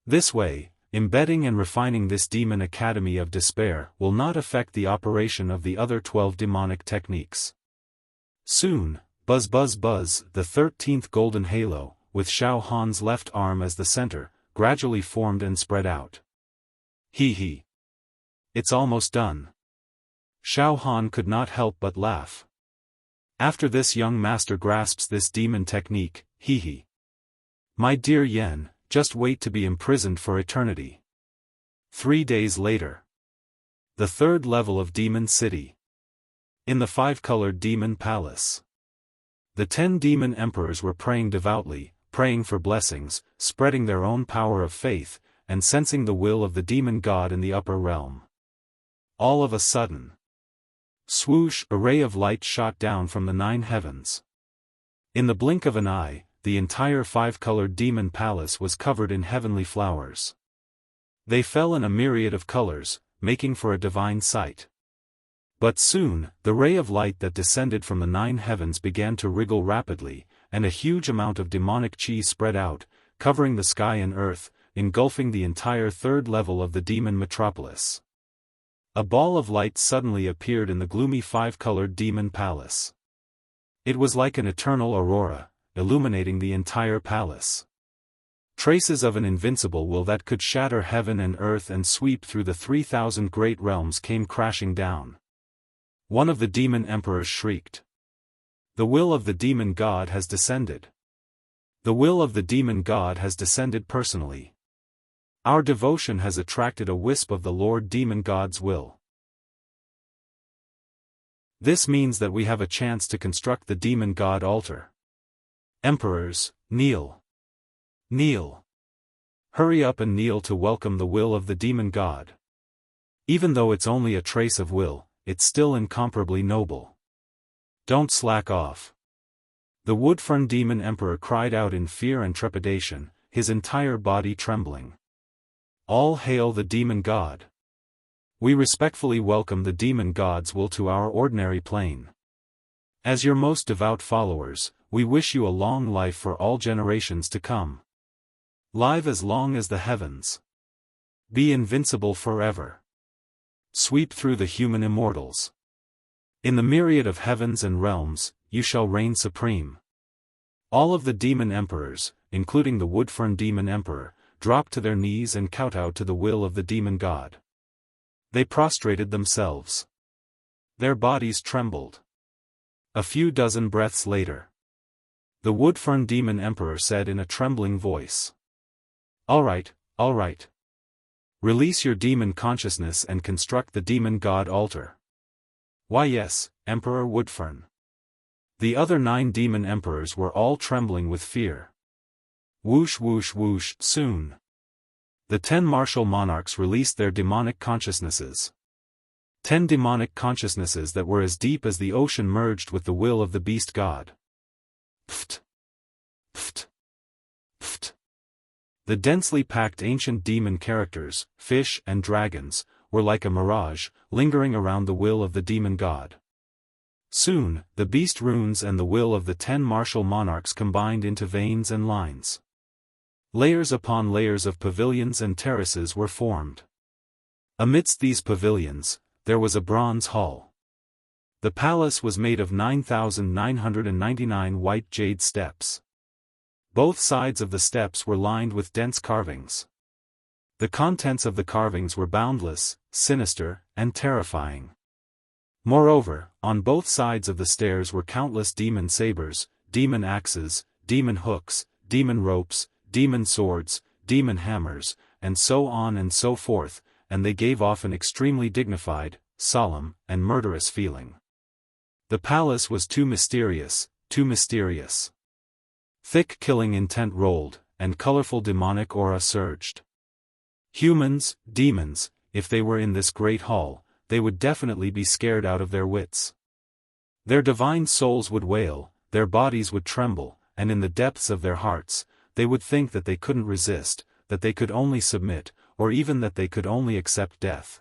This way, embedding and refining this Demon Academy of Despair will not affect the operation of the other 12 demonic techniques. Soon, buzz buzz buzz, the 13th golden halo, with Xiaofan's left arm as the center, gradually formed and spread out. Hee. It's almost done. Xiaofan could not help but laugh. After this young master grasps this demon technique, hee. My dear Yen, just wait to be imprisoned for eternity. 3 days later. The third level of Demon City. In the 5-colored Demon Palace. The 10 demon emperors were praying devoutly, praying for blessings, spreading their own power of faith, and sensing the will of the demon god in the upper realm. All of a sudden. Swoosh! A ray of light shot down from the 9 heavens. In the blink of an eye, the entire 5-colored demon palace was covered in heavenly flowers. They fell in a myriad of colors, making for a divine sight. But soon, the ray of light that descended from the 9 heavens began to wriggle rapidly, and a huge amount of demonic chi spread out, covering the sky and earth, engulfing the entire 3rd level of the demon metropolis. A ball of light suddenly appeared in the gloomy 5-colored demon palace. It was like an eternal aurora, illuminating the entire palace. Traces of an invincible will that could shatter heaven and earth and sweep through the 3,000 great realms came crashing down. One of the demon emperors shrieked. The will of the demon god has descended. The will of the demon god has descended personally. Our devotion has attracted a wisp of the Lord Demon God's will. This means that we have a chance to construct the Demon God altar. Emperors, kneel. Kneel. Hurry up and kneel to welcome the will of the Demon God. Even though it's only a trace of will, it's still incomparably noble. Don't slack off. The Woodfern Demon Emperor cried out in fear and trepidation, his entire body trembling. All hail the Demon God. We respectfully welcome the Demon God's will to our ordinary plane. As your most devout followers, we wish you a long life for all generations to come. Live as long as the heavens. Be invincible forever. Sweep through the human immortals. In the myriad of heavens and realms, you shall reign supreme. All of the demon emperors, including the Woodfern Demon Emperor, dropped to their knees and kowtowed to the will of the demon god. They prostrated themselves. Their bodies trembled. A few dozen breaths later. The Woodfern Demon Emperor said in a trembling voice. All right. Release your demon consciousness and construct the demon god altar. Why yes, Emperor Woodfern. The other 9 demon emperors were all trembling with fear. Whoosh whoosh whoosh, soon. The 10 martial monarchs released their demonic consciousnesses. 10 demonic consciousnesses that were as deep as the ocean merged with the will of the beast god. Pft. Pft. Pft. The densely packed ancient demon characters, fish and dragons, were like a mirage, lingering around the will of the demon god. Soon, the beast runes and the will of the 10 martial monarchs combined into veins and lines. Layers upon layers of pavilions and terraces were formed. Amidst these pavilions, there was a bronze hall. The palace was made of 9,999 white jade steps. Both sides of the steps were lined with dense carvings. The contents of the carvings were boundless, sinister, and terrifying. Moreover, on both sides of the stairs were countless demon sabers, demon axes, demon hooks, demon ropes, demon swords, demon hammers, and so on and so forth, and they gave off an extremely dignified, solemn, and murderous feeling. The palace was too mysterious, too mysterious. Thick killing intent rolled, and colorful demonic aura surged. Humans, demons, if they were in this great hall, they would definitely be scared out of their wits. Their divine souls would wail, their bodies would tremble, and in the depths of their hearts, they would think that they couldn't resist, that they could only submit, or even that they could only accept death.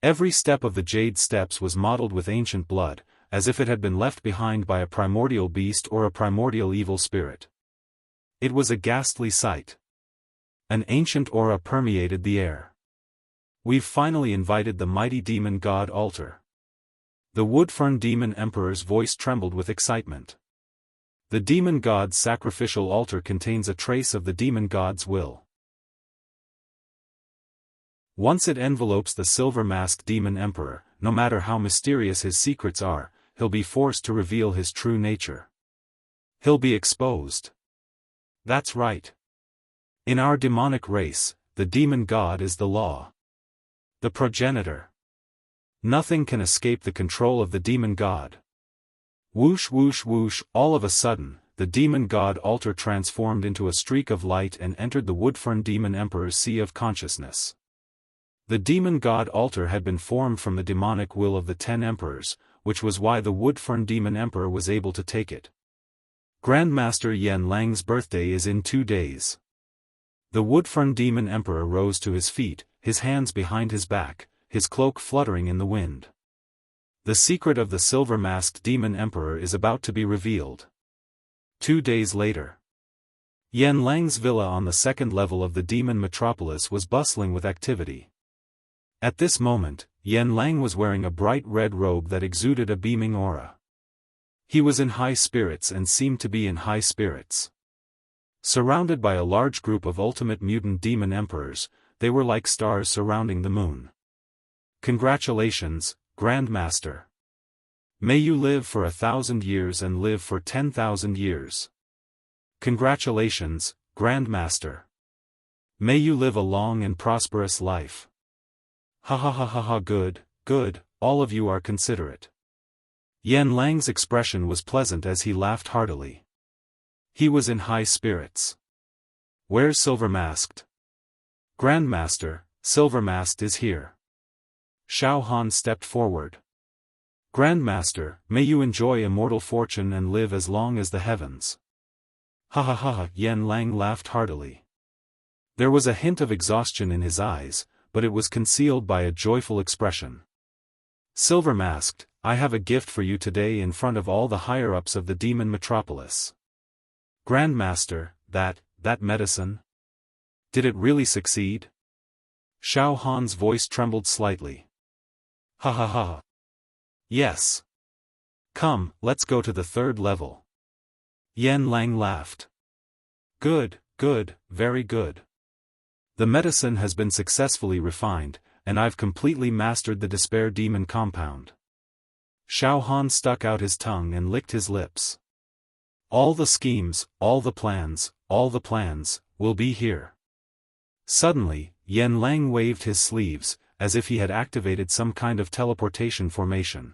Every step of the jade steps was mottled with ancient blood, as if it had been left behind by a primordial beast or a primordial evil spirit. It was a ghastly sight. An ancient aura permeated the air. We've finally invited the mighty demon god altar. The Woodfern Demon Emperor's voice trembled with excitement. The demon god's sacrificial altar contains a trace of the demon god's will. Once it envelopes the silver-masked demon emperor, no matter how mysterious his secrets are, he'll be forced to reveal his true nature. He'll be exposed. That's right. In our demonic race, the demon god is the law. The progenitor. Nothing can escape the control of the demon god. Whoosh whoosh whoosh, all of a sudden, the demon god altar transformed into a streak of light and entered the Woodfern demon emperor's sea of consciousness. The demon god altar had been formed from the demonic will of the 10 emperors, which was why the Woodfern demon emperor was able to take it. Grandmaster Yan Lang's birthday is in 2 days. The Woodfern demon emperor rose to his feet, his hands behind his back, his cloak fluttering in the wind. The secret of the silver-masked demon emperor is about to be revealed. 2 days later. Yan Lang's villa on the 2nd level of the demon metropolis was bustling with activity. At this moment, Yan Lang was wearing a bright red robe that exuded a beaming aura. He was in high spirits and seemed to be in high spirits. Surrounded by a large group of ultimate mutant demon emperors, they were like stars surrounding the moon. Congratulations, Grandmaster. May you live for 1,000 years and live for 10,000 years. Congratulations, Grandmaster. May you live a long and prosperous life. Ha ha ha ha ha, good, good, all of you are considerate. Yan Lang's expression was pleasant as he laughed heartily. He was in high spirits. Where's Silver-Masked? Grandmaster, Silver-Masked is here. Xiaofan stepped forward. Grandmaster, may you enjoy immortal fortune and live as long as the heavens. Ha ha ha ha, Yan Lang laughed heartily. There was a hint of exhaustion in his eyes, but it was concealed by a joyful expression. Silver-Masked, I have a gift for you today in front of all the higher-ups of the demon metropolis. Grandmaster, that medicine? Did it really succeed? Xiaofan's voice trembled slightly. Ha ha ha. Yes. Come, let's go to the 3rd level. Yan Lang laughed. Good, good, very good. The medicine has been successfully refined, and I've completely mastered the despair demon compound. Xiaofan stuck out his tongue and licked his lips. All the schemes, all the plans, will be here. Suddenly, Yan Lang waved his sleeves, as if he had activated some kind of teleportation formation.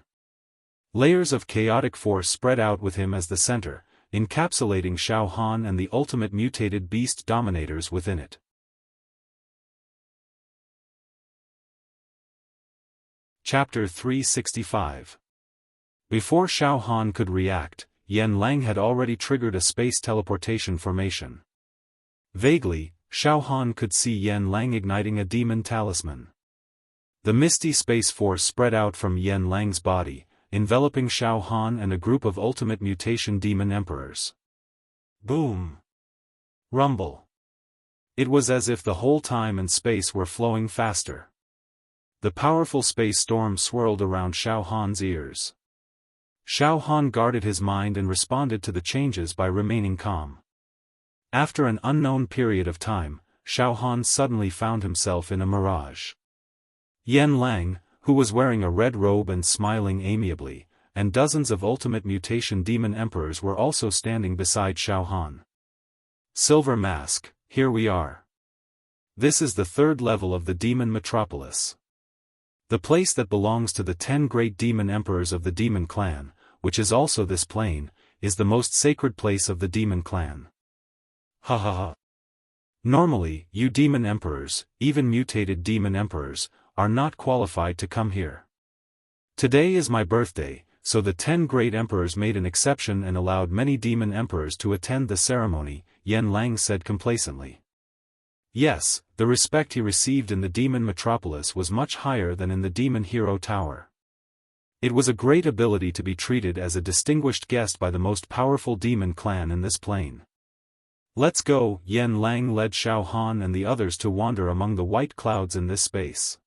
Layers of chaotic force spread out with him as the center, encapsulating Xiaofan and the ultimate mutated beast dominators within it. Chapter 365. Before Xiaofan could react, Yan Lang had already triggered a space teleportation formation. Vaguely, Xiaofan could see Yan Lang igniting a demon talisman. The misty space force spread out from Yan Lang's body, enveloping Xiaofan and a group of ultimate mutation demon emperors. Boom! Rumble! It was as if the whole time and space were flowing faster. The powerful space storm swirled around Xiaofan's ears. Xiaofan guarded his mind and responded to the changes by remaining calm. After an unknown period of time, Xiaofan suddenly found himself in a mirage. Yan Lang, who was wearing a red robe and smiling amiably, and dozens of ultimate mutation demon emperors were also standing beside Xiaofan. Silver Mask, here we are. This is the 3rd level of the demon metropolis. The place that belongs to the 10 great demon emperors of the demon clan, which is also this plane, is the most sacred place of the demon clan. Ha ha ha. Normally, you demon emperors, even mutated demon emperors, are not qualified to come here. Today is my birthday, so the 10 great emperors made an exception and allowed many demon emperors to attend the ceremony, Yan Lang said complacently. Yes, the respect he received in the demon metropolis was much higher than in the demon hero tower. It was a great ability to be treated as a distinguished guest by the most powerful demon clan in this plane. Let's go, Yan Lang led Xiaofan and the others to wander among the white clouds in this space.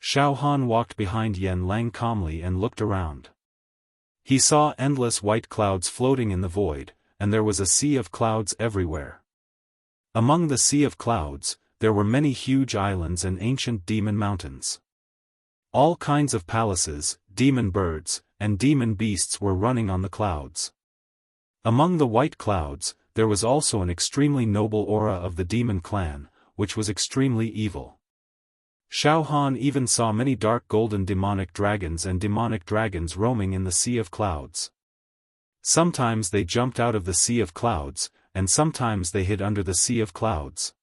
Xiaofan walked behind Yan Lang calmly and looked around. He saw endless white clouds floating in the void, and there was a sea of clouds everywhere. Among the sea of clouds, there were many huge islands and ancient demon mountains. All kinds of palaces, demon birds, and demon beasts were running on the clouds. Among the white clouds, there was also an extremely noble aura of the demon clan, which was extremely evil. Xiaofan even saw many dark golden demonic dragons and demonic dragons roaming in the sea of clouds. Sometimes they jumped out of the sea of clouds, and sometimes they hid under the sea of clouds.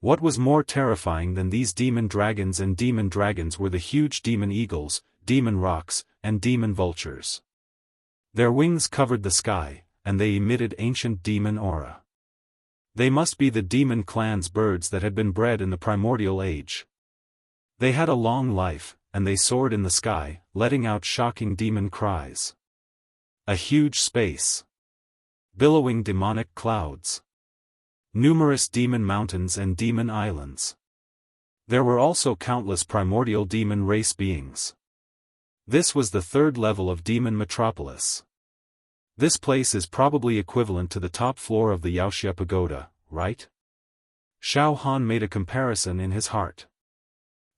What was more terrifying than these demon dragons and demon dragons were the huge demon eagles, demon rocks, and demon vultures. Their wings covered the sky, and they emitted ancient demon aura. They must be the demon clan's birds that had been bred in the primordial age. They had a long life, and they soared in the sky, letting out shocking demon cries. A huge space. Billowing demonic clouds. Numerous demon mountains and demon islands. There were also countless primordial demon race beings. This was the third level of demon metropolis. This place is probably equivalent to the top floor of the Wuxia pagoda, right? Xiaofan made a comparison in his heart.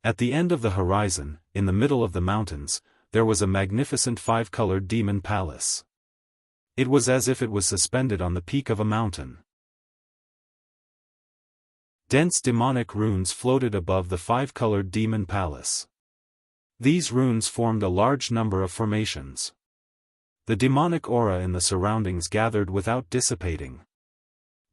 At the end of the horizon, in the middle of the mountains, there was a magnificent five-colored demon palace. It was as if it was suspended on the peak of a mountain. Dense demonic runes floated above the five-colored demon palace. These runes formed a large number of formations. The demonic aura in the surroundings gathered without dissipating.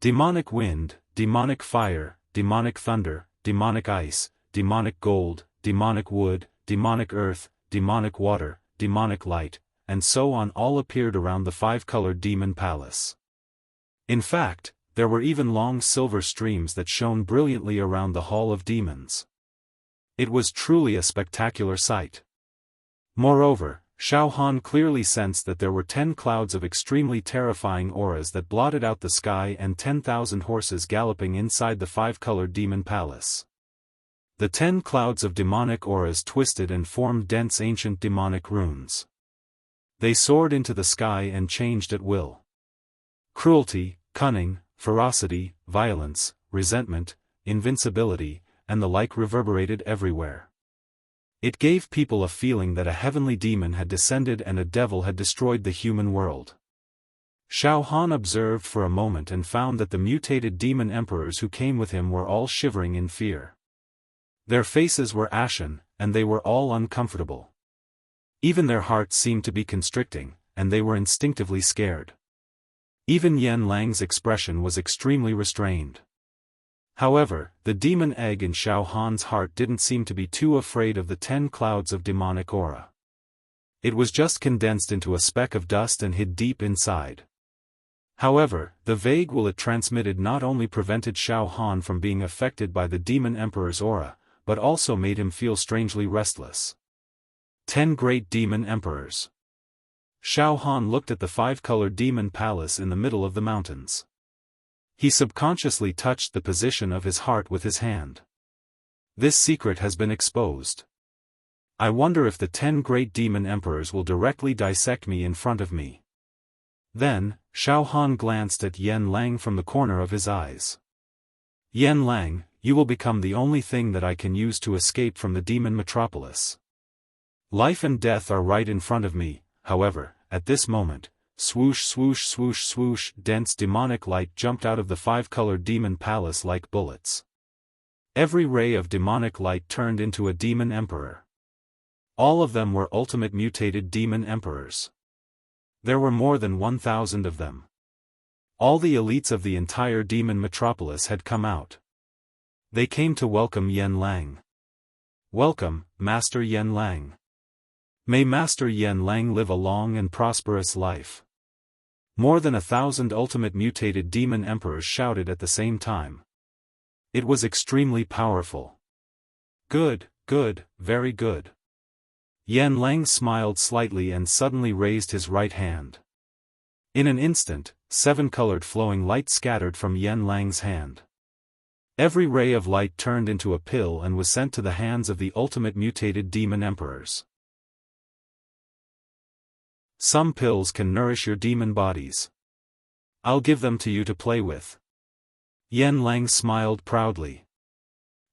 Demonic wind, demonic fire, demonic thunder, demonic ice, demonic gold, demonic wood, demonic earth, demonic water, demonic light, and so on all appeared around the five-colored demon palace. In fact, there were even long silver streams that shone brilliantly around the Hall of Demons. It was truly a spectacular sight. Moreover, Xiaofan clearly sensed that there were 10 clouds of extremely terrifying auras that blotted out the sky and 10,000 horses galloping inside the five-colored demon palace. The 10 clouds of demonic auras twisted and formed dense ancient demonic runes. They soared into the sky and changed at will. Cruelty, cunning, ferocity, violence, resentment, invincibility, and the like reverberated everywhere. It gave people a feeling that a heavenly demon had descended and a devil had destroyed the human world. Xiaofan observed for a moment and found that the mutated demon emperors who came with him were all shivering in fear. Their faces were ashen, and they were all uncomfortable. Even their hearts seemed to be constricting, and they were instinctively scared. Even Yan Lang's expression was extremely restrained. However, the demon egg in Xiaohan's heart didn't seem to be too afraid of the 10 clouds of demonic aura. It was just condensed into a speck of dust and hid deep inside. However, the vague will it transmitted not only prevented Xiaofan from being affected by the demon emperor's aura, but also made him feel strangely restless. 10 great demon emperors. Xiaofan looked at the five-colored demon palace in the middle of the mountains. He subconsciously touched the position of his heart with his hand. This secret has been exposed. I wonder if the 10 great demon emperors will directly dissect me in front of me. Then, Xiaofan glanced at Yan Lang from the corner of his eyes. Yan Lang, you will become the only thing that I can use to escape from the demon metropolis. Life and death are right in front of me. However, at this moment, swoosh swoosh swoosh swoosh, dense demonic light jumped out of the five-colored demon palace like bullets. Every ray of demonic light turned into a demon emperor. All of them were ultimate mutated demon emperors. There were more than 1,000 of them. All the elites of the entire demon metropolis had come out. They came to welcome Yan Lang. Welcome, Master Yan Lang. May Master Yan Lang live a long and prosperous life. More than 1,000 ultimate mutated demon emperors shouted at the same time. It was extremely powerful. Good, good, very good. Yan Lang smiled slightly and suddenly raised his right hand. In an instant, 7 colored flowing light scattered from Yan Lang's hand. Every ray of light turned into a pill and was sent to the hands of the ultimate mutated demon emperors. Some pills can nourish your demon bodies. I'll give them to you to play with. Yan Lang smiled proudly.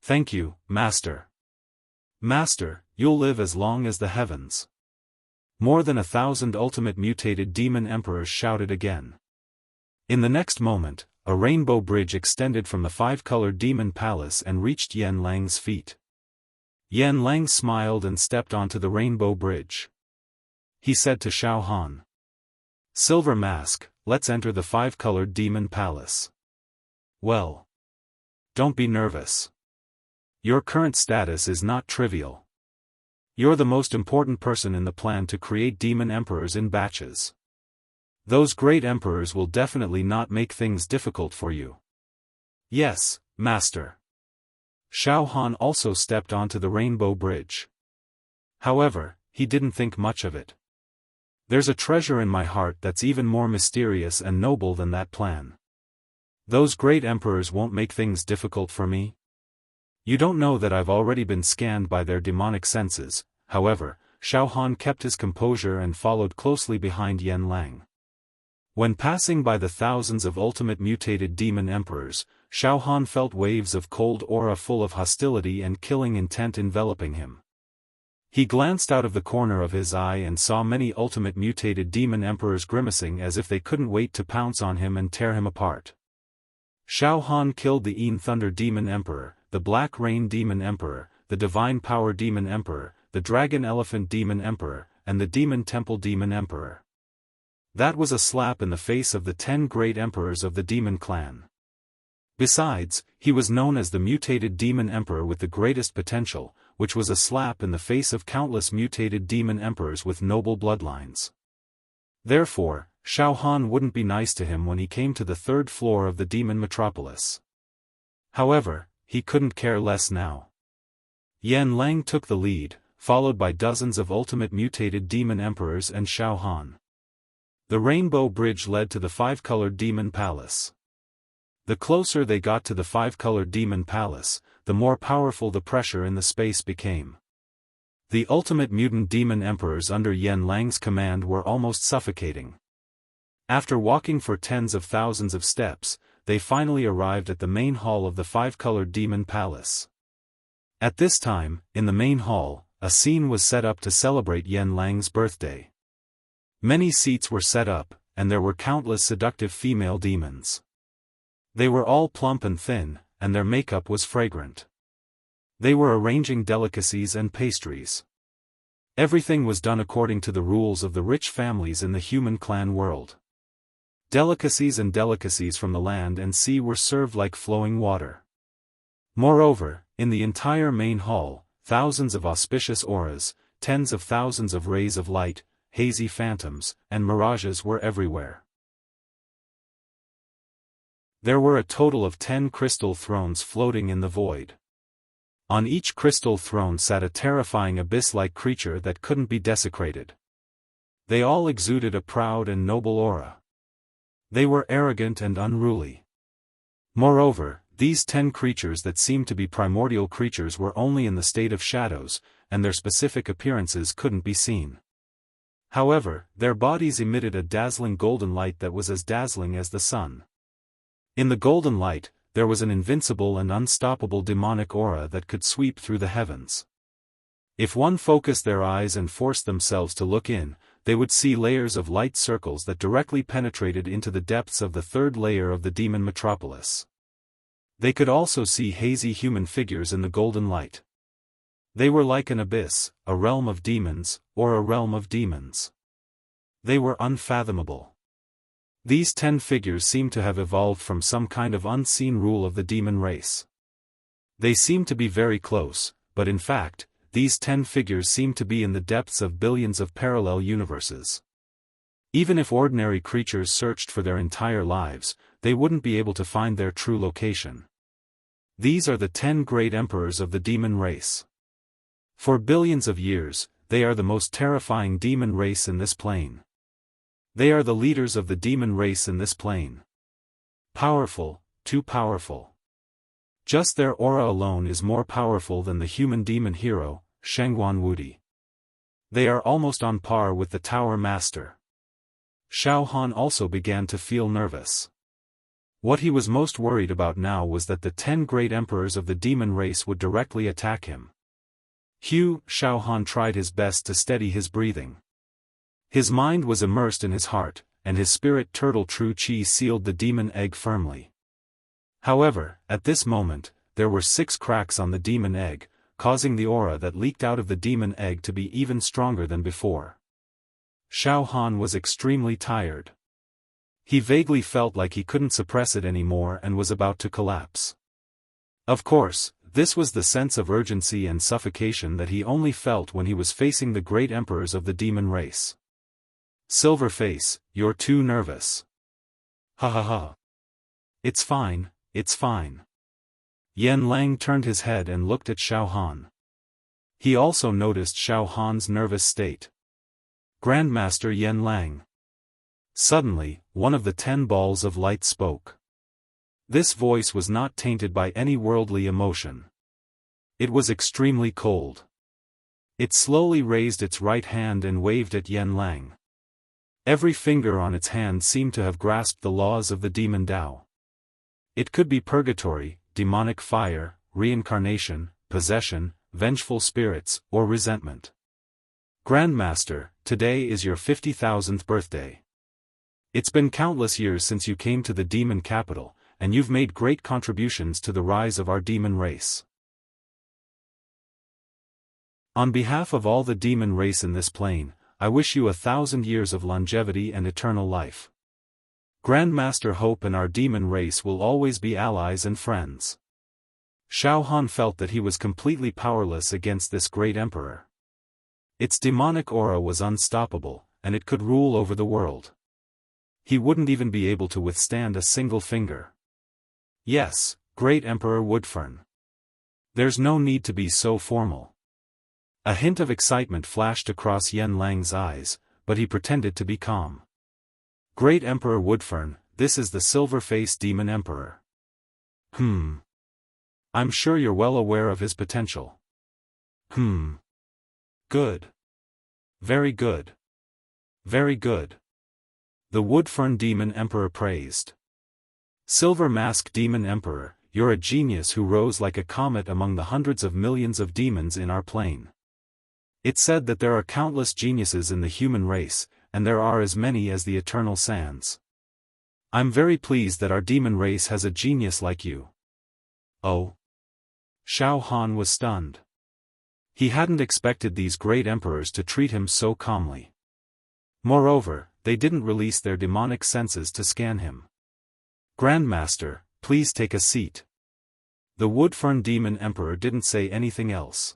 Thank you, Master. Master, you'll live as long as the heavens. More than 1,000 ultimate mutated demon emperors shouted again. In the next moment, a rainbow bridge extended from the five-colored demon palace and reached Yan Lang's feet. Yan Lang smiled and stepped onto the rainbow bridge. He said to Xiaofan, "Silver Mask, let's enter the five-colored demon palace." Well. Don't be nervous. Your current status is not trivial. You're the most important person in the plan to create demon emperors in batches. Those great emperors will definitely not make things difficult for you. Yes, Master. Xiaofan also stepped onto the rainbow bridge. However, he didn't think much of it. There's a treasure in my heart that's even more mysterious and noble than that plan. Those great emperors won't make things difficult for me. You don't know that I've already been scanned by their demonic senses. However, Xiaofan kept his composure and followed closely behind Yan Lang. When passing by the thousands of ultimate mutated demon emperors, Xiaofan felt waves of cold aura full of hostility and killing intent enveloping him. He glanced out of the corner of his eye and saw many ultimate mutated demon emperors grimacing as if they couldn't wait to pounce on him and tear him apart. Xiaofan killed the Yin Thunder Demon Emperor, the Black Rain Demon Emperor, the Divine Power Demon Emperor, the Dragon Elephant Demon Emperor, and the Demon Temple Demon Emperor. That was a slap in the face of the 10 great emperors of the Demon Clan. Besides, he was known as the mutated Demon Emperor with the greatest potential, which was a slap in the face of countless mutated demon emperors with noble bloodlines. Therefore, Xiaofan wouldn't be nice to him when he came to the third floor of the demon metropolis. However, he couldn't care less now. Yan Lang took the lead, followed by dozens of ultimate mutated demon emperors and Xiaofan. The rainbow bridge led to the five-colored demon palace. The closer they got to the five-colored demon palace, the more powerful the pressure in the space became. The ultimate mutant demon emperors under Yan Lang's command were almost suffocating. After walking for tens of thousands of steps, they finally arrived at the main hall of the five-colored demon palace. At this time, in the main hall, a scene was set up to celebrate Yan Lang's birthday. Many seats were set up, and there were countless seductive female demons. They were all plump and thin, and their makeup was fragrant. They were arranging delicacies and pastries. Everything was done according to the rules of the rich families in the human clan world. Delicacies and delicacies from the land and sea were served like flowing water. Moreover, in the entire main hall, thousands of auspicious auras, tens of thousands of rays of light, hazy phantoms, and mirages were everywhere. There were a total of 10 crystal thrones floating in the void. On each crystal throne sat a terrifying abyss-like creature that couldn't be desecrated. They all exuded a proud and noble aura. They were arrogant and unruly. Moreover, these 10 creatures that seemed to be primordial creatures were only in the state of shadows, and their specific appearances couldn't be seen. However, their bodies emitted a dazzling golden light that was as dazzling as the sun. In the golden light, there was an invincible and unstoppable demonic aura that could sweep through the heavens. If one focused their eyes and forced themselves to look in, they would see layers of light circles that directly penetrated into the depths of the third layer of the demon metropolis. They could also see hazy human figures in the golden light. They were like an abyss, a realm of demons, or a realm of demons. They were unfathomable. These 10 figures seemed to have evolved from some kind of unseen rule of the demon race. They seemed to be very close, but in fact, these 10 figures seemed to be in the depths of billions of parallel universes. Even if ordinary creatures searched for their entire lives, they wouldn't be able to find their true location. These are the 10 great emperors of the demon race. For billions of years, they are the most terrifying demon race in this plane. They are the leaders of the demon race in this plane. Powerful, too powerful. Just their aura alone is more powerful than the human demon hero, Shengguan Wudi. They are almost on par with the Tower Master. Xiaofan also began to feel nervous. What he was most worried about now was that the 10 great emperors of the demon race would directly attack him. Xiaofan tried his best to steady his breathing. His mind was immersed in his heart, and his spirit turtle true chi sealed the demon egg firmly. However, at this moment, there were 6 cracks on the demon egg, causing the aura that leaked out of the demon egg to be even stronger than before. Xiaofan was extremely tired. He vaguely felt like he couldn't suppress it anymore and was about to collapse. Of course, this was the sense of urgency and suffocation that he only felt when he was facing the great emperors of the demon race. Silver Face, you're too nervous. Ha ha ha. It's fine, it's fine. Yan Lang turned his head and looked at Xiaofan. He also noticed Xiaofan's nervous state. Grandmaster Yan Lang. Suddenly, one of the 10 balls of light spoke. This voice was not tainted by any worldly emotion. It was extremely cold. It slowly raised its right hand and waved at Yan Lang. Every finger on its hand seemed to have grasped the laws of the demon Tao. It could be purgatory, demonic fire, reincarnation, possession, vengeful spirits, or resentment. Grandmaster, today is your 50,000th birthday. It's been countless years since you came to the demon capital, and you've made great contributions to the rise of our demon race. On behalf of all the demon race in this plane, I wish you 1,000 years of longevity and eternal life. Grandmaster Hope and our demon race will always be allies and friends. Xiaofan felt that he was completely powerless against this great emperor. Its demonic aura was unstoppable, and it could rule over the world. He wouldn't even be able to withstand a single finger. Yes, Great Emperor Woodfern. There's no need to be so formal. A hint of excitement flashed across Yan Lang's eyes, but he pretended to be calm. Great Emperor Woodfern, this is the silver-faced demon emperor. I'm sure you're well aware of his potential. Good. Very good. Very good. The Woodfern Demon Emperor praised. Silver Mask Demon Emperor, you're a genius who rose like a comet among the hundreds of millions of demons in our plane. It's said that there are countless geniuses in the human race, and there are as many as the eternal sands. I'm very pleased that our demon race has a genius like you. Oh. Xiaofan was stunned. He hadn't expected these great emperors to treat him so calmly. Moreover, they didn't release their demonic senses to scan him. Grandmaster, please take a seat. The Woodfern Demon Emperor didn't say anything else.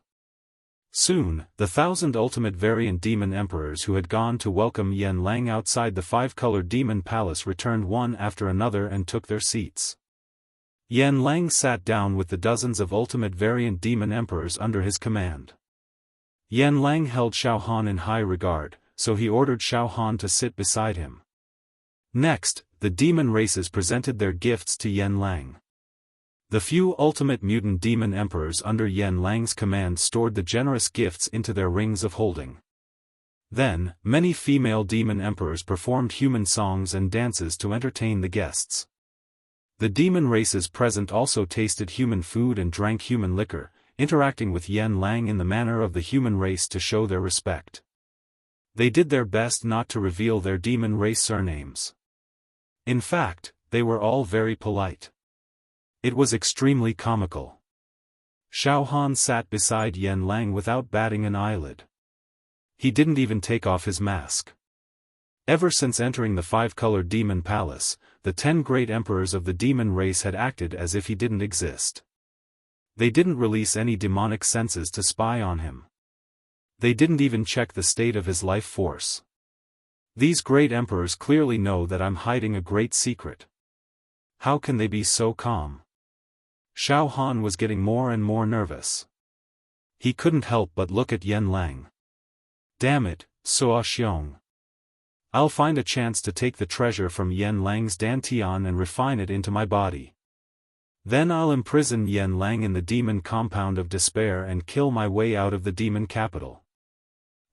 Soon, the 1,000 ultimate variant demon emperors who had gone to welcome Yan Lang outside the 5-colored demon palace returned one after another and took their seats. Yan Lang sat down with the dozens of ultimate variant demon emperors under his command. Yan Lang held Xiaofan in high regard, so he ordered Xiaofan to sit beside him. Next, the demon races presented their gifts to Yan Lang. The few ultimate mutant demon emperors under Yan Lang's command stored the generous gifts into their rings of holding. Then, many female demon emperors performed human songs and dances to entertain the guests. The demon races present also tasted human food and drank human liquor, interacting with Yan Lang in the manner of the human race to show their respect. They did their best not to reveal their demon race surnames. In fact, they were all very polite. It was extremely comical. Xiaofan sat beside Yan Lang without batting an eyelid. He didn't even take off his mask. Ever since entering the 5-colored demon palace, the 10 great emperors of the demon race had acted as if he didn't exist. They didn't release any demonic senses to spy on him. They didn't even check the state of his life force. These great emperors clearly know that I'm hiding a great secret. How can they be so calm? Xiaofan was getting more and more nervous. He couldn't help but look at Yan Lang. Damn it, Suo Xiong. I'll find a chance to take the treasure from Yan Lang's dantian and refine it into my body. Then I'll imprison Yan Lang in the demon compound of despair and kill my way out of the demon capital.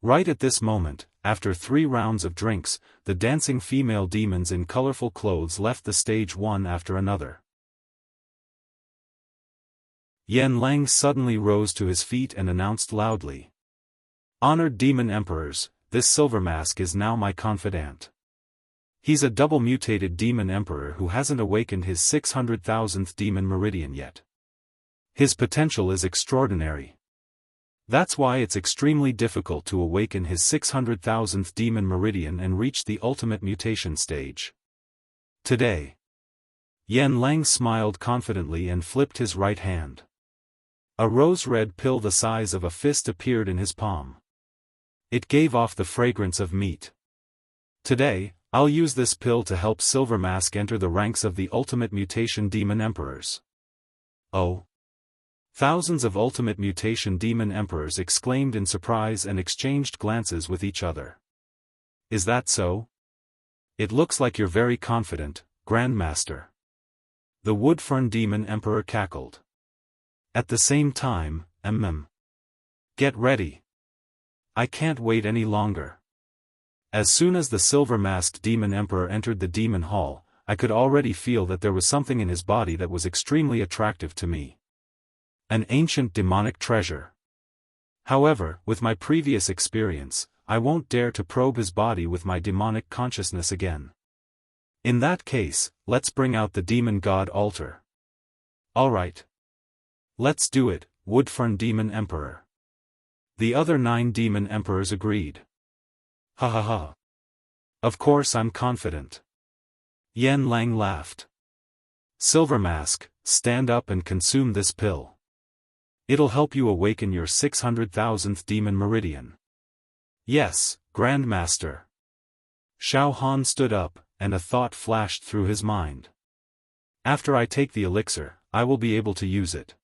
Right at this moment, after 3 rounds of drinks, the dancing female demons in colorful clothes left the stage one after another. Yan Lang suddenly rose to his feet and announced loudly. "Honored demon emperors, this silver mask is now my confidant. He's a double-mutated demon emperor who hasn't awakened his 600,000th demon meridian yet. His potential is extraordinary. That's why it's extremely difficult to awaken his 600,000th demon meridian and reach the ultimate mutation stage. Today." Yan Lang smiled confidently and flipped his right hand. A rose-red pill the size of a fist appeared in his palm. It gave off the fragrance of meat. "Today, I'll use this pill to help Silver Mask enter the ranks of the ultimate mutation demon emperors." "Oh?" Thousands of ultimate mutation demon emperors exclaimed in surprise and exchanged glances with each other. "Is that so? It looks like you're very confident, Grandmaster." The Woodfern demon emperor cackled. At the same time, Get ready. I can't wait any longer." As soon as the silver-masked demon emperor entered the demon hall, I could already feel that there was something in his body that was extremely attractive to me. An ancient demonic treasure. However, with my previous experience, I won't dare to probe his body with my demonic consciousness again. In that case, let's bring out the demon god altar. "Alright. Let's do it, Woodfern demon emperor." The other 9 demon emperors agreed. "Ha ha ha. Of course I'm confident." Yan Lang laughed. "Silver Mask, stand up and consume this pill. It'll help you awaken your 600,000th demon meridian." "Yes, Grandmaster." Xiaofan stood up, and a thought flashed through his mind. "After I take the elixir, I will be able to use it.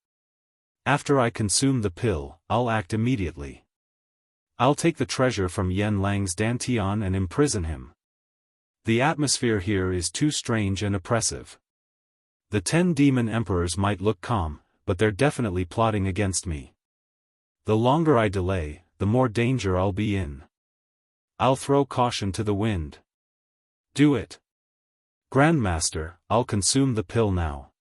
After I consume the pill, I'll act immediately. I'll take the treasure from Yan Lang's Dantian and imprison him. The atmosphere here is too strange and oppressive. The 10 demon emperors might look calm, but they're definitely plotting against me. The longer I delay, the more danger I'll be in. I'll throw caution to the wind." "Do it. Grandmaster, I'll consume the pill now."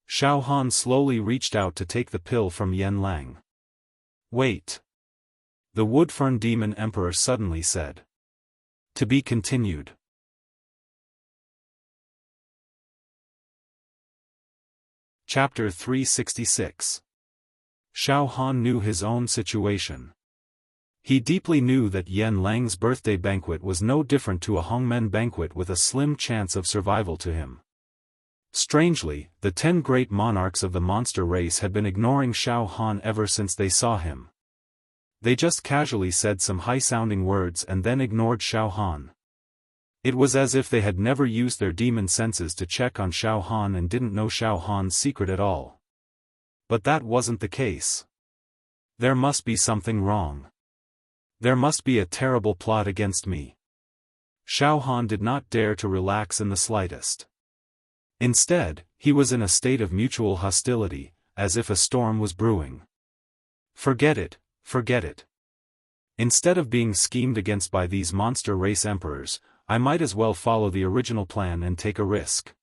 Xiaofan slowly reached out to take the pill from Yan Lang. "Wait." The Woodfern demon emperor suddenly said. To be continued. Chapter 366. Xiaofan knew his own situation. He deeply knew that Yan Lang's birthday banquet was no different to a hongmen banquet with a slim chance of survival to him. Strangely, the 10 great monarchs of the monster race had been ignoring Xiaofan ever since they saw him. They just casually said some high-sounding words and then ignored Xiaofan. It was as if they had never used their demon senses to check on Xiaofan and didn't know Xiaofan's secret at all. But that wasn't the case. There must be something wrong. There must be a terrible plot against me. Xiaofan did not dare to relax in the slightest. Instead, he was in a state of mutual hostility, as if a storm was brewing. Forget it, forget it. Instead of being schemed against by these monster race emperors, I might as well follow the original plan and take a risk.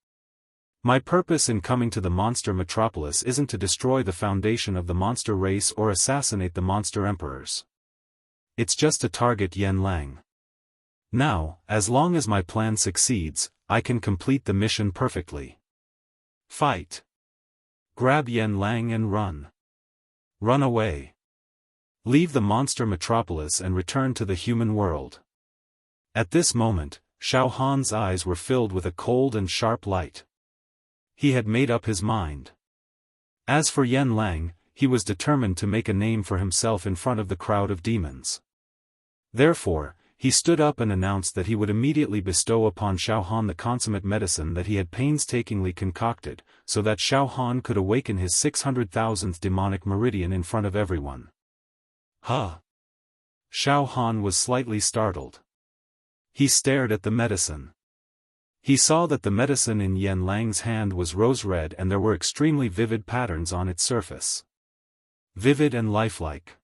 My purpose in coming to the monster metropolis isn't to destroy the foundation of the monster race or assassinate the monster emperors. It's just to target Yan Lang. Now, as long as my plan succeeds, I can complete the mission perfectly. Fight. Grab Yan Lang and run. Run away. Leave the monster metropolis and return to the human world. At this moment, Xiaofan's eyes were filled with a cold and sharp light. He had made up his mind. As for Yan Lang, he was determined to make a name for himself in front of the crowd of demons. Therefore, he stood up and announced that he would immediately bestow upon Xiaofan the consummate medicine that he had painstakingly concocted, so that Xiaofan could awaken his 600,000th demonic meridian in front of everyone. Huh? Xiaofan was slightly startled. He stared at the medicine. He saw that the medicine in Yan Lang's hand was rose-red and there were extremely vivid patterns on its surface. Vivid and lifelike.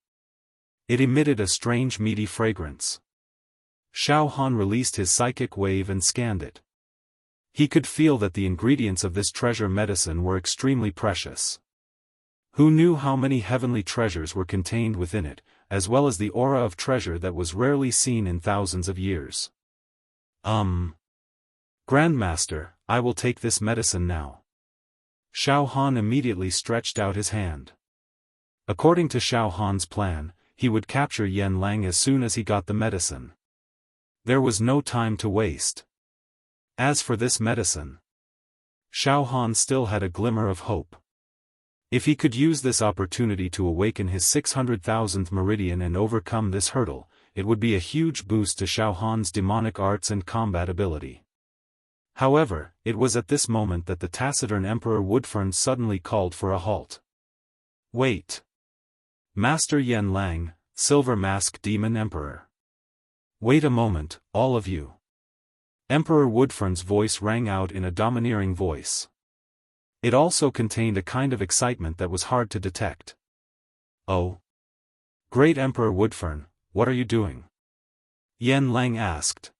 It emitted a strange meaty fragrance. Xiaofan released his psychic wave and scanned it. He could feel that the ingredients of this treasure medicine were extremely precious. Who knew how many heavenly treasures were contained within it, as well as the aura of treasure that was rarely seen in thousands of years. Grandmaster, I will take this medicine now. Xiaofan immediately stretched out his hand. According to Xiaofan's plan, he would capture Yan Lang as soon as he got the medicine. There was no time to waste. As for this medicine, Xiaofan still had a glimmer of hope. If he could use this opportunity to awaken his 600,000th meridian and overcome this hurdle, it would be a huge boost to Xiaofan's demonic arts and combat ability. However, it was at this moment that the taciturn Emperor Woodfern suddenly called for a halt. Wait! Master Yan Lang, Silver Mask Demon Emperor. Wait a moment, all of you. Emperor Woodfern's voice rang out in a domineering voice. It also contained a kind of excitement that was hard to detect. Oh! Great Emperor Woodfern, what are you doing? Yan Lang asked.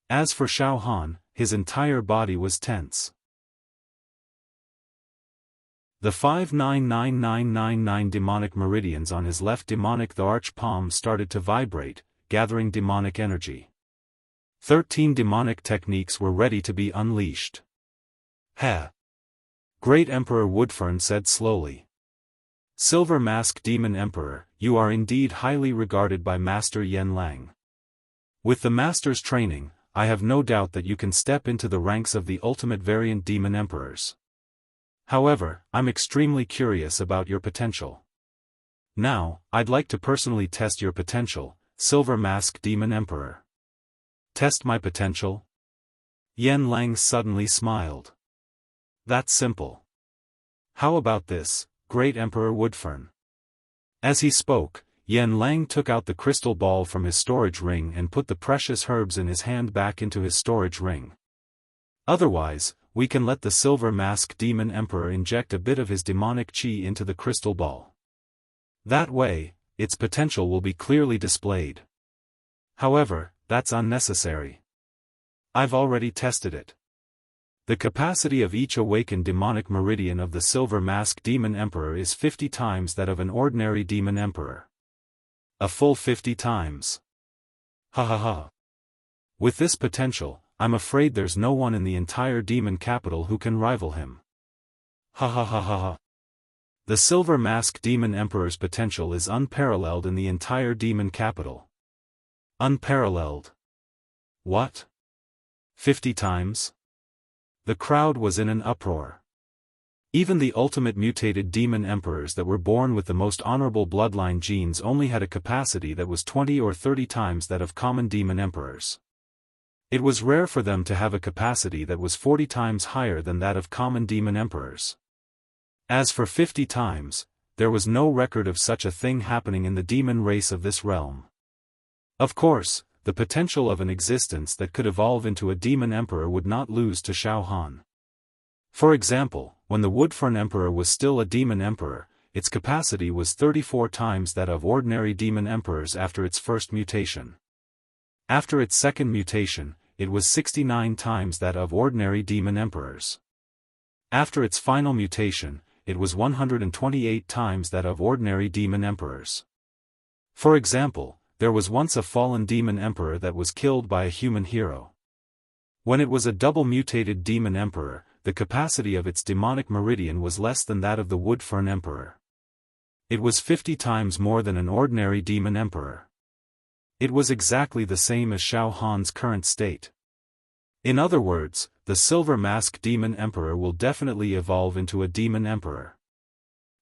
As for Xiaofan, his entire body was tense. The 599999 demonic meridians on his left demonic the arch palm started to vibrate, gathering demonic energy. 13 demonic techniques were ready to be unleashed. Heh! Great Emperor Woodfern said slowly. Silver Mask Demon Emperor, you are indeed highly regarded by Master Yan Lang. With the Master's training, I have no doubt that you can step into the ranks of the ultimate variant Demon Emperors. However, I'm extremely curious about your potential. Now, I'd like to personally test your potential, Silver Mask Demon Emperor. Test my potential? Yan Lang suddenly smiled. That's simple. How about this, Great Emperor Woodfern? As he spoke, Yan Lang took out the crystal ball from his storage ring and put the precious herbs in his hand back into his storage ring. Otherwise, we can let the Silver Mask Demon Emperor inject a bit of his demonic chi into the crystal ball. That way, its potential will be clearly displayed. However, that's unnecessary. I've already tested it. The capacity of each awakened demonic meridian of the Silver Mask Demon Emperor is 50 times that of an ordinary Demon Emperor. A full 50 times. Ha ha ha. With this potential, I'm afraid there's no one in the entire demon capital who can rival him. Ha ha ha ha ha. The Silver Mask Demon Emperor's potential is unparalleled in the entire demon capital. Unparalleled. What? 50 times? The crowd was in an uproar. Even the ultimate mutated demon emperors that were born with the most honorable bloodline genes only had a capacity that was 20 or 30 times that of common demon emperors. It was rare for them to have a capacity that was 40 times higher than that of common demon emperors. As for 50 times, there was no record of such a thing happening in the demon race of this realm. Of course, the potential of an existence that could evolve into a demon emperor would not lose to Xiaofan. For example, when the Woodfern Emperor was still a demon emperor, its capacity was 34 times that of ordinary demon emperors after its first mutation. After its second mutation, it was 69 times that of ordinary demon emperors. After its final mutation, it was 128 times that of ordinary demon emperors. For example, there was once a fallen demon emperor that was killed by a human hero. When it was a double mutated demon emperor, the capacity of its demonic meridian was less than that of the Woodfern Emperor. It was 50 times more than an ordinary demon emperor. It was exactly the same as Xiaofan's current state. In other words, the Silver Mask Demon Emperor will definitely evolve into a demon emperor.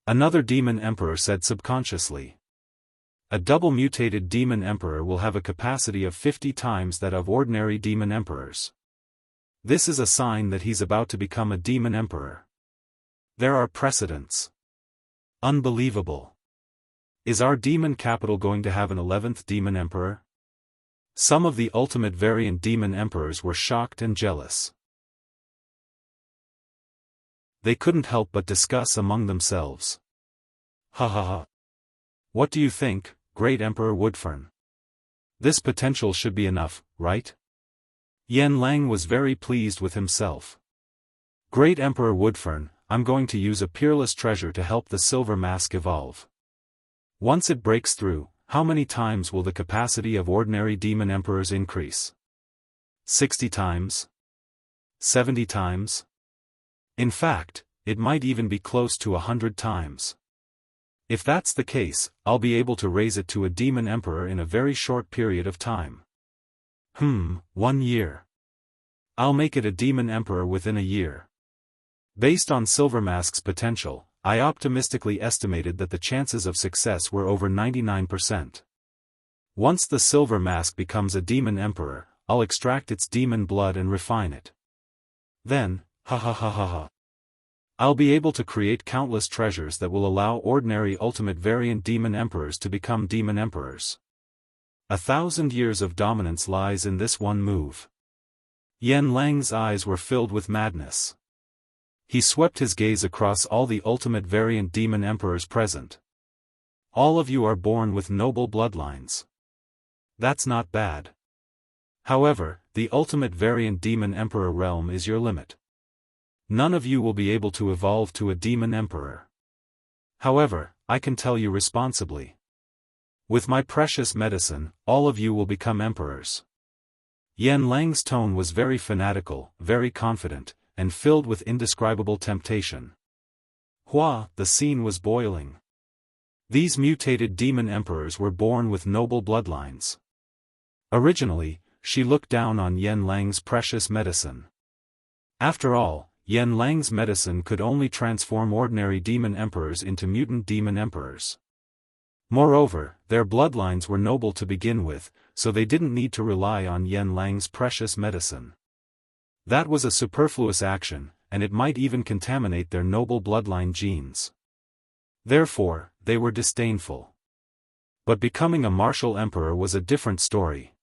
Another demon emperor said subconsciously. A double mutated demon emperor will have a capacity of 50 times that of ordinary demon emperors. This is a sign that he's about to become a demon emperor. There are precedents. Unbelievable. Is our demon capital going to have an 11th demon emperor? Some of the ultimate variant demon emperors were shocked and jealous. They couldn't help but discuss among themselves. Ha ha ha. What do you think, Great Emperor Woodfern? This potential should be enough, right? Yan Lang was very pleased with himself. Great Emperor Woodfern, I'm going to use a peerless treasure to help the silver mask evolve. Once it breaks through, how many times will the capacity of ordinary demon emperors increase? 60 times? 70 times? In fact, it might even be close to 100 times. If that's the case, I'll be able to raise it to a demon emperor in a very short period of time. 1 year. I'll make it a demon emperor within a year. Based on Silver Mask's potential, I optimistically estimated that the chances of success were over 99%. Once the Silver Mask becomes a demon emperor, I'll extract its demon blood and refine it. Then, I'll be able to create countless treasures that will allow ordinary ultimate variant demon emperors to become demon emperors. 1,000 years of dominance lies in this one move. Yan Lang's eyes were filled with madness. He swept his gaze across all the ultimate variant demon emperors present. All of you are born with noble bloodlines. That's not bad. However, the ultimate variant demon emperor realm is your limit. None of you will be able to evolve to a demon emperor. However, I can tell you responsibly. With my precious medicine, all of you will become emperors. Yan Lang's tone was very fanatical, very confident, and filled with indescribable temptation. The scene was boiling. These mutated demon emperors were born with noble bloodlines. Originally, she looked down on Yan Lang's precious medicine. After all, Yan Lang's medicine could only transform ordinary demon emperors into mutant demon emperors. Moreover, their bloodlines were noble to begin with, so they didn't need to rely on Yan Lang's precious medicine. That was a superfluous action, and it might even contaminate their noble bloodline genes. Therefore, they were disdainful. But becoming a martial emperor was a different story.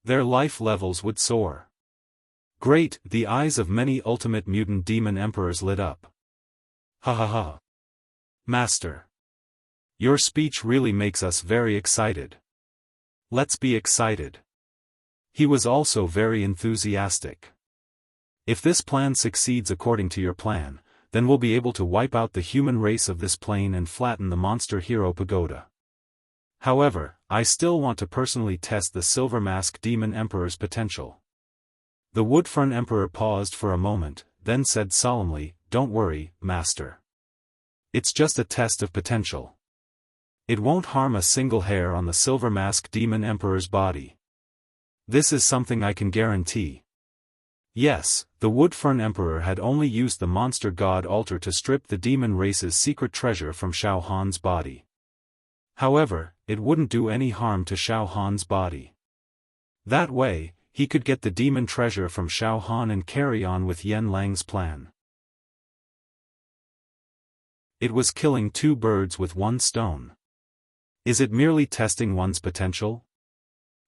Their life levels would soar. Great, the eyes of many ultimate mutant demon emperors lit up. Master. Your speech really makes us very excited. Let's be excited. He was also very enthusiastic. If this plan succeeds according to your plan, then we'll be able to wipe out the human race of this plane and flatten the monster hero pagoda. However, I still want to personally test the Silver Mask Demon Emperor's potential. The Woodfern Emperor paused for a moment, then said solemnly, "Don't worry, Master. It's just a test of potential. It won't harm a single hair on the Silver Mask Demon Emperor's body. This is something I can guarantee." Yes, the Woodfern Emperor had only used the monster god altar to strip the demon race's secret treasure from Xiaofan's body. However, it wouldn't do any harm to Xiaofan's body. That way, he could get the demon treasure from Xiaofan and carry on with Yan Lang's plan. It was killing two birds with one stone. Is it merely testing one's potential?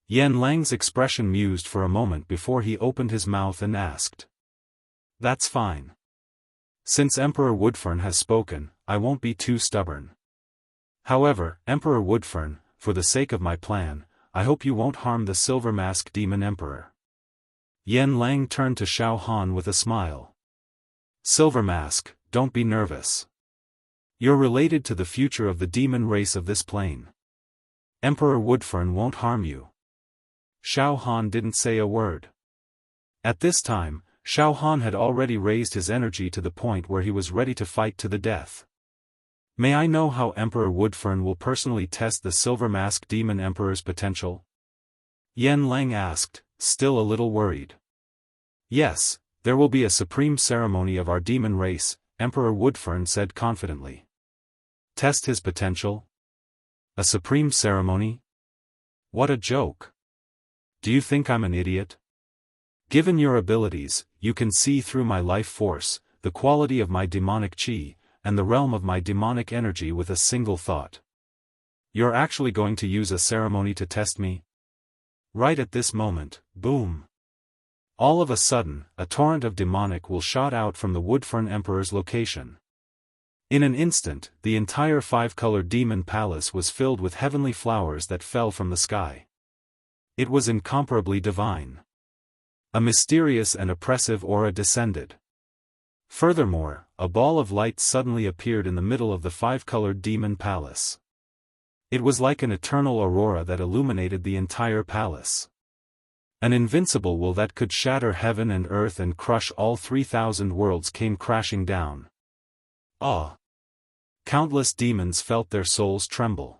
Yan Lang's expression mused for a moment before he opened his mouth and asked. That's fine. Since Emperor Woodfern has spoken, I won't be too stubborn. However, Emperor Woodfern, for the sake of my plan, I hope you won't harm the Silver Mask Demon Emperor. Yan Lang turned to Xiaofan with a smile. Silver Mask, don't be nervous. You're related to the future of the demon race of this plane. Emperor Woodfern won't harm you. Xiaofan didn't say a word. At this time, Xiaofan had already raised his energy to the point where he was ready to fight to the death. May I know how Emperor Woodfern will personally test the Silver Mask Demon Emperor's potential? Yan Lang asked, still a little worried. Yes, there will be a supreme ceremony of our demon race, Emperor Woodfern said confidently. Test his potential? A supreme ceremony? What a joke. Do you think I'm an idiot? Given your abilities, you can see through my life force, the quality of my demonic chi, and the realm of my demonic energy with a single thought. You're actually going to use a ceremony to test me? Right at this moment, boom. All of a sudden, a torrent of demonic will shot out from the Woodfern Emperor's location. In an instant, the entire five-color demon palace was filled with heavenly flowers that fell from the sky. It was incomparably divine. A mysterious and oppressive aura descended. Furthermore, a ball of light suddenly appeared in the middle of the five-colored demon palace. It was like an eternal aurora that illuminated the entire palace. An invincible will that could shatter heaven and earth and crush all 3,000 worlds came crashing down. Ah! Countless demons felt their souls tremble.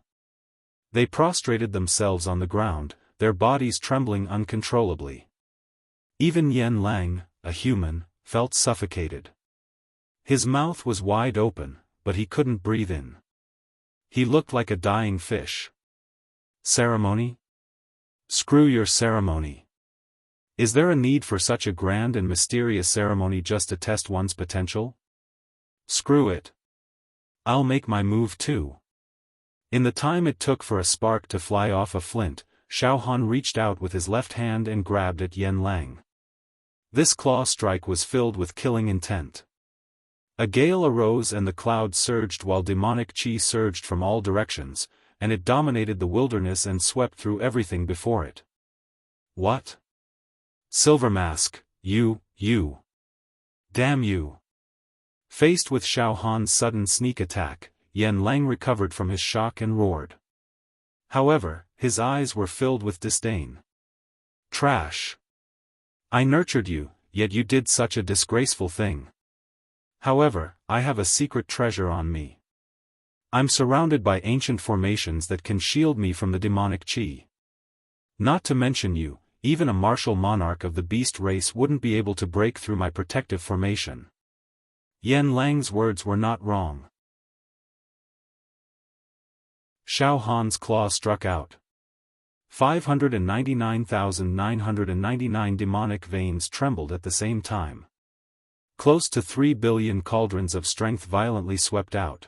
They prostrated themselves on the ground, their bodies trembling uncontrollably. Even Yen Lang, a human, felt suffocated. His mouth was wide open, but he couldn't breathe in. He looked like a dying fish. Ceremony? Screw your ceremony. Is there a need for such a grand and mysterious ceremony just to test one's potential? Screw it. I'll make my move too. In the time it took for a spark to fly off a flint, Xiaofan reached out with his left hand and grabbed at Yen Lang. This claw strike was filled with killing intent. A gale arose and the clouds surged while demonic qi surged from all directions, and it dominated the wilderness and swept through everything before it. What? Silver Mask, you. Damn you. Faced with Xiaohan's sudden sneak attack, Yen Lang recovered from his shock and roared. However, his eyes were filled with disdain. Trash. I nurtured you, yet you did such a disgraceful thing. However, I have a secret treasure on me. I'm surrounded by ancient formations that can shield me from the demonic qi. Not to mention you, even a martial monarch of the beast race wouldn't be able to break through my protective formation. Yen Lang's words were not wrong. Xiaohan's claw struck out. 599,999 demonic veins trembled at the same time. Close to 3 billion cauldrons of strength violently swept out.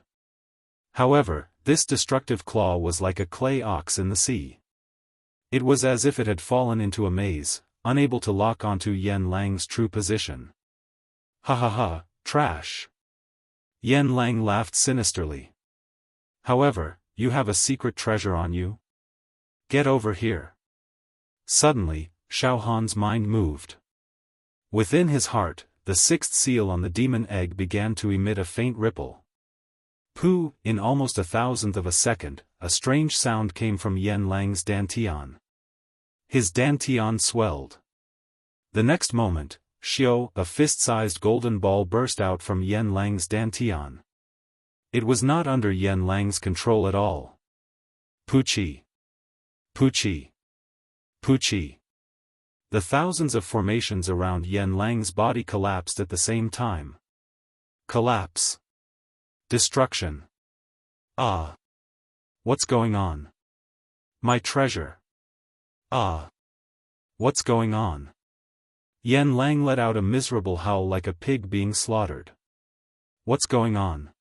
However, this destructive claw was like a clay ox in the sea. It was as if it had fallen into a maze, unable to lock onto Yen Lang's true position. Ha ha ha, trash. Yen Lang laughed sinisterly. However, you have a secret treasure on you? Get over here. Suddenly, Xiaohan's mind moved. Within his heart, the sixth seal on the demon egg began to emit a faint ripple. Pooh! In almost 1,000th of a second, a strange sound came from Yen Lang's dantian. His dantian swelled. The next moment, Xiao, a fist-sized golden ball burst out from Yen Lang's dantian. It was not under Yen Lang's control at all. Puchi. Puchi. Puchi. The thousands of formations around Yen Lang's body collapsed at the same time. Collapse. Destruction. Ah. What's going on? My treasure. Ah. What's going on? Yen Lang let out a miserable howl like a pig being slaughtered. What's going on?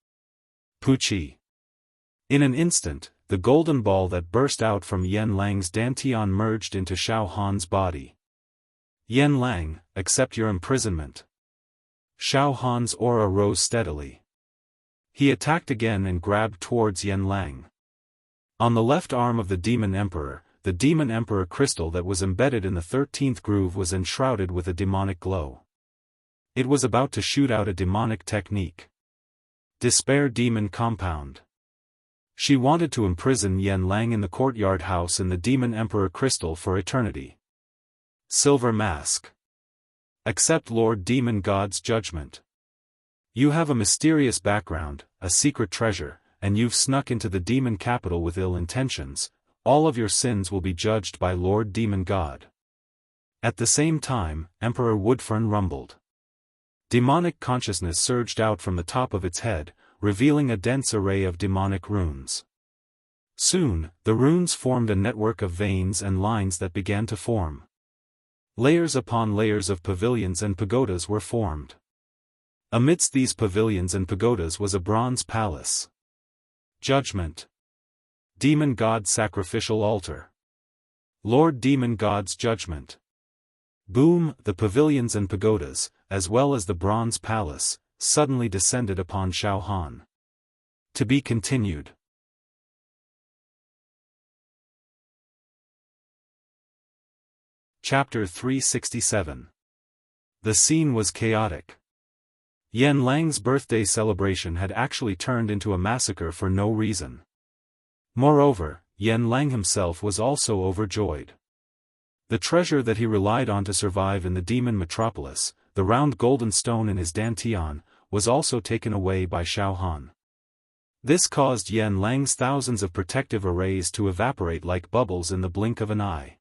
Puchi. In an instant, the golden ball that burst out from Yen Lang's dantian merged into Xiaohan's body. Yen Lang, accept your imprisonment. Xiaohan's aura rose steadily. He attacked again and grabbed towards Yen Lang. On the left arm of the Demon Emperor crystal that was embedded in the 13th groove was enshrouded with a demonic glow. It was about to shoot out a demonic technique. Despair Demon Compound. She wanted to imprison Yen Lang in the courtyard house in the Demon Emperor crystal for eternity. Silver Mask. Accept Lord Demon God's judgment. You have a mysterious background, a secret treasure, and you've snuck into the demon capital with ill intentions. All of your sins will be judged by Lord Demon God. At the same time, Emperor Woodfern rumbled. Demonic consciousness surged out from the top of its head, revealing a dense array of demonic runes. Soon, the runes formed a network of veins and lines that began to form. Layers upon layers of pavilions and pagodas were formed. Amidst these pavilions and pagodas was a bronze palace. Judgment. Demon God Sacrificial Altar. Lord Demon God's Judgment. Boom! The pavilions and pagodas, as well as the bronze palace, suddenly descended upon Xiaohan. To be continued. Chapter 367. The scene was chaotic. Yan Lang's birthday celebration had actually turned into a massacre for no reason. Moreover, Yan Lang himself was also overjoyed. The treasure that he relied on to survive in the demon metropolis, the round golden stone in his dantian, was also taken away by Xiaofan. This caused Yan Lang's thousands of protective arrays to evaporate like bubbles in the blink of an eye.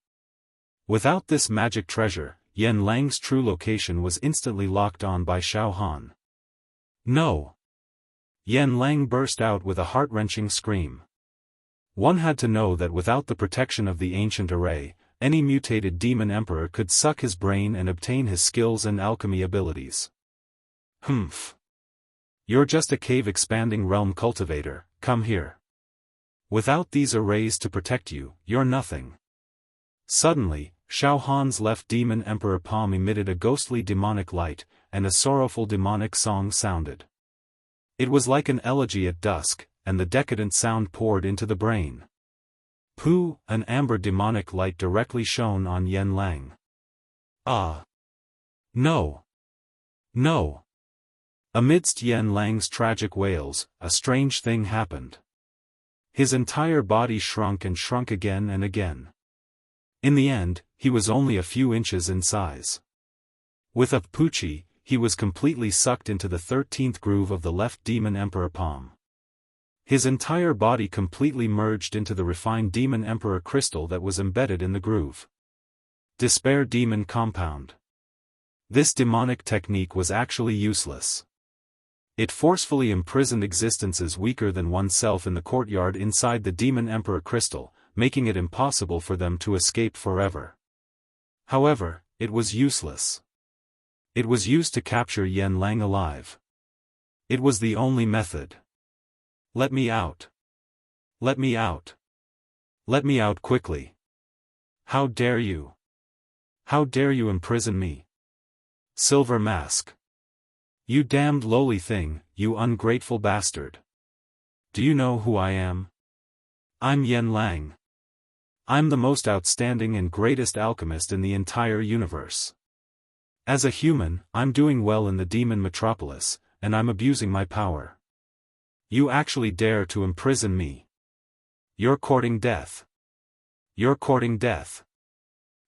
Without this magic treasure, Yan Lang's true location was instantly locked on by Xiaofan. No! Yan Lang burst out with a heart-wrenching scream. One had to know that without the protection of the ancient array, any mutated demon emperor could suck his brain and obtain his skills and alchemy abilities. Humph! You're just a cave-expanding realm cultivator, come here. Without these arrays to protect you, you're nothing. Suddenly, Xiaohan's left demon emperor palm emitted a ghostly demonic light, and a sorrowful demonic song sounded. It was like an elegy at dusk, and the decadent sound poured into the brain. Pooh! An amber demonic light directly shone on Yan Lang. Ah! No! No! Amidst Yan Lang's tragic wails, a strange thing happened. His entire body shrunk and shrunk again and again. In the end, he was only a few inches in size. With a poochie, he was completely sucked into the 13th groove of the left demon emperor palm. His entire body completely merged into the refined demon emperor crystal that was embedded in the groove. Despair demon compound. This demonic technique was actually useless. It forcefully imprisoned existences weaker than oneself in the courtyard inside the demon emperor crystal, making it impossible for them to escape forever. However, it was useless. It was used to capture Yan Lang alive. It was the only method. Let me out. Let me out. Let me out quickly. How dare you? How dare you imprison me? Silver Mask. You damned lowly thing, you ungrateful bastard. Do you know who I am? I'm Yan Lang. I'm the most outstanding and greatest alchemist in the entire universe. As a human, I'm doing well in the demon metropolis, and I'm abusing my power. You actually dare to imprison me. You're courting death. You're courting death.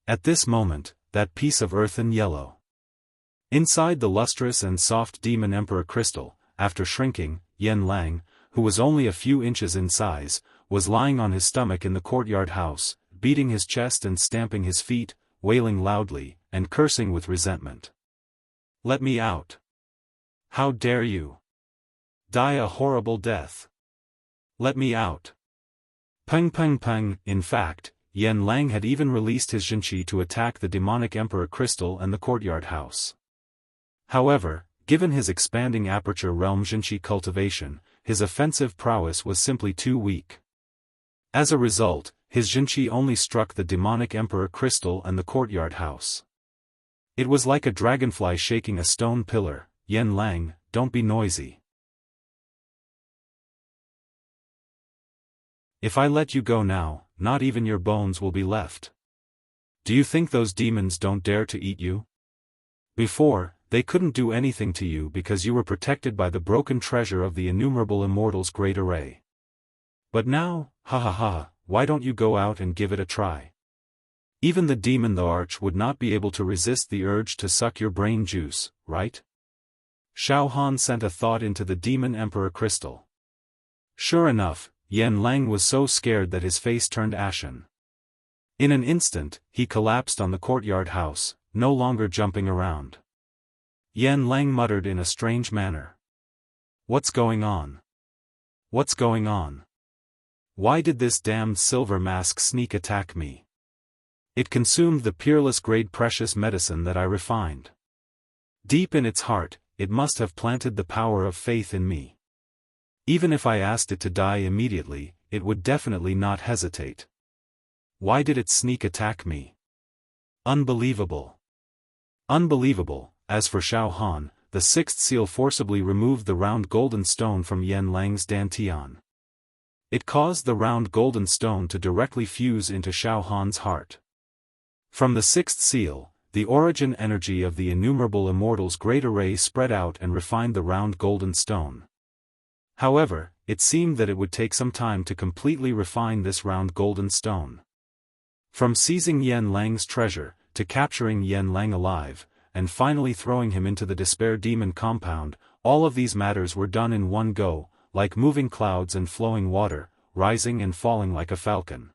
At this moment, that piece of earth in yellow. Inside the lustrous and soft demon emperor crystal, after shrinking, Yan Lang, who was only a few inches in size, was lying on his stomach in the courtyard house, beating his chest and stamping his feet, wailing loudly, and cursing with resentment. Let me out. How dare you? Die a horrible death. Let me out. Peng peng peng. In fact, Yan Lang had even released his Jinqi to attack the demonic emperor crystal and the courtyard house. However, given his expanding aperture realm Jinqi cultivation, his offensive prowess was simply too weak. As a result, his Jinqi only struck the demonic emperor crystal and the courtyard house. It was like a dragonfly shaking a stone pillar. Yan Lang, don't be noisy. If I let you go now, not even your bones will be left. Do you think those demons don't dare to eat you? Before, they couldn't do anything to you because you were protected by the broken treasure of the innumerable immortals' great array. But now, ha ha ha, why don't you go out and give it a try? Even the demon the arch would not be able to resist the urge to suck your brain juice, right? Xiaofan sent a thought into the demon emperor crystal. Sure enough, Yan Lang was so scared that his face turned ashen. In an instant, he collapsed on the courtyard house, no longer jumping around. Yan Lang muttered in a strange manner. What's going on? What's going on? Why did this damned silver mask sneak attack me? It consumed the peerless grade precious medicine that I refined. Deep in its heart, it must have planted the power of faith in me. Even if I asked it to die immediately, it would definitely not hesitate. Why did it sneak attack me? Unbelievable. Unbelievable. As for Xiaofan, the sixth seal forcibly removed the round golden stone from Yan Lang's dantian. It caused the round golden stone to directly fuse into Xiaohan's heart. From the sixth seal, the origin energy of the innumerable immortals' great array spread out and refined the round golden stone. However, it seemed that it would take some time to completely refine this round golden stone. From seizing Yen Lang's treasure, to capturing Yen Lang alive, and finally throwing him into the Despair Demon compound, all of these matters were done in one go, like moving clouds and flowing water, rising and falling like a falcon.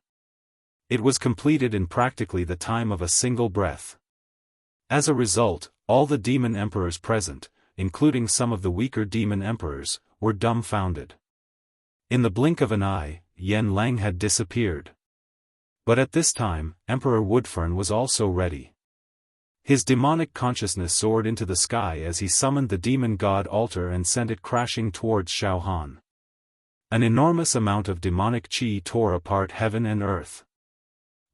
It was completed in practically the time of a single breath. As a result, all the demon emperors present, including some of the weaker demon emperors, were dumbfounded. In the blink of an eye, Yen Lang had disappeared. But at this time, Emperor Woodfern was also ready. His demonic consciousness soared into the sky as he summoned the demon god altar and sent it crashing towards Xiaofan. An enormous amount of demonic qi tore apart heaven and earth.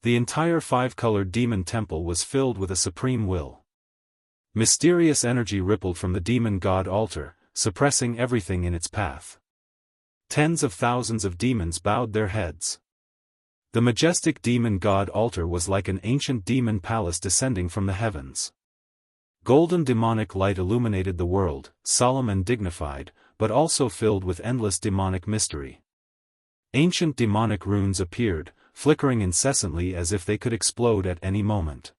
The entire five-colored demon temple was filled with a supreme will. Mysterious energy rippled from the demon god altar, suppressing everything in its path. Tens of thousands of demons bowed their heads. The majestic demon god altar was like an ancient demon palace descending from the heavens. Golden demonic light illuminated the world, solemn and dignified, but also filled with endless demonic mystery. Ancient demonic runes appeared, flickering incessantly as if they could explode at any moment.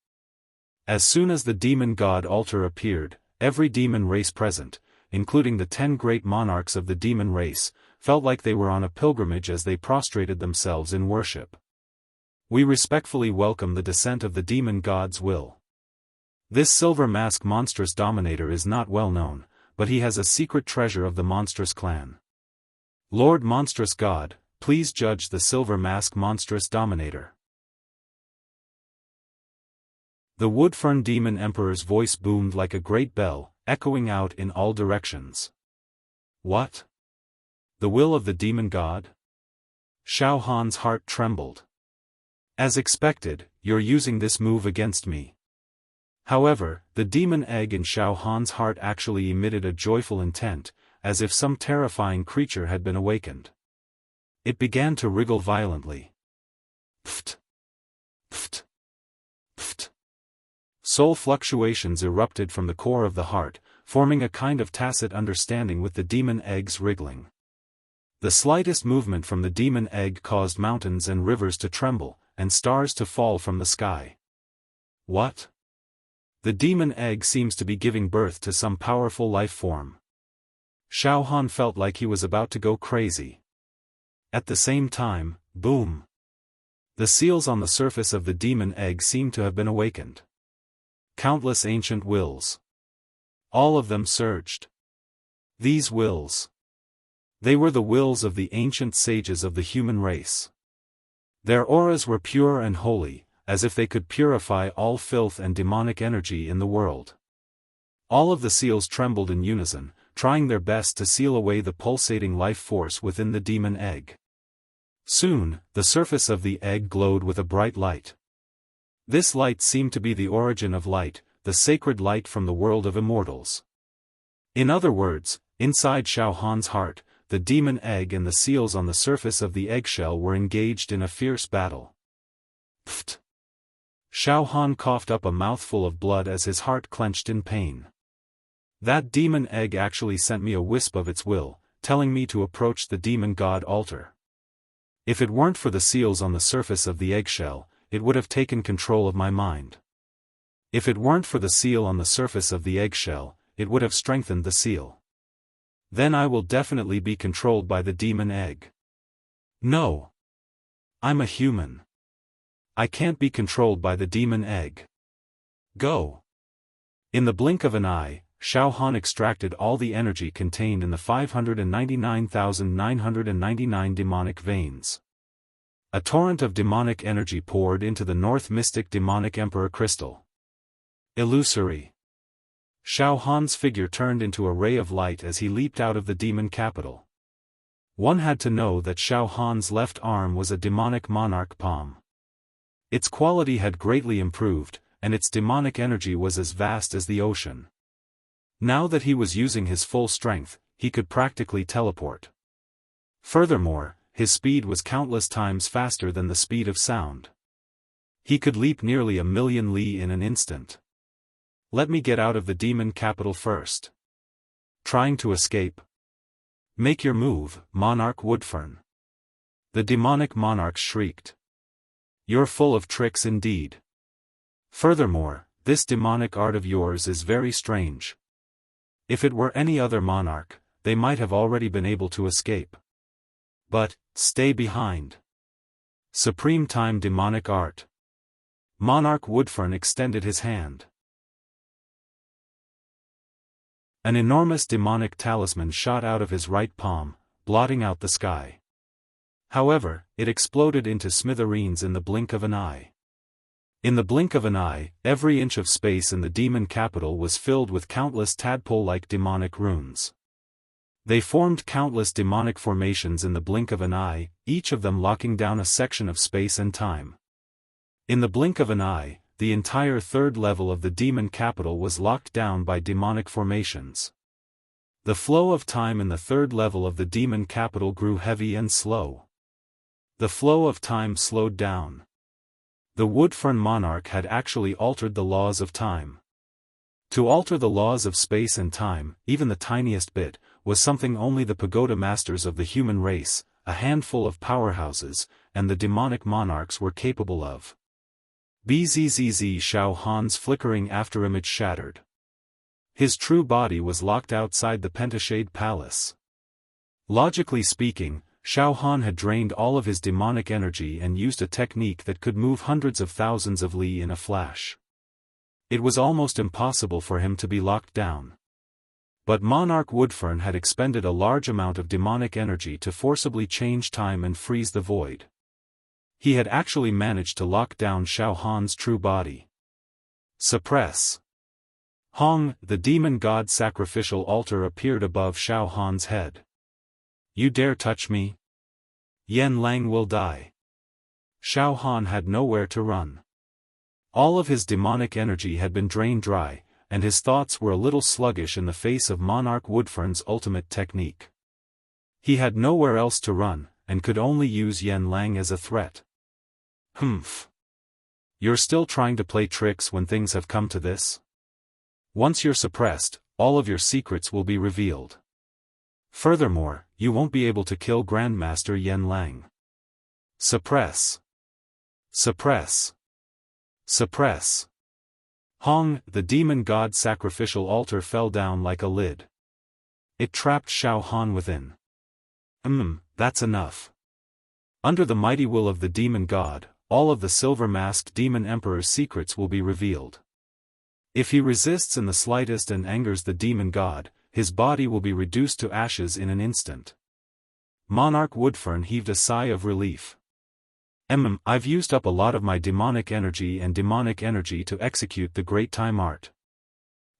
As soon as the demon god altar appeared, every demon race present, including the 10 great monarchs of the demon race, felt like they were on a pilgrimage as they prostrated themselves in worship. We respectfully welcome the descent of the demon god's will. This silver mask monstrous dominator is not well known, but he has a secret treasure of the monstrous clan. Lord Monstrous God, please judge the silver mask monstrous dominator. The Woodfern demon emperor's voice boomed like a great bell, echoing out in all directions. What? The will of the demon god? Xiaofan's heart trembled. As expected, you're using this move against me. However, the demon egg in Xiaofan's heart actually emitted a joyful intent, as if some terrifying creature had been awakened. It began to wriggle violently. Pft! Pft! Pft! Soul fluctuations erupted from the core of the heart, forming a kind of tacit understanding with the demon egg's wriggling. The slightest movement from the demon egg caused mountains and rivers to tremble, and stars to fall from the sky. What? The demon egg seems to be giving birth to some powerful life form. Xiaofan felt like he was about to go crazy. At the same time, boom! The seals on the surface of the demon egg seemed to have been awakened. Countless ancient wills. All of them surged. These wills. They were the wills of the ancient sages of the human race. Their auras were pure and holy, as if they could purify all filth and demonic energy in the world. All of the seals trembled in unison, trying their best to seal away the pulsating life force within the demon egg. Soon, the surface of the egg glowed with a bright light. This light seemed to be the origin of light, the sacred light from the world of immortals. In other words, inside Xiaofan's heart, the demon egg and the seals on the surface of the eggshell were engaged in a fierce battle. Pfft! Xiaofan coughed up a mouthful of blood as his heart clenched in pain. That demon egg actually sent me a wisp of its will, telling me to approach the demon god altar. If it weren't for the seals on the surface of the eggshell, it would have taken control of my mind. If it weren't for the seal on the surface of the eggshell, it would have strengthened the seal. Then I will definitely be controlled by the demon egg. No. I'm a human. I can't be controlled by the demon egg. Go. In the blink of an eye, Xiaofan extracted all the energy contained in the 599,999 demonic veins. A torrent of demonic energy poured into the North Mystic Demonic Emperor crystal. Illusory. Xiaofan's figure turned into a ray of light as he leaped out of the demon capital. One had to know that Xiaofan's left arm was a demonic monarch palm. Its quality had greatly improved, and its demonic energy was as vast as the ocean. Now that he was using his full strength, he could practically teleport. Furthermore, his speed was countless times faster than the speed of sound. He could leap nearly 1,000,000 li in an instant. Let me get out of the demon capital first. Trying to escape? Make your move, Monarch Woodfern. The demonic monarch shrieked. You're full of tricks indeed. Furthermore, this demonic art of yours is very strange. If it were any other monarch, they might have already been able to escape. But, stay behind. Supreme Time Demonic Art. Monarch Woodfern extended his hand. An enormous demonic talisman shot out of his right palm, blotting out the sky. However, it exploded into smithereens in the blink of an eye. In the blink of an eye, every inch of space in the demon capital was filled with countless tadpole-like demonic runes. They formed countless demonic formations in the blink of an eye, each of them locking down a section of space and time. In the blink of an eye, the entire third level of the demon capital was locked down by demonic formations. The flow of time in the third level of the demon capital grew heavy and slow. The flow of time slowed down. The Woodfern monarch had actually altered the laws of time. To alter the laws of space and time, even the tiniest bit, was something only the pagoda masters of the human race, a handful of powerhouses, and the demonic monarchs were capable of. Bzzz Xiaofan's flickering afterimage shattered. His true body was locked outside the Pentashade Palace. Logically speaking, Xiaofan had drained all of his demonic energy and used a technique that could move hundreds of thousands of li in a flash. It was almost impossible for him to be locked down. But Monarch Woodfern had expended a large amount of demonic energy to forcibly change time and freeze the void. He had actually managed to lock down Xiaofan's true body. Suppress. Hong, the demon god sacrificial altar appeared above Xiaofan's head. You dare touch me? Yan Lang will die. Xiaofan had nowhere to run. All of his demonic energy had been drained dry, and his thoughts were a little sluggish in the face of Monarch Woodfern's ultimate technique. He had nowhere else to run, and could only use Yan Lang as a threat. Humph. You're still trying to play tricks when things have come to this? Once you're suppressed, all of your secrets will be revealed. Furthermore, you won't be able to kill Grandmaster Yan Lang. Suppress. Suppress. Suppress. Hong, the demon god sacrificial altar fell down like a lid. It trapped Xiaofan within. That's enough. Under the mighty will of the demon god, all of the silver-masked demon emperor's secrets will be revealed. If he resists in the slightest and angers the demon god, his body will be reduced to ashes in an instant. Monarch Woodfern heaved a sigh of relief. I've used up a lot of my demonic energy to execute the great time art.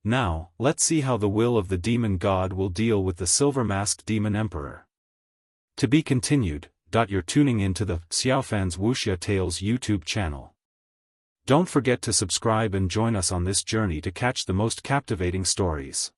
Now, let's see how the will of the demon god will deal with the silver-masked demon emperor. To be continued. You're tuning into the Xiaofan's Wuxia Tales YouTube channel. Don't forget to subscribe and join us on this journey to catch the most captivating stories.